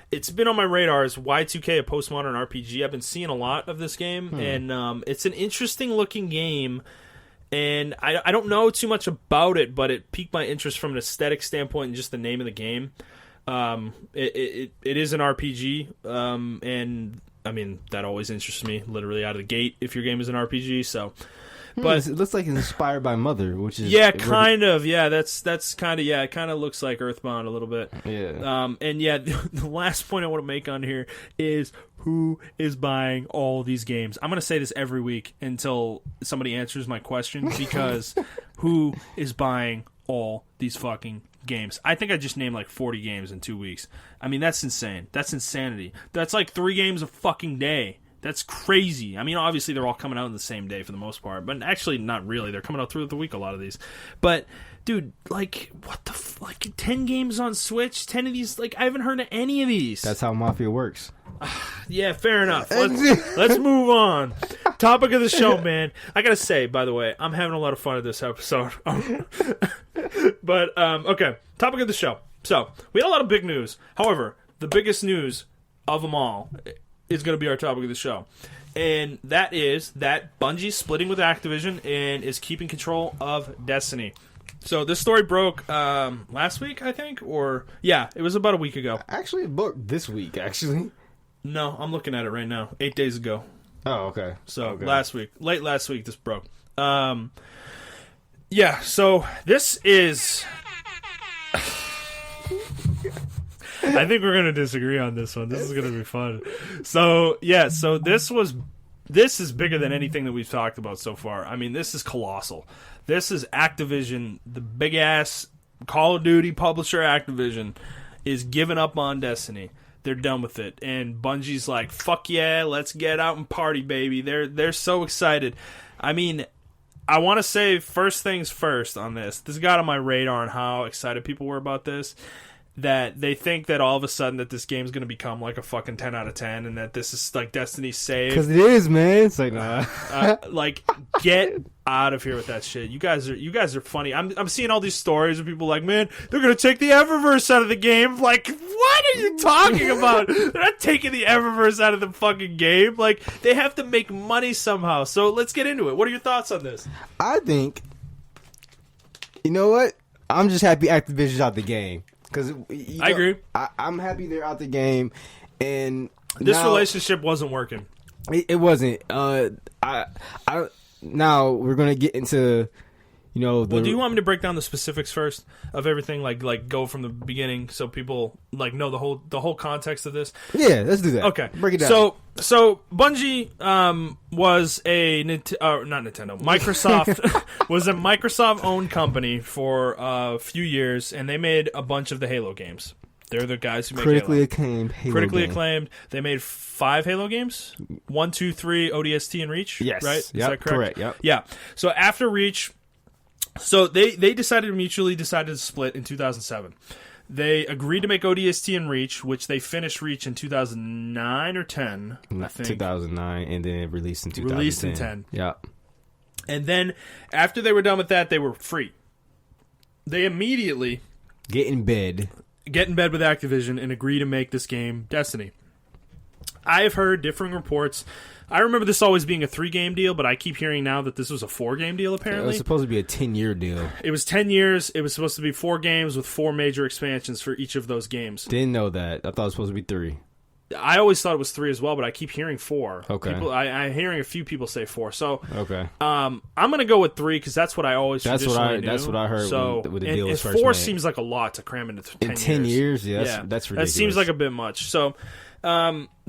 it's been on my radar is Y2K, a postmodern RPG. I've been seeing a lot of this game, and it's an interesting looking game. And I don't know too much about it, but it piqued my interest from an aesthetic standpoint and just the name of the game. It is an RPG, and I mean that always interests me, literally out of the gate if your game is an RPG. So. But it looks like it's inspired by Mother, which is kind of. Yeah, that's kind of it kind of looks like Earthbound a little bit. Yeah. And yeah, the last point I want to make on here is who is buying all these games? I'm going to say this every week until somebody answers my question because who is buying all these fucking games? I think I just named like 40 games in 2 weeks. I mean, that's insane. That's insanity. That's like 3 games a fucking day. That's crazy. I mean, obviously, they're all coming out on the same day for the most part, but actually, not really. They're coming out throughout the week, a lot of these. But, dude, like, what the like 10 games on Switch? 10 of these? Like, I haven't heard of any of these. That's how Mafia works. Yeah, fair enough. Let's move on. Topic of the show, man. I gotta say, by the way, I'm having a lot of fun at this episode. But, okay. Topic of the show. So, we had a lot of big news. However, the biggest news of them all is going to be our topic of the show. And that is that Bungie's splitting with Activision and is keeping control of Destiny. So this story broke last week, I think? It was about a week ago. Actually, it broke this week, actually. No, I'm looking at it right now. 8 days ago. Oh, okay. So late last week, this broke. So this is... I think we're going to disagree on this one. This is going to be fun. So this is bigger than anything that we've talked about so far. I mean, this is colossal. This is Activision, the big-ass Call of Duty publisher Activision, is giving up on Destiny. They're done with it. And Bungie's like, fuck yeah, let's get out and party, baby. They're so excited. I mean, I want to say first things first on this. This got on my radar on how excited people were about this. That they think that all of a sudden that this game's going to become like a fucking 10 out of 10 and that this is like Destiny's saved. Because it is, man. It's like, nah. Like, get out of here with that shit. You guys are funny. I'm seeing all these stories of people like, man, they're going to take the Eververse out of the game. Like, what are you talking about? They're not taking the Eververse out of the fucking game. Like, they have to make money somehow. So let's get into it. What are your thoughts on this? I think, you know what? I'm just happy Activision's out the game. Because I agree. I'm happy they're out the game, and this relationship wasn't working. It wasn't. Now we're gonna get into, do you want me to break down the specifics first of everything? Like go from the beginning so people like know the whole context of this. Yeah, let's do that. Okay, break it down. So Bungie was a not Nintendo. Microsoft was a Microsoft-owned company for a few years, and they made a bunch of the Halo games. They're the guys who make critically Halo. acclaimed Halo critically game. acclaimed. They made 5 Halo games: 1, 2, 3, ODST, and Reach. Yes, right? Is that correct? Yep. Yeah. So after Reach, they mutually decided to split in 2007. They agreed to make ODST and Reach, which they finished Reach in 2009 or 10, I think. 2009, and then released in 2010. Released in 10. Yeah. And then, after they were done with that, they were free. They immediately get in bed with Activision and agree to make this game Destiny. I've heard differing reports. I remember this always being a 3-game deal, but I keep hearing now that this was a 4-game deal, apparently. It was supposed to be a 10-year deal. It was 10 years. It was supposed to be 4 games with 4 major expansions for each of those games. Didn't know that. I thought it was supposed to be 3. I always thought it was 3 as well, but I keep hearing 4. Okay. I'm hearing a few people say 4. So, okay. I'm going to go with 3 because that's what I always traditionally knew. That's what I heard so, when the deal was first 4 made. seems like a lot to cram into 10 years. In 10 years? Yeah, that's ridiculous. That seems like a bit much. So,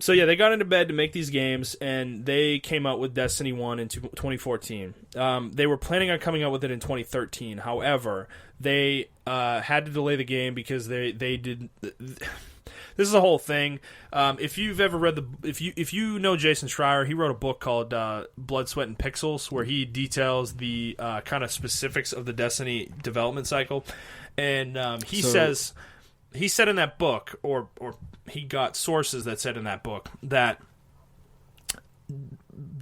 So yeah, they got into bed to make these games, and they came out with Destiny 1 in 2014. They were planning on coming out with it in 2013. However, they had to delay the game because they did. This is a whole thing. If you've ever read if you know Jason Schreier, he wrote a book called Blood, Sweat, and Pixels, where he details the kind of specifics of the Destiny development cycle. And he said in that book, or he got sources that said in that book that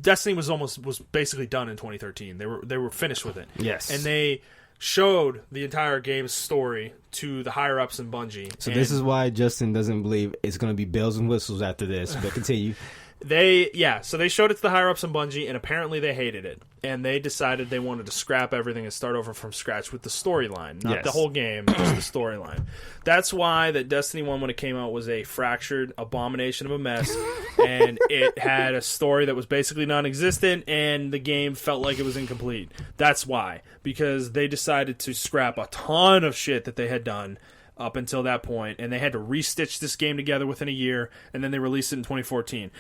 Destiny was basically done in 2013. They were finished with it. Yes, and they showed the entire game's story to the higher ups in Bungie. So this is why Justin doesn't believe it's going to be bells and whistles after this. But continue. So they showed it to the higher ups in Bungie, and apparently they hated it, and they decided they wanted to scrap everything and start over from scratch with the storyline, not the whole game, just the storyline. That's why that Destiny 1, when it came out, was a fractured abomination of a mess, and it had a story that was basically non-existent, and the game felt like it was incomplete. That's why, because they decided to scrap a ton of shit that they had done up until that point, and they had to restitch this game together within a year, and then they released it in 2014.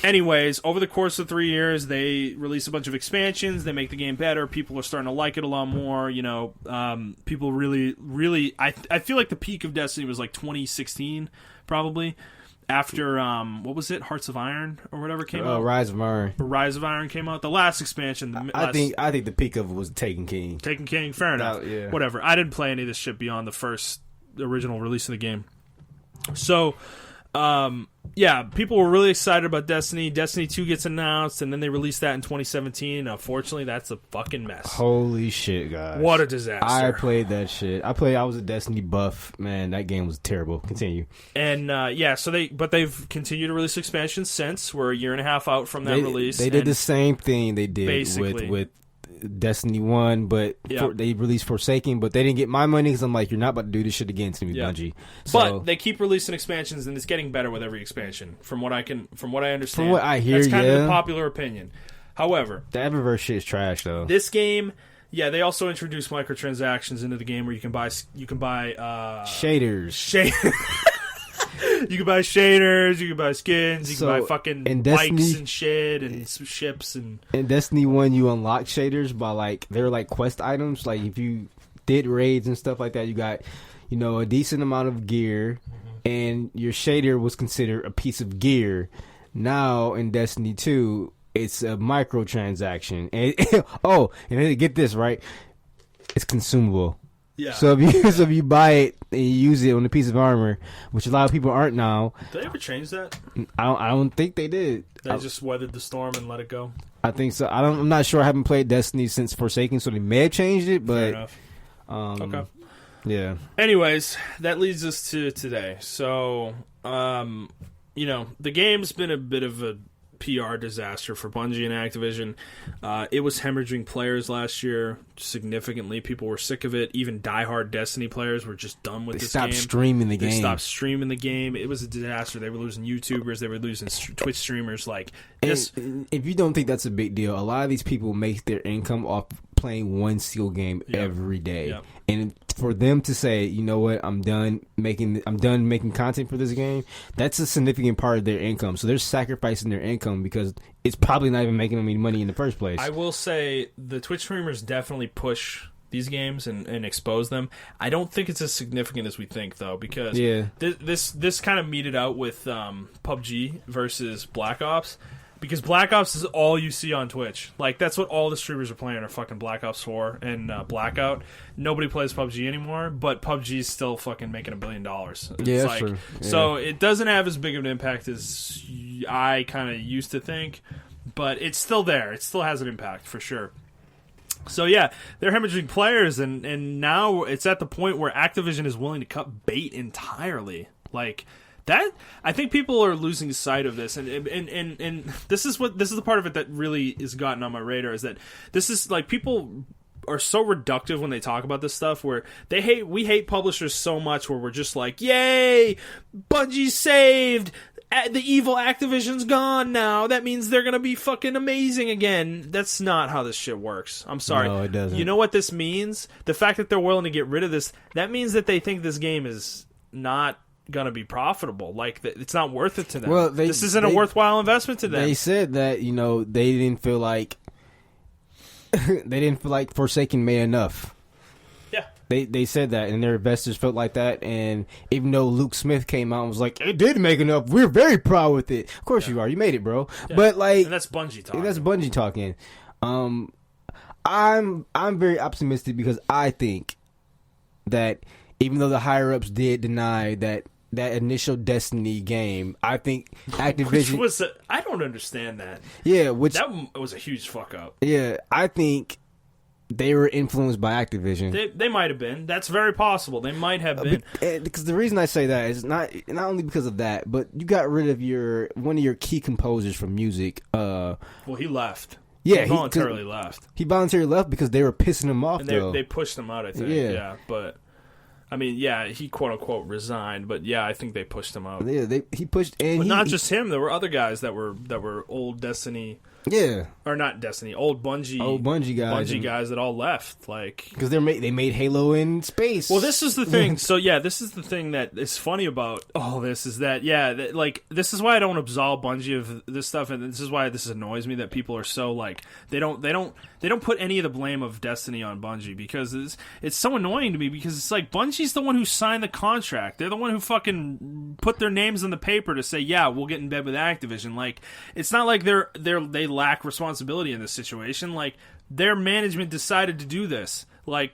Anyways, over the course of 3 years, they release a bunch of expansions. They make the game better. People are starting to like it a lot more. People really. I feel like the peak of Destiny was like 2016, probably. After what was it, Hearts of Iron or whatever came out? Rise of Iron. Rise of Iron came out. The last expansion. I think the peak of it was Taken King. Taken King, fair enough. Yeah. Whatever. I didn't play any of this shit beyond the first original release of the game. So. People were really excited about Destiny. Destiny 2 gets announced, and then they released that in 2017. Unfortunately, that's a fucking mess. Holy shit, guys. What a disaster. I played that shit. I was a Destiny buff. Man, that game was terrible. Continue. And, they've continued to release expansions since. We're a year and a half out from that release. They did the same thing they did with Destiny 1, but they released Forsaken, but they didn't get my money because I'm like, you're not about to do this shit again to me, Bungie. So, but they keep releasing expansions, and it's getting better with every expansion. From what I understand, from what I hear, that's kind of the popular opinion. However, the Eververse shit is trash, though. This game, they also introduced microtransactions into the game where you can buy shaders. You can buy shaders, you can buy skins, you can buy fucking bikes and shit and ships. And in Destiny 1, you unlock shaders by they're like quest items. Like if you did raids and stuff like that, you got a decent amount of gear, and your shader was considered a piece of gear. Now in Destiny 2, it's a microtransaction, and then get this right, it's consumable. Yeah. So if you buy it and you use it on a piece of armor, which a lot of people aren't now. Did they ever change that? I don't think they did. They just weathered the storm and let it go. I think so. I'm not sure. I haven't played Destiny since Forsaken, so they may have changed it. But fair enough. Okay. Yeah. Anyways, that leads us to today. So, the game's been a bit of a PR disaster for Bungie and Activision. It was hemorrhaging players last year significantly. People were sick of it. Even diehard Destiny players were just done with this game. They stopped streaming the game. They stopped streaming the game. It was a disaster. They were losing YouTubers. They were losing Twitch streamers. And if you don't think that's a big deal, a lot of these people make their income off playing one single game every day. Yep. And for them to say, you know what, I'm done making content for this game, that's a significant part of their income. So they're sacrificing their income because it's probably not even making them any money in the first place. I will say the Twitch streamers definitely push these games and expose them. I don't think it's as significant as we think, though, because this kind of meted out with PUBG versus Black Ops. Because Black Ops is all you see on Twitch. That's what all the streamers are playing are fucking Black Ops 4 and Blackout. Nobody plays PUBG anymore, but PUBG's still fucking making $1 billion. That's true. Yeah. So it doesn't have as big of an impact as I kind of used to think, but it's still there. It still has an impact, for sure. So they're hemorrhaging players, and now it's at the point where Activision is willing to cut bait entirely. That, I think people are losing sight of this, and this is the part of it that really has gotten on my radar, is that this is people are so reductive when they talk about this stuff, where we hate publishers so much, where we're just like, yay, Bungie's saved, the evil Activision's gone now, that means they're gonna be fucking amazing again. That's not how this shit works. I'm sorry. No, it doesn't. You know what this means? The fact that they're willing to get rid of this, that means that they think this game is not gonna be profitable. Like it's not worth it to them. Well, this isn't a worthwhile investment to them. They said that they didn't feel like Forsaken made enough. Yeah, they said that, and their investors felt like that. And even though Luke Smith came out and was like, "It did make enough. We're very proud with it." Of course you are. You made it, bro. Yeah. But like, and that's Bungie talking. That's Bungie talking. I'm very optimistic because I think that even though the higher ups did deny that initial Destiny game, I think Activision I don't understand that. Yeah, that was a huge fuck up. Yeah, I think they were influenced by Activision. They might have been. That's very possible. They might have been. Because the reason I say that is not only because of that, but you got rid of one of your key composers from music. Well, he left. Yeah, he voluntarily left. He voluntarily left because they were pissing him off. And they pushed him out. I think. Yeah, but I mean, yeah, he quote unquote resigned, but yeah, I think they pushed him out. Yeah, he pushed, and but not just him. There were other guys that were old Destiny. Yeah, or not Destiny, old Bungie guys that all left, like because they made Halo in space. Well, this is the thing. So yeah, this is the thing that is funny about all this is that like this is why I don't absolve Bungie of this stuff, and this is why this annoys me that people are so like they don't put any of the blame of Destiny on Bungie because it's so annoying to me because it's like Bungie's the one who signed the contract. They're the one who fucking put their names on the paper to say, yeah, we'll get in bed with Activision. Like it's not like they lack responsibility in this situation. Like their management decided to do this, like,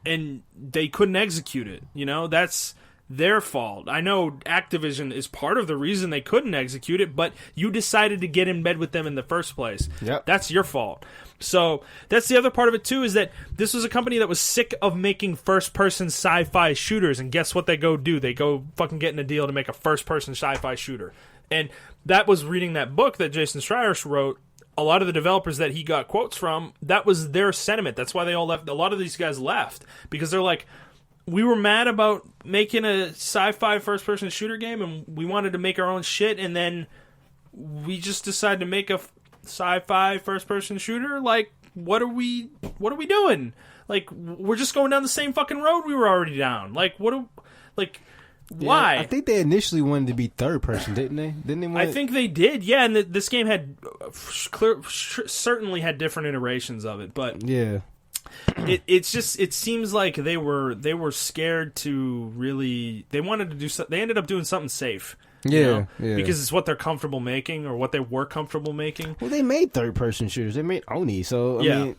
and they couldn't execute it. That's their fault. I know Activision is part of the reason they couldn't execute it, but you decided to get in bed with them in the first place. Yep. That's your fault. So that's the other part of it too, is that this was a company that was sick of making first-person sci-fi shooters, and guess what they go do? They go fucking get in a deal to make a first-person sci-fi shooter. And that was reading that book that Jason Schreier wrote. A lot of the developers that he got quotes from, that was their sentiment. That's why they all left. A lot of these guys left because they're like, we were mad about making a sci-fi first-person shooter game, and we wanted to make our own shit, and then we just decided to make a sci-fi first-person shooter. Like, what are we doing? Like, we're just going down the same fucking road we were already down. Like, why? I think they initially wanted to be third person, didn't they? I think they did. Yeah, and this game had certainly had different iterations of it, but yeah. It seems like they were scared to really. They wanted to do. They ended up doing something safe. Yeah, because it's what they're comfortable making, or what they were comfortable making. Well, they made third-person shooters. They made Oni, so I mean,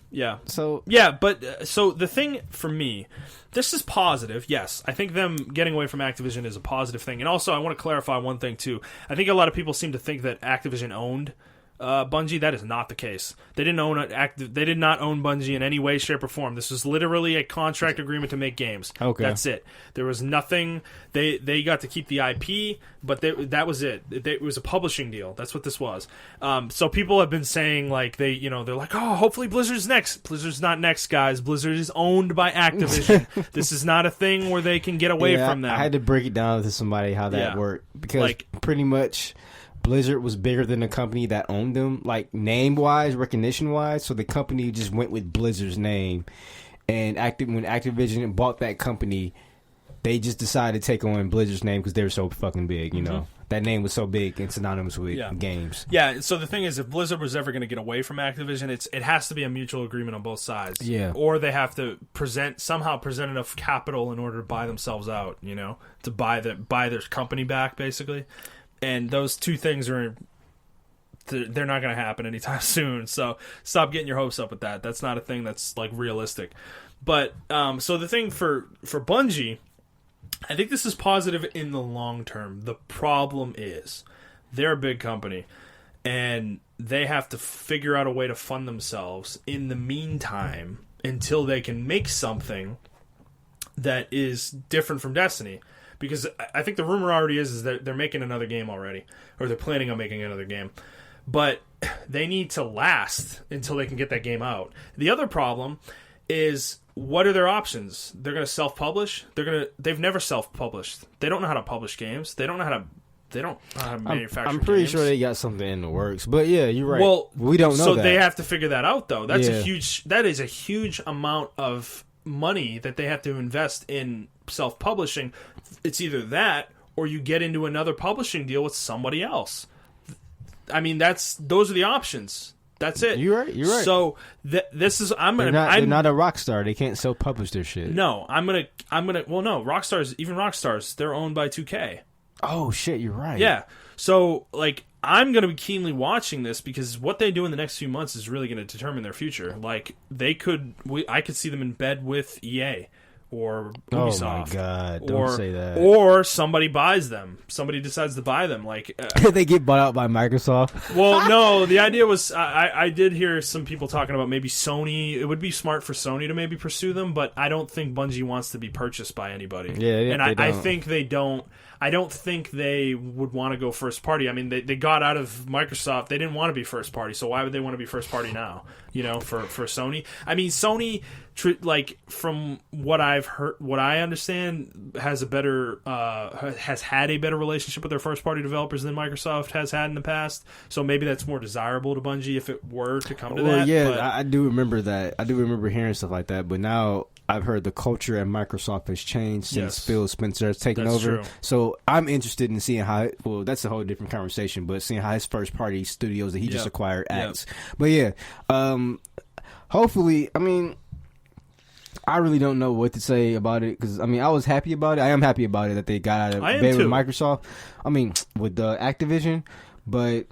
but so the thing for me, this is positive. Yes, I think them getting away from Activision is a positive thing, and also I want to clarify one thing too. I think a lot of people seem to think that Activision owned Bungie. That is not the case. They didn't own They did not own Bungie in any way, shape, or form. This was literally a contract agreement to make games. Okay, that's it. There was nothing. They got to keep the IP, but that was it. It was a publishing deal. That's what this was. So people have been saying like they're like, oh, hopefully Blizzard's next. Blizzard's not next, guys. Blizzard is owned by Activision. This is not a thing where they can get away from them. I had to break it down to somebody how that worked because pretty much Blizzard was bigger than the company that owned them, like name-wise, recognition-wise, so the company just went with Blizzard's name. And when Activision bought that company, they just decided to take on Blizzard's name because they were so fucking big, That name was so big and synonymous with games. Yeah, so the thing is, if Blizzard was ever going to get away from Activision, it has to be a mutual agreement on both sides. Yeah. Or they have to somehow present enough capital in order to buy themselves out, to buy their company back, basically. And those two things they're not going to happen anytime soon. So stop getting your hopes up with that. That's not a thing that's like realistic. But so the thing for Bungie, I think this is positive in the long term. The problem is they're a big company and they have to figure out a way to fund themselves in the meantime until they can make something that is different from Destiny. Because I think the rumor already is that they're making another game already, or they're planning on making another game. But they need to last until they can get that game out. The other problem is, what are their options? They're going to self-publish. They've never self-published. They don't know how to publish games. They don't know how to manufacture I'm pretty games. sure they got something in the works. But yeah, you're right. Well, we don't know so that. They have to figure that out, though. That is a huge amount of money that they have to invest in self-publishing. It's either that or you get into another publishing deal with somebody else. I mean, those are the options. That's it. You're right. So this is they're not a Rockstar. They can't self-publish their shit. No, I'm gonna. Well, no, Rockstars, they're owned by 2K. Oh shit, you're right. Yeah. So like, I'm gonna be keenly watching this because what they do in the next few months is really gonna determine their future. Like I could see them in bed with EA. Or Ubisoft. Oh my god! Don't say that. Or somebody buys them. Somebody decides to buy them. Like they get bought out by Microsoft. Well, no. The idea was I did hear some people talking about maybe Sony. It would be smart for Sony to maybe pursue them, but I don't think Bungie wants to be purchased by anybody. Yeah, and I think they don't. I don't think they would want to go first party. I mean, they got out of Microsoft. They didn't want to be first party, so why would they want to be first party now? You know, for Sony. I mean, Sony, like from what I've heard, what I understand, has had a better relationship with their first party developers than Microsoft has had in the past. So maybe that's more desirable to Bungie if it were to come to that. Well, yeah, I do remember that. I do remember hearing stuff like that. But now I've heard the culture at Microsoft has changed since Phil Spencer has taken over. True. So I'm interested in seeing how. Well, that's a whole different conversation. But seeing how his first party studios that he just acquired acts. But yeah, hopefully, I mean, I really don't know what to say about it because I mean I was happy about it. I am happy about it that they got out of bed with Microsoft. I mean with Activision, but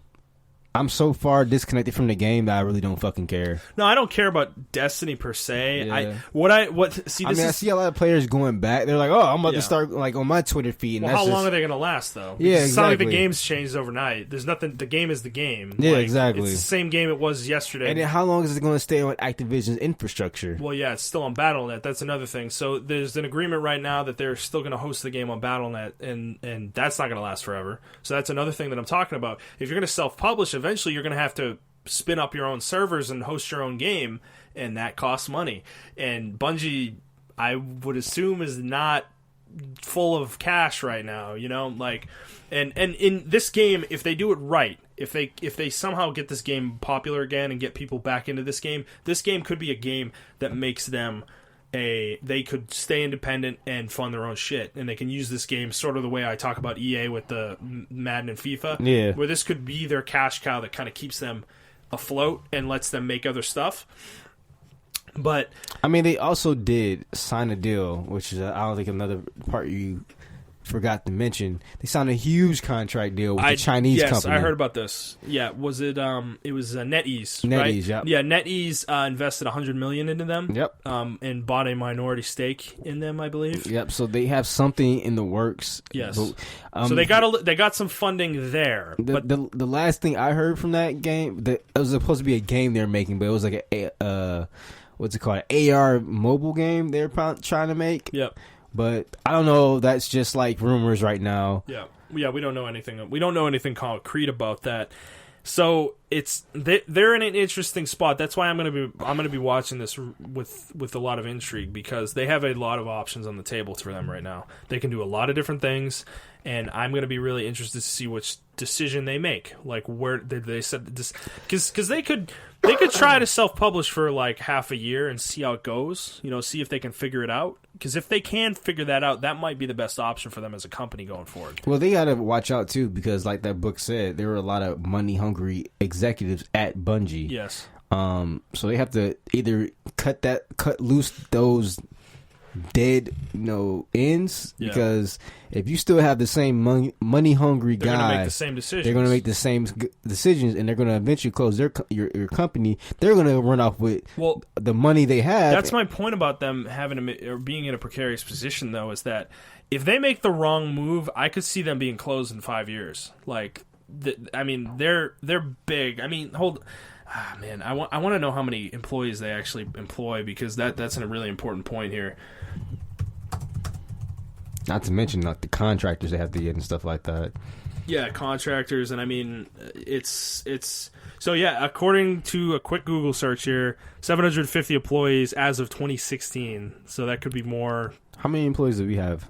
I'm so far disconnected from the game that I really don't fucking care. No, I don't care about Destiny per se. Yeah. I see a lot of players going back. They're like, "Oh, I'm about to start like on my Twitter feed." And how long are they going to last though? Yeah, exactly. It's not like the game's changed overnight. There's nothing. The game is the game. Yeah, exactly. It's the same game it was yesterday. And then how long is it going to stay on Activision's infrastructure? Well, yeah, it's still on Battle.net. That's another thing. So there's an agreement right now that they're still going to host the game on Battle.net, and that's not going to last forever. So that's another thing that I'm talking about. If you're going to self-publish, eventually you're going to have to spin up your own servers and host your own game, and that costs money. And Bungie, I would assume, is not full of cash right now, you know, like, and in this game, if they do it right, if they somehow get this game popular again and get people back into this game could be a game that makes them they could stay independent and fund their own shit, and they can use this game sort of the way I talk about EA with the Madden and FIFA, where this could be their cash cow that kind of keeps them afloat and lets them make other stuff. But I mean, they also did sign a deal, which is I don't think another part you forgot to mention. They signed a huge contract deal with the Chinese company. Yes, I heard about this. Yeah, was it? It was NetEase. NetEase, right? Yeah, NetEase invested $100 million into them. Yep. And bought a minority stake in them, I believe. Yep. So they have something in the works. Yes. But, so they got some funding there. But the last thing I heard from that game, it was supposed to be a game they're making, but it was like what's it called? An AR mobile game they're trying to make. Yep. But I don't know. That's just like rumors right now. Yeah. We don't know anything. We don't know anything concrete about that. So they're in an interesting spot. That's why I'm gonna be watching this with a lot of intrigue, because they have a lot of options on the table for them right now. They can do a lot of different things, and I'm gonna be really interested to see which decision they make. Like where they said this, because they could try to self-publish for like half a year and see how it goes. You know, see if they can figure it out. Because if they can figure that out, that might be the best option for them as a company going forward. Well, they gotta watch out too, because like that book said, there were a lot of money-hungry executives at Bungie. Yes. So they have to either cut loose those dead, ends, because if you still have the same money hungry guys, they're going to make the same decisions. They're going to make the same decisions, and they're going to eventually close your company. They're going to run off with the money they have. That's my point about them being in a precarious position, though, is that if they make the wrong move, I could see them being closed in 5 years. Like, they're big. I mean, man, I want to know how many employees they actually employ, because that's a really important point here. Not to mention like the contractors they have to get and stuff like that. Yeah, contractors, and I mean it's so yeah. According to a quick Google search here, 750 employees as of 2016. So that could be more. How many employees do we have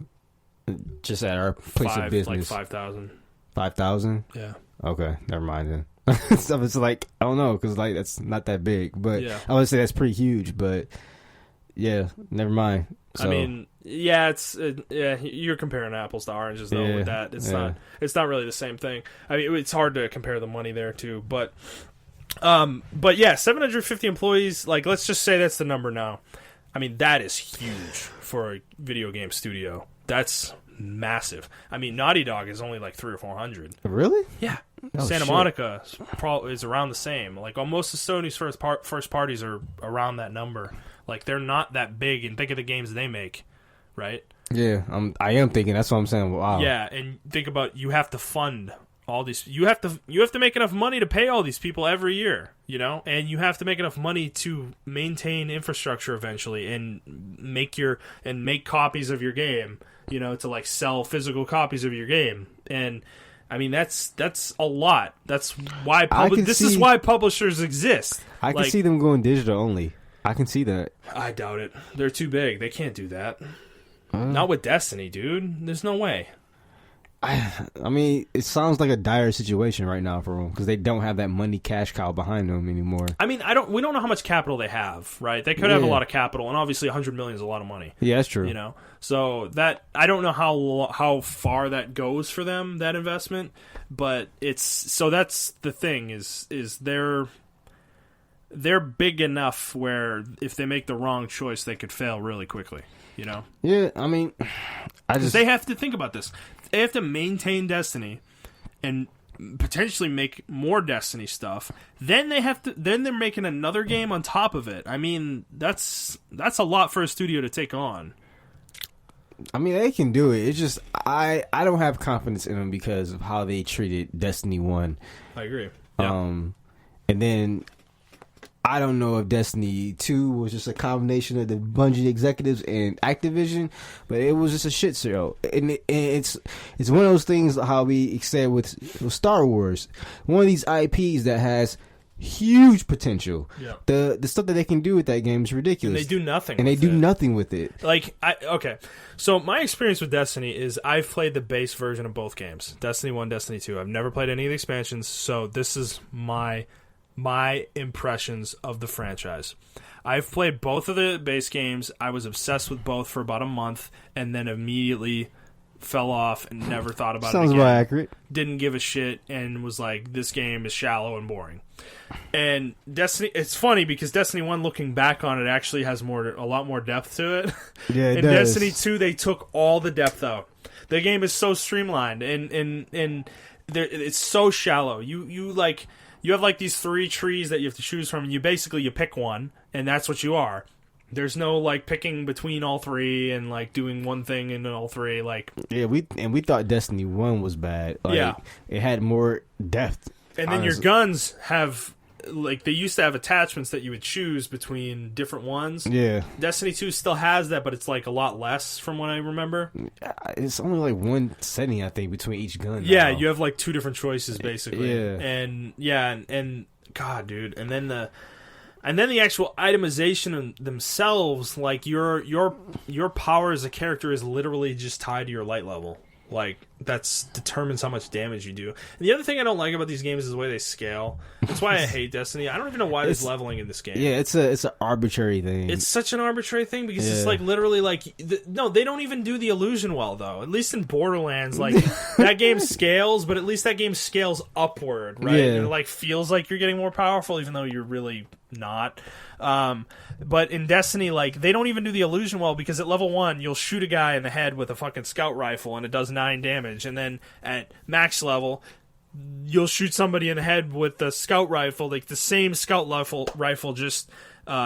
just at our place of business? Like 5,000. 5,000? Yeah. Okay, never mind then. So it's like, I don't know, because like that's not that big, but I would say that's pretty huge. But yeah, never mind. So, I mean, Yeah, you're comparing apples to oranges though with that. It's not really the same thing. I mean, it's hard to compare the money there too, but yeah, 750 employees, like let's just say that's the number now. I mean, that is huge for a video game studio. That's massive. I mean, Naughty Dog is only like 300 or 400. Really? Yeah. Oh, Santa Monica is around the same. Like most of Sony's first parties are around that number. Like they're not that big, and think of the games they make, right? Yeah, I am thinking. That's what I'm saying. Wow. Yeah, and think about, you have to fund all these. You have to make enough money to pay all these people every year, you know, and you have to make enough money to maintain infrastructure eventually, and make copies of your game, you know, to like sell physical copies of your game. And I mean, that's a lot. That's why is why publishers exist. I can see them going digital only. I can see that. I doubt it. They're too big. They can't do that. Not with Destiny, dude. There's no way. I mean, it sounds like a dire situation right now for them because they don't have that money cash cow behind them anymore. I mean, we don't know how much capital they have, right? They could have a lot of capital, and obviously 100 million is a lot of money. Yeah, that's true. You know, so that I don't know how far that goes for them, that investment, but that's the thing is they're big enough where if they make the wrong choice, they could fail really quickly. You know? Yeah, I mean, they have to think about this. They have to maintain Destiny and potentially make more Destiny stuff. Then they're making another game on top of it. I mean, that's a lot for a studio to take on. I mean, they can do it. It's just I don't have confidence in them because of how they treated Destiny 1. I agree. Yeah. And then I don't know if Destiny 2 was just a combination of the Bungie executives and Activision, but it was just a shit show. And it's one of those things how we said with Star Wars. One of these IPs that has huge potential. Yeah. The stuff that they can do with that game is ridiculous. And they do nothing with it. Like, okay. So my experience with Destiny is I've played the base version of both games. Destiny 1, Destiny 2. I've never played any of the expansions, so this is my impressions of the franchise. I've played both of the base games. I was obsessed with both for about a month, and then immediately fell off and never thought about it again. Sounds about accurate. Didn't give a shit and was like, this game is shallow and boring. And Destiny, it's funny because Destiny 1, looking back on it, actually has a lot more depth to it. Yeah, it does. Destiny 2, they took all the depth out. The game is so streamlined and it's so shallow. You have like these 3 trees that you have to choose from, and you pick one, and that's what you are. There's no like picking between all 3 and like doing one thing in all 3. Like, yeah, we thought Destiny 1 was bad. Like, yeah, it had more depth. And then your guns have, like, they used to have attachments that you would choose between different ones. Yeah. Destiny 2 still has that, but it's like a lot less from what I remember. It's only like one setting, I think, between each gun. Yeah, you have like 2 different choices basically. Yeah. And God, dude, and then the actual itemization themselves, like your power as a character is literally just tied to your light level. Like, that's determines how much damage you do. And the other thing I don't like about these games is the way they scale. That's why I hate Destiny. I don't even know why there's leveling in this game. Yeah, it's an arbitrary thing. It's such an arbitrary thing because it's like literally like no, they don't even do the illusion well though. At least in Borderlands, like that game scales, but at least that game scales upward, right? Yeah. And it like feels like you're getting more powerful, even though you're really not. But in Destiny, like, they don't even do the illusion well because at level 1, you'll shoot a guy in the head with a fucking scout rifle and it does 9 damage. And then at max level, you'll shoot somebody in the head with the scout rifle, like the same scout rifle just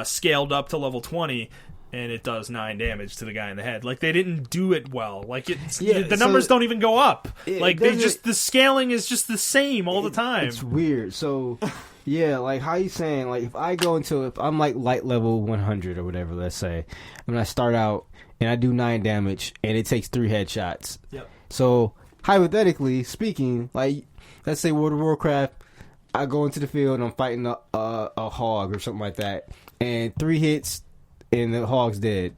scaled up to level 20, and it does 9 damage to the guy in the head. Like, they didn't do it well. Like, the numbers don't even go up. Like, the scaling is just the same all the time. It's weird. So... Yeah, like, how you saying, like, if I'm, like, light level 100 or whatever, let's say, and I start out, and I do 9 damage, and it takes 3 headshots. Yep. So, hypothetically speaking, like, let's say World of Warcraft, I go into the field, and I'm fighting a hog or something like that, and 3 hits, and the hog's dead.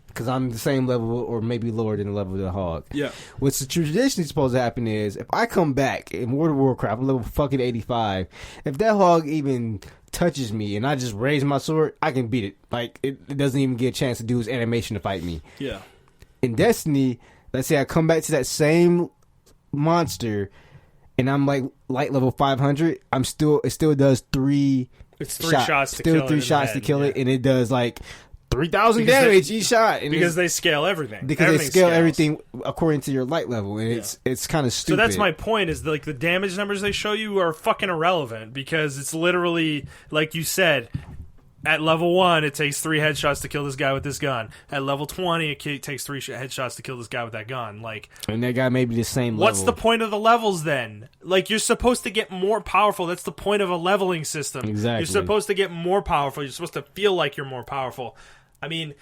Because I'm the same level or maybe lower than the level of the hog. Yeah. What's traditionally supposed to happen is if I come back in World of Warcraft, I'm level fucking 85. If that hog even touches me and I just raise my sword, I can beat it. Like, it doesn't even get a chance to do its animation to fight me. Yeah. in Destiny, let's say I come back to that same monster, and I'm like light level 500. It still does 3. It's 3 shots to still kill it. 3 shots to kill it, and it does like 3,000 damage each shot. And because they scale everything. Because they scale everything according to your light level, and it's kind of stupid. So that's my point, is like the damage numbers they show you are fucking irrelevant, because it's literally, like you said, at level 1, it takes 3 headshots to kill this guy with this gun. At level 20, it takes 3 headshots to kill this guy with that gun. Like, and that guy may be the same level. What's the point of the levels then? Like, you're supposed to get more powerful. That's the point of a leveling system. Exactly. You're supposed to get more powerful. You're supposed to feel like you're more powerful. I mean,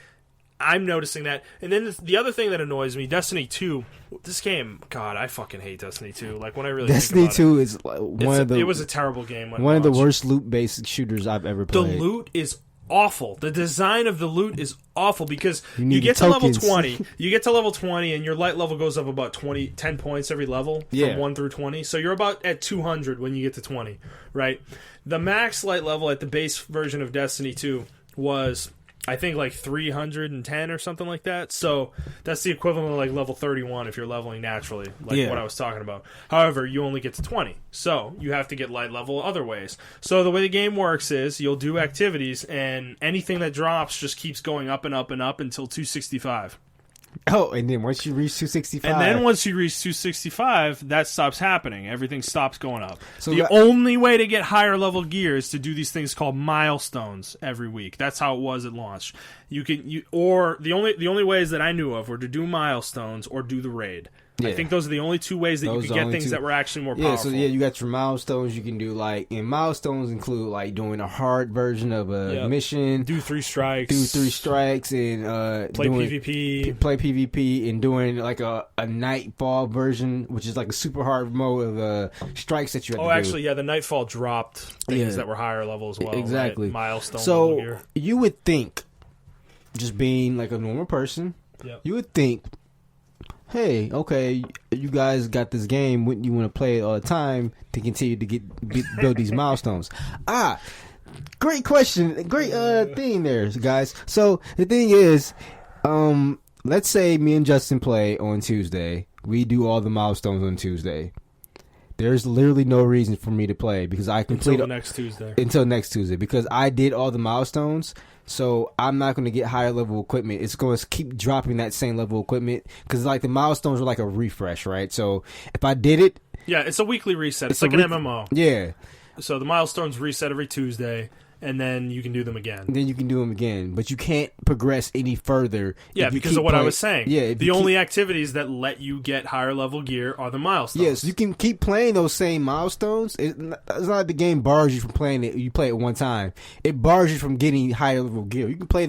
I'm noticing that. And then the other thing that annoys me, Destiny 2, this game, God, I fucking hate Destiny 2. Like, when I really Destiny think about 2 is one of the... It was a terrible game. One of the worst loot-based shooters I've ever played. The loot is awful. The design of the loot is awful, because you get to tokens. level 20. You get to level 20, and your light level goes up about 10 points every level from 1 through 20. So you're about at 200 when you get to 20, right? The max light level at the base version of Destiny 2 was, I think, like 310 or something like that. So that's the equivalent of like level 31 if you're leveling naturally, like what I was talking about. However, you only get to 20. So you have to get light level other ways. So the way the game works is you'll do activities, and anything that drops just keeps going up and up and up until 265. Oh, and then once you reach 265... And then once you reach 265, that stops happening. Everything stops going up. So the only way to get higher level gear is to do these things called milestones every week. That's how it was at launch. The only ways that I knew of were to do milestones or do the raid. Yeah. I think those are the only 2 ways that you could get things that were actually more powerful. So you got your milestones. You can do, like, and milestones include like doing a hard version of a mission, do 3 strikes, and play PvP, and doing like a nightfall version, which is like a super hard mode of strikes that you have to do. Actually, the nightfall dropped things that were higher level as well. Exactly, right? Milestones. So you would think, just being like a normal person, you would think, hey, okay, you guys got this game. Wouldn't you want to play it all the time to continue to build these milestones? Great question. Great thing there, guys. So the thing is, let's say me and Justin play on Tuesday. We do all the milestones on Tuesday. There's literally no reason for me to play because I complete until next Tuesday because I did all the milestones. So I'm not going to get higher level equipment. It's going to keep dropping that same level equipment because like the milestones are like a refresh, right? So if I did it, it's a weekly reset. It's like an MMO. Yeah. So the milestones reset every Tuesday, and then you can do them again. But you can't progress any further. Yeah, because of what I was saying. Yeah, the only activities that let you get higher level gear are the milestones. Yes, you can keep playing those same milestones. It's not like the game bars you from playing it. You play it one time. It bars you from getting higher level gear. You can play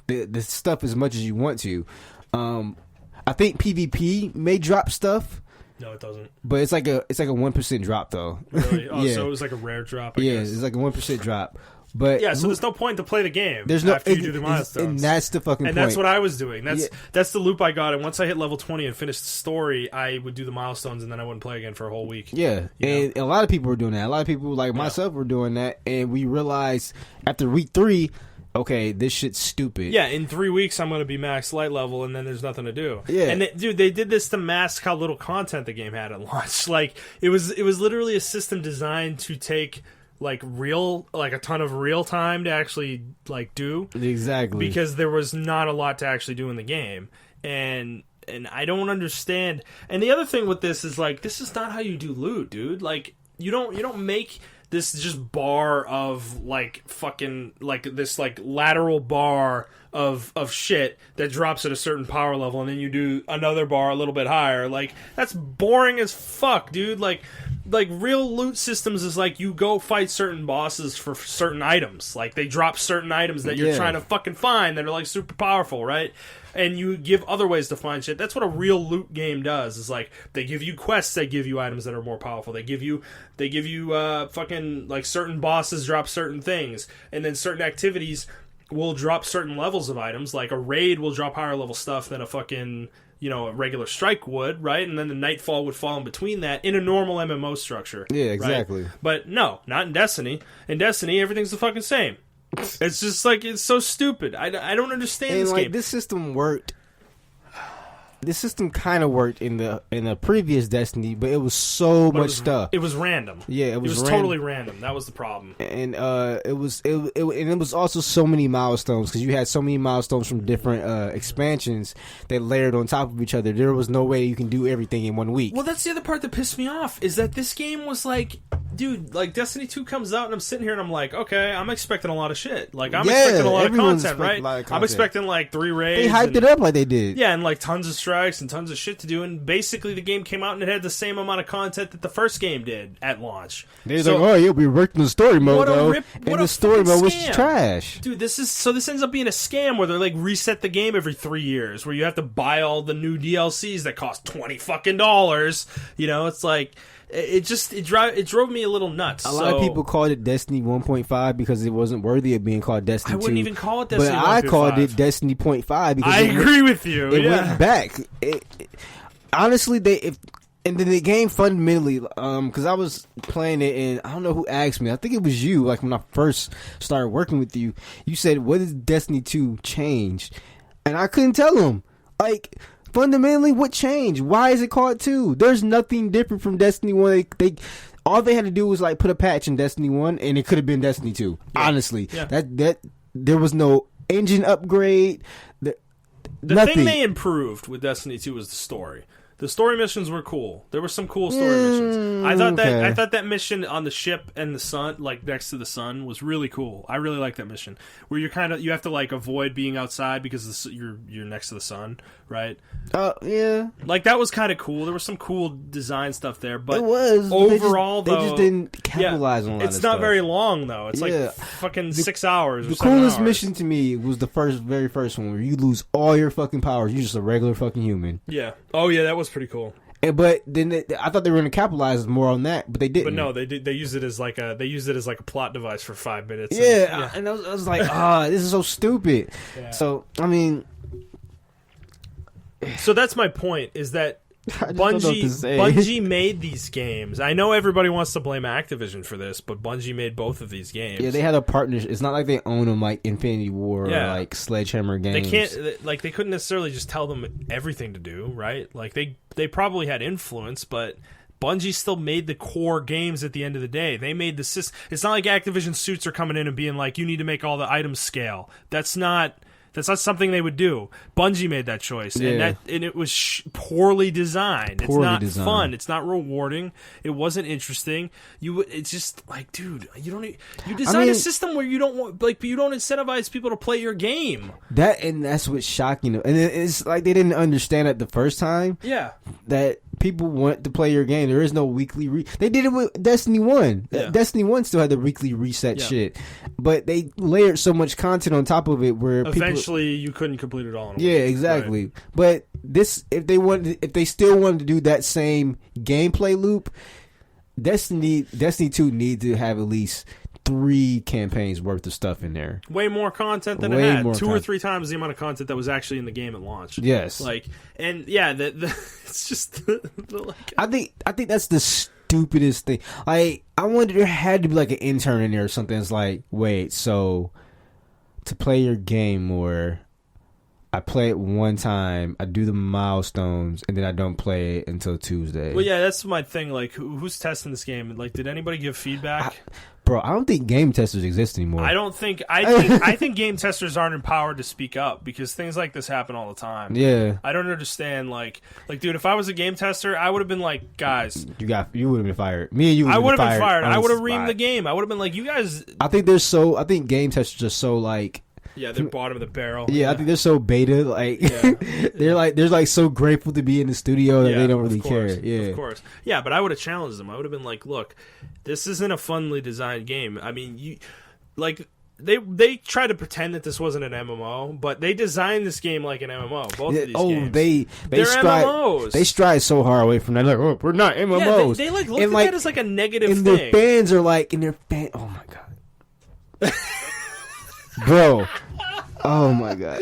the stuff as much as you want to. I think PvP may drop stuff. No, it doesn't. But it's like a 1% drop though. Really? Oh, so it was like a rare drop. I guess. It's like a 1% drop. But so there's no point to play the game after you do the milestones. And that's the fucking point. And that's what I was doing. That's the loop I got. And once I hit level 20 and finished the story, I would do the milestones, and then I wouldn't play again for a whole week. Yeah, and a lot of people were doing that. A lot of people, like myself, were doing that. And we realized after week 3, okay, this shit's stupid. Yeah, in 3 weeks, I'm going to be max light level, and then there's nothing to do. Yeah. And, they did this to mask how little content the game had at launch. Like, it was literally a system designed to take... like a ton of real time to actually do exactly because there was not a lot to actually do in the game, and I don't understand. And the other thing with this is this is not how you do loot, dude. Like you don't make this just bar of fucking this lateral bar of shit that drops at a certain power level, and then you do another bar a little bit higher. That's boring as fuck, dude. Like real loot systems is you go fight certain bosses for certain items. They drop certain items that you're trying to fucking find that are super powerful, right? And you give other ways to find shit. That's what a real loot game does. Is they give you quests that give you items that are more powerful. They give you fucking certain bosses drop certain things, and then certain activities will drop certain levels of items. Like a raid will drop higher level stuff than a fucking a regular strike would, right? And then the nightfall would fall in between that in a normal MMO structure. Yeah, exactly. Right? But no, not in Destiny. In Destiny, everything's the fucking same. It's just it's so stupid. I don't understand this game. This system worked this system kind of worked in the previous Destiny, but it was much stuff. It was random. Yeah, it was totally random. That was the problem. And it was also so many milestones because you had so many milestones from different expansions that layered on top of each other. There was no way you can do everything in 1 week. Well, that's the other part that pissed me off is that this game was like, dude, like Destiny 2 comes out and I'm sitting here and I'm like, okay, I'm expecting a lot of shit. Like I'm expecting a lot of content, right? I'm expecting like 3 raids. They hyped it up like they did. Yeah, and like tons of strikes and tons of shit to do, and basically the game came out and it had the same amount of content that the first game did at launch. They're like, oh yeah, we worked in the story mode though, and the story mode was trash. Dude, this ends up being a scam where they like reset the game every 3 years, where you have to buy all the new DLCs that cost $20 fucking. You know, it's like it drove me a little nuts. A lot of people called it Destiny 1.5 because it wasn't worthy of being called Destiny 2. I wouldn't even call it Destiny 1.5. But I called it Destiny 0.5 because I agree with you. It went back. Honestly, and then the game fundamentally, because I was playing it and I don't know who asked me. I think it was you. Like when I first started working with you, you said, "What did Destiny 2 change?" And I couldn't tell them. Like fundamentally, what changed? Why is it called 2? There's nothing different from Destiny 1. They all they had to do was like put a patch in Destiny 1, and it could have been Destiny 2. Yeah. Honestly, that there was no engine upgrade. The thing they improved with Destiny 2 was the story. The story missions were cool. There were some cool story missions. I thought that mission on the ship and the sun, like next to the sun, was really cool. I really like that mission where you have to like avoid being outside because you're next to the sun, right? Yeah. Like that was kind of cool. There was some cool design stuff there, but it was overall they just didn't capitalize on a lot of stuff. It's not very long though. It's like fucking 6 hours. The coolest mission to me was the very first one where you lose all your fucking powers. You're just a regular fucking human. Yeah. Oh yeah, that was pretty cool. But then I thought they were going to capitalize more on that, but they didn't. But no, they did. They used it as like a plot device for 5 minutes. And I was like, this is so stupid. Yeah. So I that's my point. Is that Bungie made these games. I know everybody wants to blame Activision for this, but Bungie made both of these games. Yeah, they had a partnership. It's not like they own them like Infinity War or like Sledgehammer Games. They couldn't necessarily just tell them everything to do, right? Like they probably had influence, but Bungie still made the core games at the end of the day. They made the system. It's not like Activision suits are coming in and being like, you need to make all the items scale. That's not something they would do. Bungie made that choice, and it was poorly designed. It's not fun. It's not rewarding. It wasn't interesting. It's just like, dude, you design a system where you don't want, like, you don't incentivize people to play your game. That's what's shocking. And it's like they didn't understand it the first time. Yeah, that people want to play your game. There is no weekly. They did it with Destiny 1. Yeah. Destiny 1 still had the weekly reset shit, but they layered so much content on top of it where eventually you couldn't complete it all in a week. Yeah, exactly. Right. But this, if they still wanted to do that same gameplay loop, Destiny 2 need to have at least 3 campaigns worth of stuff in there. Way more content than it had. 2 or 3 times the amount of content that was actually in the game at launch. Yes. Like, and yeah, it's just. I think that's the stupidest thing. I wonder, there had to be like an intern in there or something. It's like, wait, so to play your game more, I play it one time, I do the milestones, and then I don't play it until Tuesday. Well, yeah, that's my thing. Like, who's testing this game? Like, did anybody give feedback? Bro, I don't think game testers exist anymore. I think game testers aren't empowered to speak up because things like this happen all the time. Yeah. I don't understand. Like, dude, if I was a game tester, I would have been like, guys, you would have been fired. Me and you would have been fired. I would have reamed the game. I would have been like, you guys. I think game testers are so like. Yeah, they're bottom of the barrel. Yeah, I think they're so beta. Like, they're like so grateful to be in the studio that they don't really care. Yeah, of course. Yeah, but I would have challenged them. I would have been like, look, this isn't a funly designed game. I mean, they try to pretend that this wasn't an MMO, but they designed this game like an MMO. Both of these games. They're MMOs. They strive so hard away from that. Like, we're not MMOs. Yeah, they look at that as like a negative thing. And their fans are like, oh my god. Bro. Oh my god.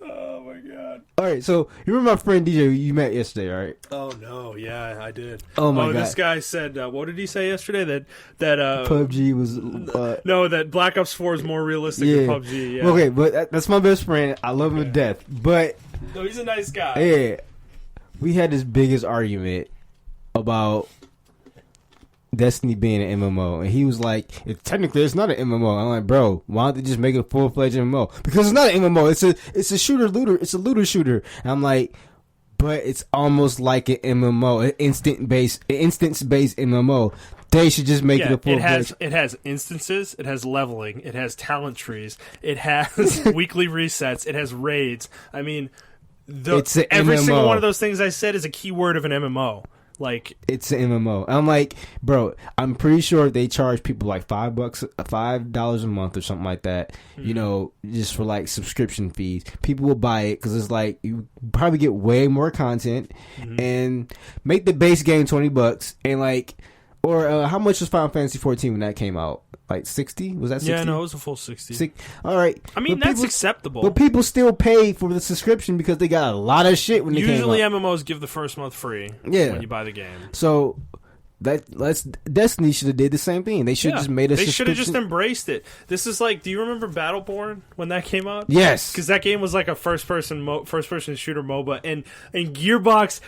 Oh my god. Alright, so you remember my friend DJ you met yesterday, right? Oh no, yeah, I did. Oh my god. This guy said, what did he say yesterday? That PUBG was no, that Black Ops 4 is more realistic than PUBG. Yeah. Okay, but that's my best friend. I love him to death. But No, he's a nice guy. Yeah. We had this biggest argument about Destiny being an MMO, and he was like, technically it's not an MMO. I'm like, bro, why don't they just make it a full-fledged MMO? Because it's not an MMO. It's a shooter-looter. It's a looter-shooter. And I'm like, but it's almost like an MMO, an instance-based MMO. They should just make it a full-fledged. It has instances. It has leveling. It has talent trees. It has weekly resets. It has raids. I mean, every MMO. single one of those things I said is a keyword of an MMO. Like, it's an MMO. I'm like, bro, I'm pretty sure they charge people like $5 a month or something like that. Mm-hmm. You know, just for like subscription fees. People will buy it because it's like you probably get way more content and make the base game $20 and like, or how much was Final Fantasy 14 when that came out? Like 60? Was that 60? Yeah, no, it was a full 60. All right. I mean, that's acceptable. But people still pay for the subscription because they got a lot of shit when they came out. Usually MMOs give the first month free when you buy the game. So Destiny should have did the same thing. They should have just made a subscription. They should have just embraced it. This is like, do you remember Battleborn when that came out? Yes. Because that game was like a first-person shooter MOBA, and Gearbox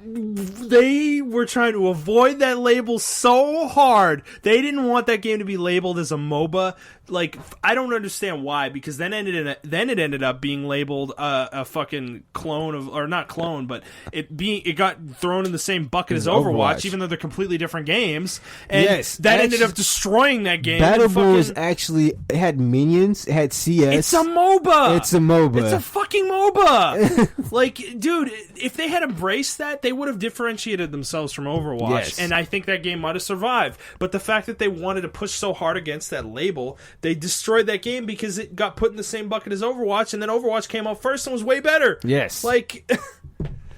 they were trying to avoid that label so hard. They didn't want that game to be labeled as a MOBA. Like, I don't understand why, because then it ended up being labeled a fucking clone of, or not clone, but it got thrown in the same bucket as Overwatch, even though they're completely different games. And that ended up destroying that game. Battleborn was actually, it had minions, it had CS. It's a MOBA. It's a MOBA. It's a fucking MOBA. Like, dude, if they had embraced that, they would have differentiated themselves from Overwatch. Yes. And I think that game might have survived. But the fact that they wanted to push so hard against that label, they destroyed that game because it got put in the same bucket as Overwatch, and then Overwatch came out first and was way better. Yes. Like,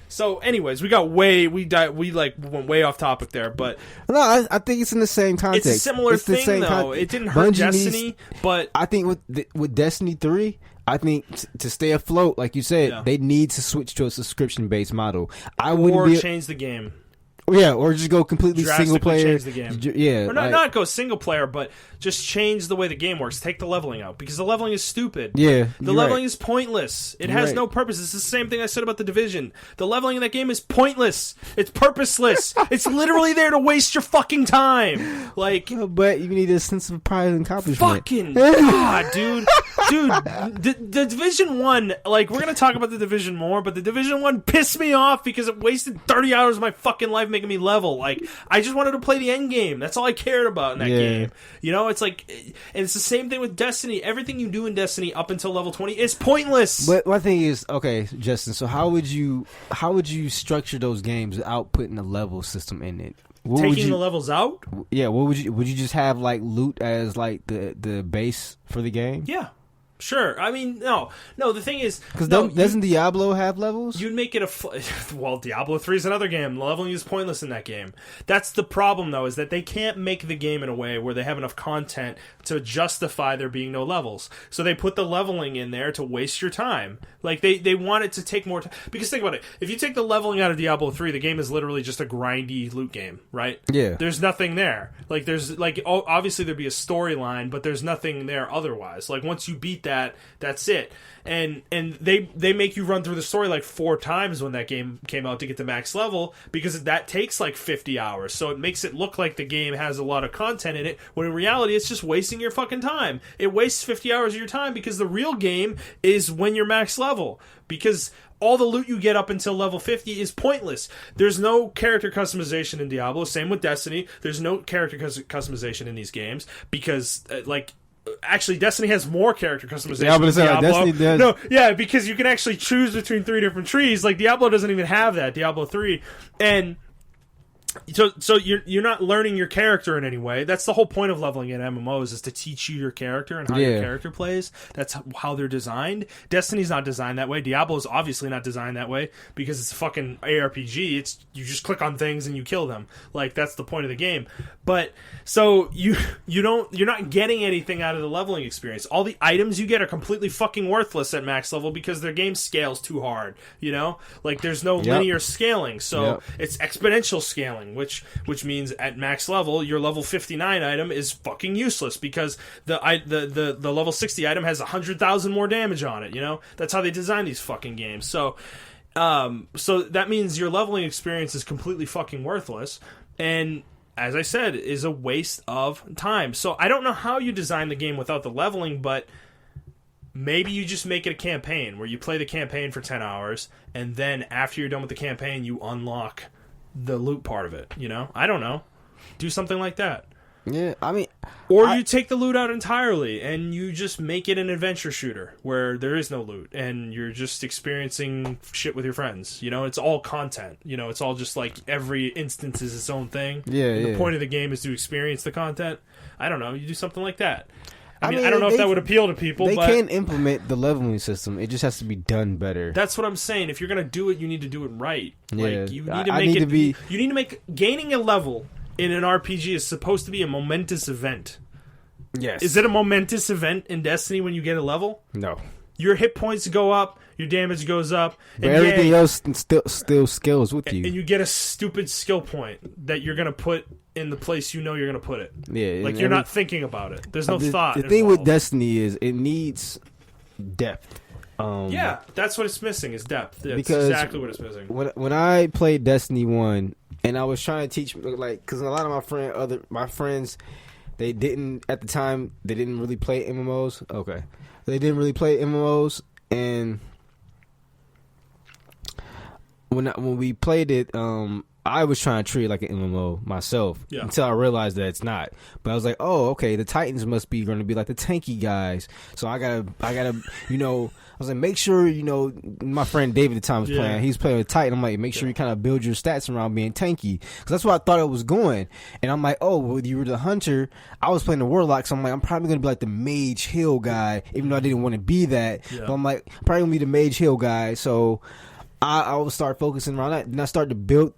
so anyways, we went way off topic there, but no, I think it's in the same context. It's a similar thing though. It didn't hurt Bungie Destiny, but I think with Destiny 3, I think to stay afloat, like you said, they need to switch to a subscription-based model. Or change the game. Yeah, or just go completely single player. Change the game. Yeah, or not go single player, but just change the way the game works. Take the leveling out because the leveling is stupid. Yeah, the leveling is pointless. It has no purpose. It's the same thing I said about the Division. The leveling in that game is pointless. It's purposeless. It's literally there to waste your fucking time. Like, but you need a sense of pride and accomplishment. Fucking God, dude. The Division 1, like, we're gonna talk about the Division more, but the Division 1 pissed me off because it wasted 30 hours of my fucking life making me level. Like, I just wanted to play the end game. That's all I cared about in that game. You know, it's like, and it's the same thing with Destiny. Everything you do in Destiny up until level 20 is pointless. But my thing is, okay, Justin, so how would you structure those games without putting a level system in it? Taking the levels out? Yeah, would you just have like loot as like the base for the game? Yeah. Sure. I mean, no. The thing is, because doesn't Diablo have levels? You'd make it well, Diablo 3 is another game. Leveling is pointless in that game. That's the problem, though, is that they can't make the game in a way where they have enough content to justify there being no levels. So they put the leveling in there to waste your time. Like, they want it to take more time. Because think about it. If you take the leveling out of Diablo 3, the game is literally just a grindy loot game, right? Yeah. There's nothing there. Like, there's, like, obviously there'd be a storyline, but there's nothing there otherwise. Like, once you beat that's it. And they make you run through the story like 4 times when that game came out to get to max level, because that takes like 50 hours. So it makes it look like the game has a lot of content in it, when in reality it's just wasting your fucking time. It wastes 50 hours of your time because the real game is when you're max level. Because all the loot you get up until level 50 is pointless. There's no character customization in Diablo. Same with Destiny. There's no character customization in these games because, actually, Destiny has more character customization than Diablo. Destiny does. No, yeah, because you can actually choose between 3 different trees. Like, Diablo doesn't even have that, Diablo 3. And so you're not learning your character in any way. That's the whole point of leveling in MMOs, is to teach you your character and how your character plays. That's how they're designed. Destiny's not designed that way. Diablo's obviously not designed that way because it's a fucking ARPG. It's you just click on things and you kill them. Like, that's the point of the game. But so you're not getting anything out of the leveling experience. All the items you get are completely fucking worthless at max level because their game scales too hard. You know, like, there's no linear scaling, so it's exponential scaling. leveling, which means at max level, your level 59 item is fucking useless because the level 60 item has 100,000 more damage on it. You know, that's how they design these fucking games. So that means your leveling experience is completely fucking worthless, and as I said, is a waste of time. So I don't know how you design the game without the leveling, but maybe you just make it a campaign where you play the campaign for 10 hours, and then after you're done with the campaign, you unlock the loot part of it, you know? I don't know. Do something like that. Yeah, I mean... Or you take the loot out entirely, and you just make it an adventure shooter, where there is no loot, and you're just experiencing shit with your friends. You know, it's all content. You know, it's all just like every instance is its own thing. Yeah, and the point of the game is to experience the content. I don't know. You do something like that. I mean, I don't know if that would appeal to people. They but can implement the leveling system. It just has to be done better. That's what I'm saying. If you're gonna do it, you need to do it right. Yeah, like you need to make it. You need to make gaining a level in an RPG is supposed to be a momentous event. Yes. Is it a momentous event in Destiny when you get a level? No. Your hit points go up, your damage goes up, but everything else still scales with you. And you get a stupid skill point that you're gonna put in the place you know you're gonna put it. Yeah, like you're not thinking about it. There's no thought. The thing with Destiny is it needs depth. Yeah, that's what it's missing is depth. That's exactly what it's missing. When I played Destiny 1, and I was trying to teach, like, because a lot of my friends, they didn't at the time. They didn't really play MMOs. Okay, they didn't really play MMOs, and when we played it, I was trying to treat it like an MMO myself until I realized that it's not. But I was like, oh, okay, the Titans must be going to be like the tanky guys. So I gotta, you know, I was like, make sure, you know, my friend David at the time was playing. He's playing with Titan. I'm like, make sure you kind of build your stats around being tanky. Because that's what I thought it was going. And I'm like, oh, well, you were the hunter. I was playing the warlock. So I'm like, I'm probably going to be like the mage heal guy, even though I didn't want to be that. Yeah. But I'm like, I'm probably going to be the mage heal guy. So I will start focusing around that. And I started to build...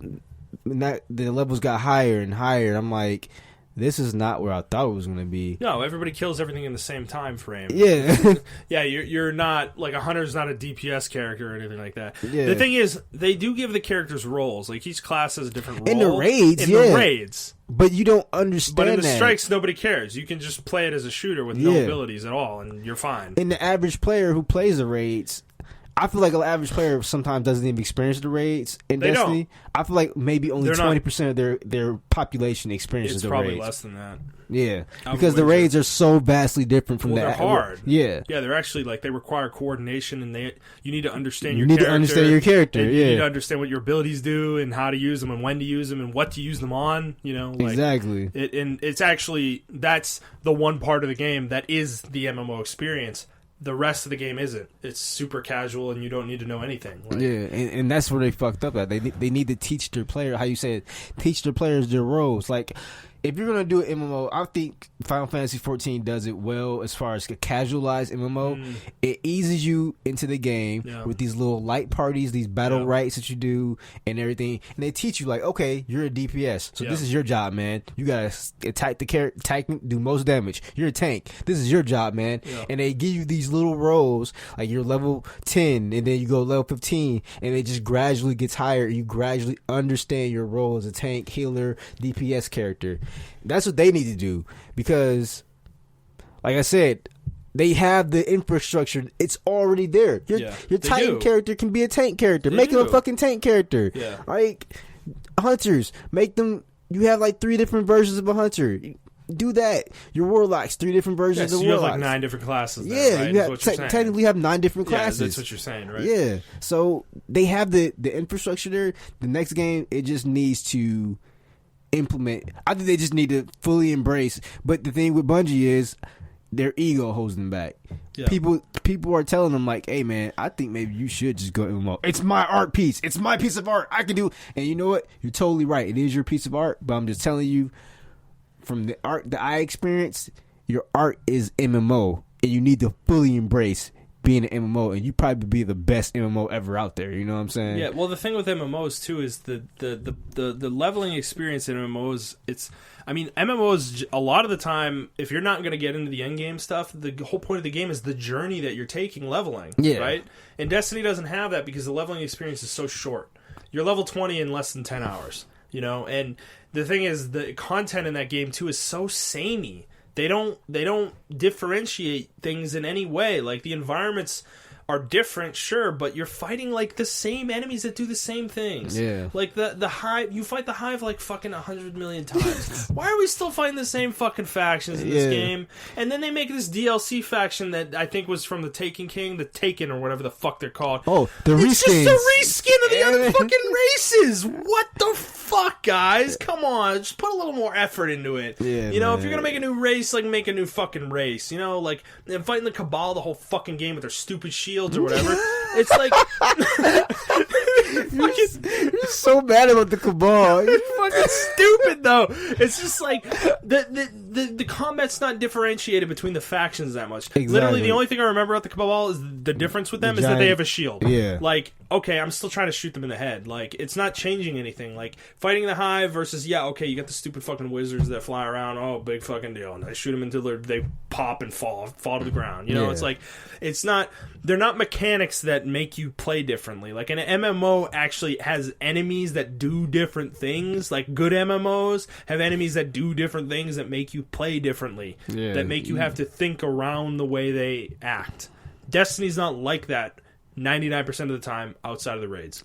the levels got higher and higher. I'm like, this is not where I thought it was going to be. No, everybody kills everything in the same time frame. Yeah. Yeah, you're not, like, a hunter's not a DPS character or anything like that. Yeah. The thing is, they do give the characters roles. Like, each class has a different role. In the raids, the raids. But you don't understand that. But in the strikes, nobody cares. You can just play it as a shooter with no abilities at all, and you're fine. And the average player who plays the raids... I feel like an average player sometimes doesn't even experience the raids in Destiny. Don't. I feel like maybe only 20% of their population experiences the raids. It's probably less than that. Yeah, because the raids are so vastly different from that. They're hard. Yeah, they're actually like they require coordination, and you need to understand your character. You need to understand your character. You need to understand what your abilities do and how to use them and when to use them and what to use them on. You know, like, exactly. And it's actually that's the one part of the game that is the MMO experience. The rest of the game isn't. It's super casual, and you don't need to know anything. Like, yeah, and that's where they fucked up at. They need to teach their player, how you say it, teach their players their roles. Like, if you're going to do an MMO, I think Final Fantasy XIV does it well as far as a casualized MMO. It eases you into the game with these little light parties, these battle rights that you do and everything. And they teach you, like, okay, you're a DPS, so this is your job, man. You got to attack the character, do most damage. You're a tank. This is your job, man. Yeah. And they give you these little roles, like you're level 10, and then you go level 15, and it just gradually gets higher. And you gradually understand your role as a tank, healer, DPS character. That's what they need to do because, like I said, they have the infrastructure. It's already there. Your Titan character can be a tank character. Make him a fucking tank character. Yeah. Like, hunters, make them... You have like 3 different versions of a hunter. Do that. Your warlocks, 3 different versions of warlocks. You have like 9 different classes. Then, right? You technically have 9 different classes. Yeah, that's what you're saying, right? Yeah. So they have the infrastructure there. The next game, it just needs to implement. I think they just need to fully embrace. But the thing with Bungie is their ego holds them back. Yeah. People are telling them like, "Hey, man, I think maybe you should just go MMO. It's my art piece. It's my piece of art. I can do." And you know what? You're totally right. It is your piece of art. But I'm just telling you, from the art that I experienced, your art is MMO, and you need to fully embrace being an MMO, and you probably be the best MMO ever out there. You know what I'm saying? Yeah. Well, the thing with MMOs too is the leveling experience in MMOs. MMOs a lot of the time, if you're not going to get into the end game stuff, the whole point of the game is the journey that you're taking leveling. Yeah. Right. And Destiny doesn't have that because the leveling experience is so short. You're level 20 in less than 10 hours. you know. And the thing is, the content in that game too is so samey. They don't differentiate things in any way. Like, the environments are different, sure, but you're fighting like the same enemies that do the same things. Yeah. Like the Hive, you fight the Hive like fucking 100 million times. Why are we still fighting the same fucking factions in this game? And then they make this DLC faction that I think was from the Taken King, the Taken or whatever the fuck they're called. Oh, the reskins. It's just a reskin of the other fucking races. What the fuck, guys? Come on, just put a little more effort into it. Yeah, you know, man. if you're gonna make a new race, like, make a new fucking race. You know, like, and fighting the Cabal the whole fucking game with their stupid shields or whatever. It's like you're so mad about the Cabal. it's fucking stupid though. It's just like the combat's not differentiated between the factions that much. Exactly. Literally, the only thing I remember about the Cabal is the difference with them is that they have a shield. Yeah. Like, okay, I'm still trying to shoot them in the head. Like, it's not changing anything. Like, fighting the Hive versus, okay, you got the stupid fucking wizards that fly around. Oh, big fucking deal. And I shoot them until they pop and fall to the ground. You know, it's like, they're not mechanics that make you play differently. Like, an MMO actually has enemies that do different things. Like, good MMOs have enemies that do different things that make you play differently. Yeah. That make you have to think around the way they act. Destiny's not like that 99% of the time outside of the raids.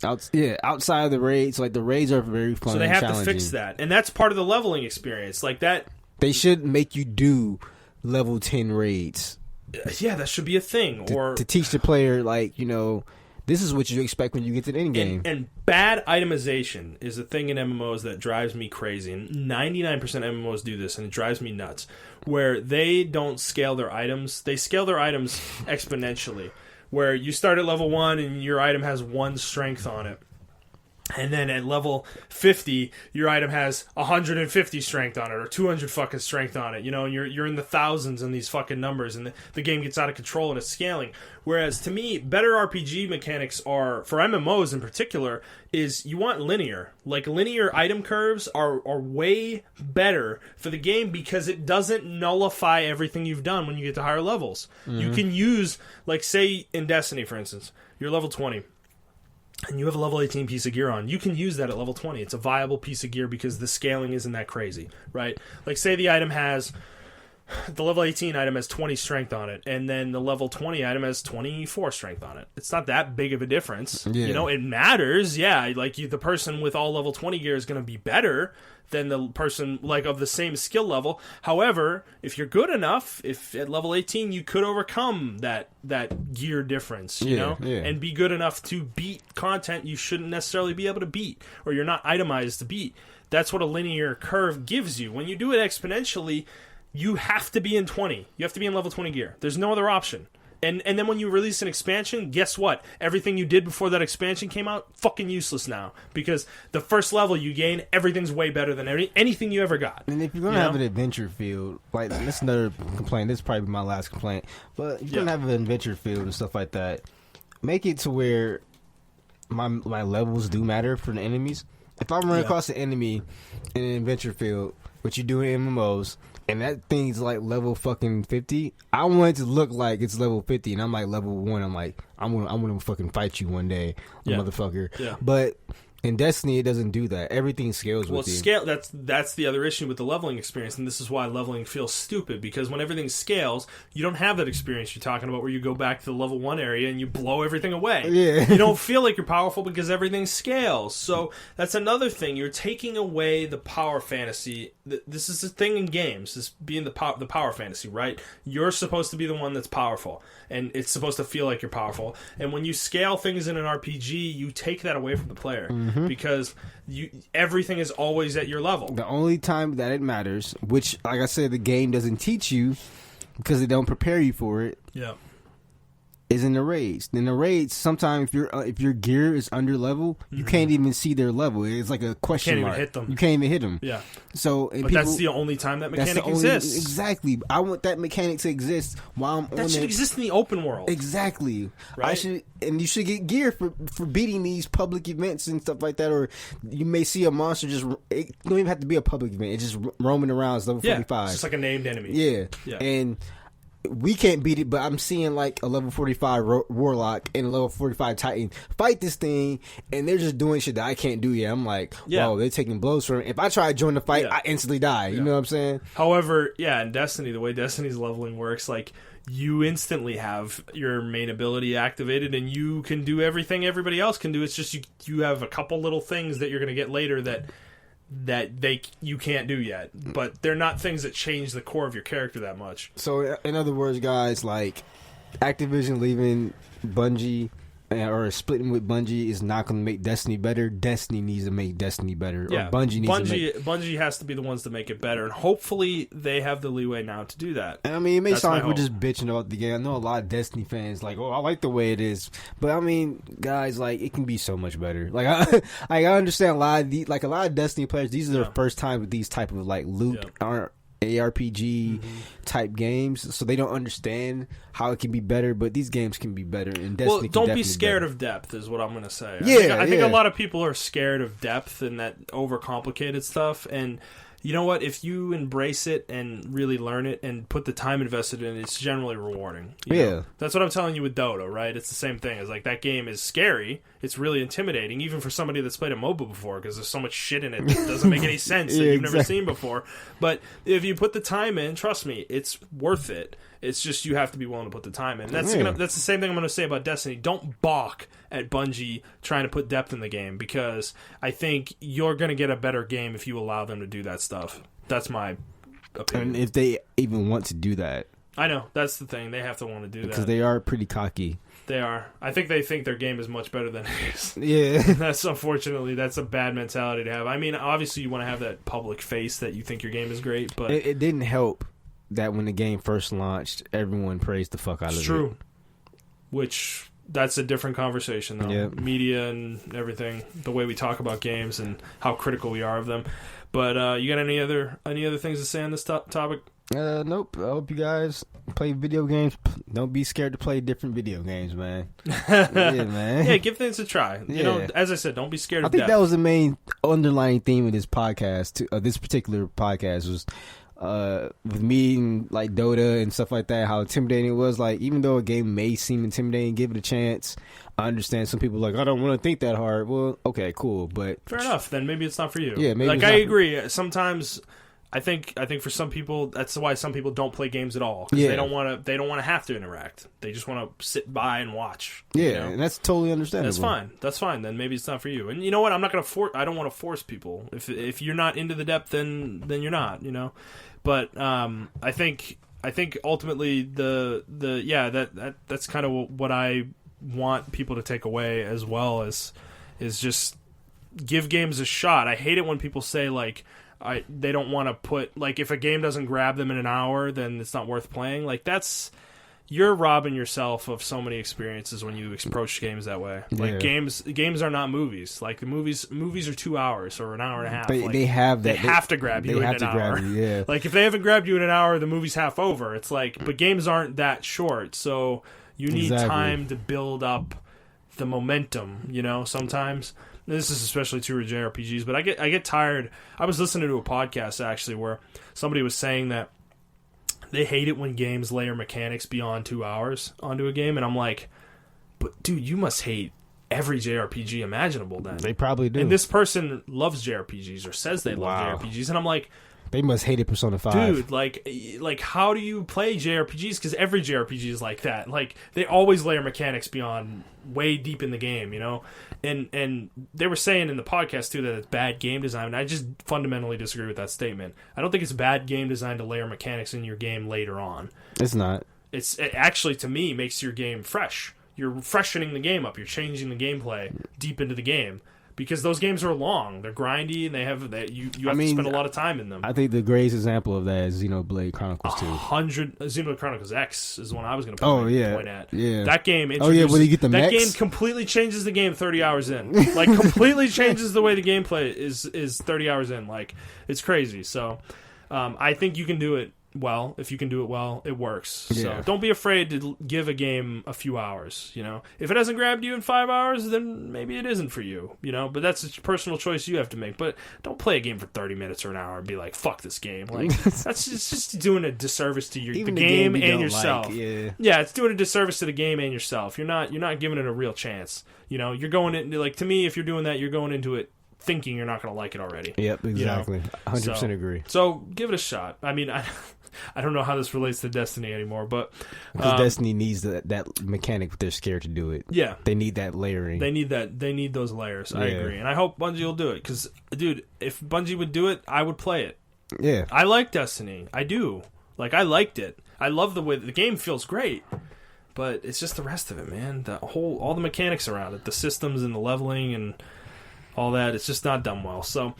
Outside of the raids, like, the raids are very fun. So they have to fix that. And that's part of the leveling experience. Like, that... They should make you do level 10 raids. Yeah, that should be a thing. To teach the player, like, you know, this is what you expect when you get to the end game. And bad itemization is a thing in MMOs that drives me crazy. And 99% of MMOs do this, and it drives me nuts. Where they don't scale their items. They scale their items exponentially. Where you start at level 1 and your item has 1 strength on it. And then at level 50, your item has 150 strength on it, or 200 fucking strength on it. You know, and you're in the thousands in these fucking numbers, and the game gets out of control and it's scaling. Whereas, to me, better RPG mechanics are, for MMOs in particular, is you want linear. Like, linear item curves are way better for the game because it doesn't nullify everything you've done when you get to higher levels. Mm-hmm. You can use, like, say, in Destiny, for instance, you're level 20. And you have a level 18 piece of gear on. You can use that at level 20. It's a viable piece of gear because the scaling isn't that crazy, right? Like, say the level 18 item has 20 strength on it, and then the level 20 item has 24 strength on it. It's not that big of a difference. Yeah. You know, it matters, yeah. Like, the person with all level 20 gear is going to be better than the person, like, of the same skill level. However, if you're good enough, if at level 18 you could overcome that gear difference, you know, and be good enough to beat content you shouldn't necessarily be able to beat, or you're not itemized to beat. That's what a linear curve gives you. When you do it exponentially, you have to be in 20. You have to be in level 20 gear. There's no other option. And then when you release an expansion, guess what? Everything you did before that expansion came out, fucking useless now. Because the first level you gain, everything's way better than anything you ever got. And if you're going to have an adventure field, like, that's another complaint. This is probably my last complaint. But if you're going to have an adventure field and stuff like that, make it to where my levels do matter for the enemies. If I run across an enemy in an adventure field, which you do in MMOs, and that thing's like level fucking 50, I want it to look like it's level 50, and I'm like level 1. I'm like, I'm gonna fucking fight you one day, motherfucker. Yeah. But in Destiny, it doesn't do that. Everything scales with you. Scale. That's the other issue with the leveling experience, and this is why leveling feels stupid, because when everything scales, you don't have that experience you're talking about where you go back to the level 1 area and you blow everything away. Yeah. You don't feel like you're powerful because everything scales. So that's another thing. You're taking away the power fantasy. This is the thing in games, this being the power fantasy, right? You're supposed to be the one that's powerful, and it's supposed to feel like you're powerful. And when you scale things in an RPG, you take that away from the player. Because everything is always at your level. The only time that it matters, which, like I said, the game doesn't teach you because they don't prepare you for it. Yeah. Is in the raids. In the raids, sometimes if your gear is under level, you can't even see their level. It's like a question mark. You can't even hit them. Yeah. So, but that's the only time that mechanic exists. Exactly. I want that mechanic to exist while I'm on it. That should exist in the open world. Exactly. Right? You should get gear for beating these public events and stuff like that. Or you may see a monster it don't even have to be a public event. It's just roaming around. It's level 45. It's just like a named enemy. Yeah. And we can't beat it, but I'm seeing like a level 45 Warlock and a level 45 Titan fight this thing, and they're just doing shit that I can't do yet. I'm like, whoa, they're taking blows from it. If I try to join the fight, I instantly die. You know what I'm saying? However, in Destiny, the way Destiny's leveling works, like, you instantly have your main ability activated, and you can do everything everybody else can do. It's just you have a couple little things that you're going to get later that you can't do yet, but they're not things that change the core of your character that much. So in other words, guys, like Activision leaving Bungie or splitting with Bungie is not going to make Destiny better. Destiny needs to make Destiny better. Yeah, or Bungie has to be the ones to make it better, and hopefully they have the leeway now to do that. I mean, it may sound like we're just bitching about the game. I know a lot of Destiny fans like, I like the way it is, but I mean, guys, like, it can be so much better. Like, I understand a lot of Destiny players. These are their first time with these type of like loot ARPG type games, so they don't understand how it can be better, but these games can be better, and Destiny don't be scared of depth is what I'm going to say. I think a lot of people are scared of depth and that overcomplicated stuff, and you know what? If you embrace it and really learn it and put the time invested in it, it's generally rewarding. You know? That's what I'm telling you with Dota, right? It's the same thing. It's like, that game is scary. It's really intimidating, even for somebody that's played a MOBA before, because there's so much shit in it that doesn't make any sense that you've never seen before. But if you put the time in, trust me, it's worth it. It's just you have to be willing to put the time in. That's the same thing I'm going to say about Destiny. Don't balk at Bungie trying to put depth in the game, because I think you're going to get a better game if you allow them to do that stuff. That's my opinion. And if they even want to do that. I know. That's the thing. They have to want to do that. Because they are pretty cocky. They are. I think they think their game is much better than it is. Yeah. That's a bad mentality to have. I mean, obviously you want to have that public face that you think your game is great, but it didn't help that when the game first launched, everyone praised the fuck out of it. It's true. Which, that's a different conversation, though. Yep. Media and everything, the way we talk about games and how critical we are of them. But you got any other things to say on this topic? Nope. I hope you guys play video games. Don't be scared to play different video games, man. Yeah, man. Yeah, give things a try. You know, as I said, don't be scared of death. I think that was the main underlying theme of this podcast, this particular podcast, was with me and like Dota and stuff like that, how intimidating it was. Like, even though a game may seem intimidating, give it a chance. I understand some people are like, I don't want to think that hard. Well, okay, cool, but fair enough. Then maybe it's not for you. Yeah, maybe. Like, I agree. Sometimes I think for some people, that's why some people don't play games at all. Because they don't want to have to interact. They just want to sit by and watch. Yeah, you know? And that's totally understandable. That's fine. Then maybe it's not for you. And you know what? I'm not going to I don't want to force people. If you're not into the depth, then you're not. You know. But I think ultimately that's kind of what I want people to take away, as well as is just give games a shot. I hate it when people say like they don't want to put, like, if a game doesn't grab them in an hour, then it's not worth playing. Like, you're robbing yourself of so many experiences when you approach games that way. Like, games are not movies. Like, the movies are 2 hours or an hour and a half. They have that. They have to grab you in an hour. Yeah. Like, if they haven't grabbed you in an hour, the movie's half over. It's like, but games aren't that short, so you need time to build up the momentum, you know, sometimes. This is especially true with JRPGs, but I get tired. I was listening to a podcast, actually, where somebody was saying that they hate it when games layer mechanics beyond 2 hours onto a game, and I'm like, but dude, you must hate every JRPG imaginable then. They probably do. And this person loves JRPGs, or says they love JRPGs, and I'm like, they must hate it Persona 5. Dude, like how do you play JRPGs? Because every JRPG is like that. Like, they always layer mechanics beyond way deep in the game, you know? And they were saying in the podcast, too, that it's bad game design, and I just fundamentally disagree with that statement. I don't think it's bad game design to layer mechanics in your game later on. It's not. It actually, to me, makes your game fresh. You're freshening the game up. You're changing the gameplay deep into the game. Because those games are long, they're grindy, and you have to spend a lot of time in them. I think the greatest example of that is Xenoblade Chronicles 2. Xenoblade Chronicles X is one I was going to point at. Yeah. That game when you get the that mechs? Game completely changes the game 30 hours in. Like, completely changes the way the gameplay is 30 hours in. Like, it's crazy. So, I think you can do it well, if you can do it well, it works. Yeah. So don't be afraid to give a game a few hours, you know. If it hasn't grabbed you in 5 hours, then maybe it isn't for you, you know. But that's a personal choice you have to make. But don't play a game for 30 minutes or an hour and be like, fuck this game. Like, that's just doing a disservice to the game and yourself. Like, yeah, it's doing a disservice to the game and yourself. You're not giving it a real chance. You know, you're going into, like, to me, if you're doing that, you're going into it thinking you're not going to like it already. Yep, exactly. You know? 100% agree. So give it a shot. I mean, I don't know how this relates to Destiny anymore, but because Destiny needs that mechanic, but they're scared to do it. Yeah, they need that layering. They need those layers. I agree, and I hope Bungie will do it. Because, dude, if Bungie would do it, I would play it. Yeah, I like Destiny. I do. Like, I liked it. I love the way the game feels great, but it's just the rest of it, man. All the mechanics around it, the systems and the leveling and all that, it's just not done well. So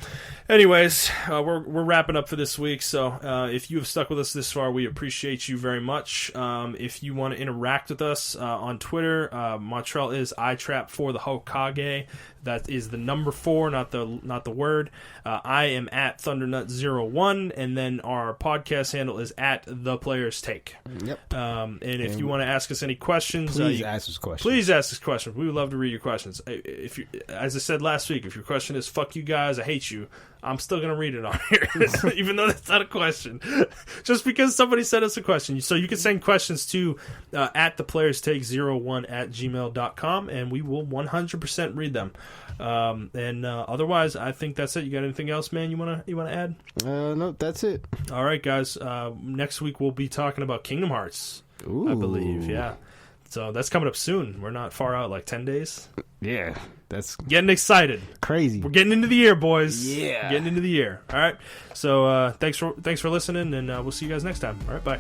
anyways, we're wrapping up for this week. So if you have stuck with us this far, we appreciate you very much. If you want to interact with us on Twitter, Montrell is iTrap for the Hokage. That is the number 4, not the word. I am at Thundernut01, and then our podcast handle is at The Players Take. Yep. And if you want to ask us any questions, please ask us questions. Please ask us questions. We would love to read your questions. If you, as I said last week, if your question is "fuck you guys, I hate you," I'm still gonna read it on here, even though that's not a question. Just because somebody sent us a question, so you can send questions to at theplayerstake01@gmail.com, and we will 100% read them. And otherwise, I think that's it. You got anything else, man? You wanna add? No, that's it. All right, guys. Next week we'll be talking about Kingdom Hearts. Ooh. I believe, yeah. So that's coming up soon. We're not far out, like 10 days. Yeah, that's getting excited. Crazy. We're getting into the year, boys. Yeah, getting into the year. All right. So thanks for listening, and we'll see you guys next time. All right, bye.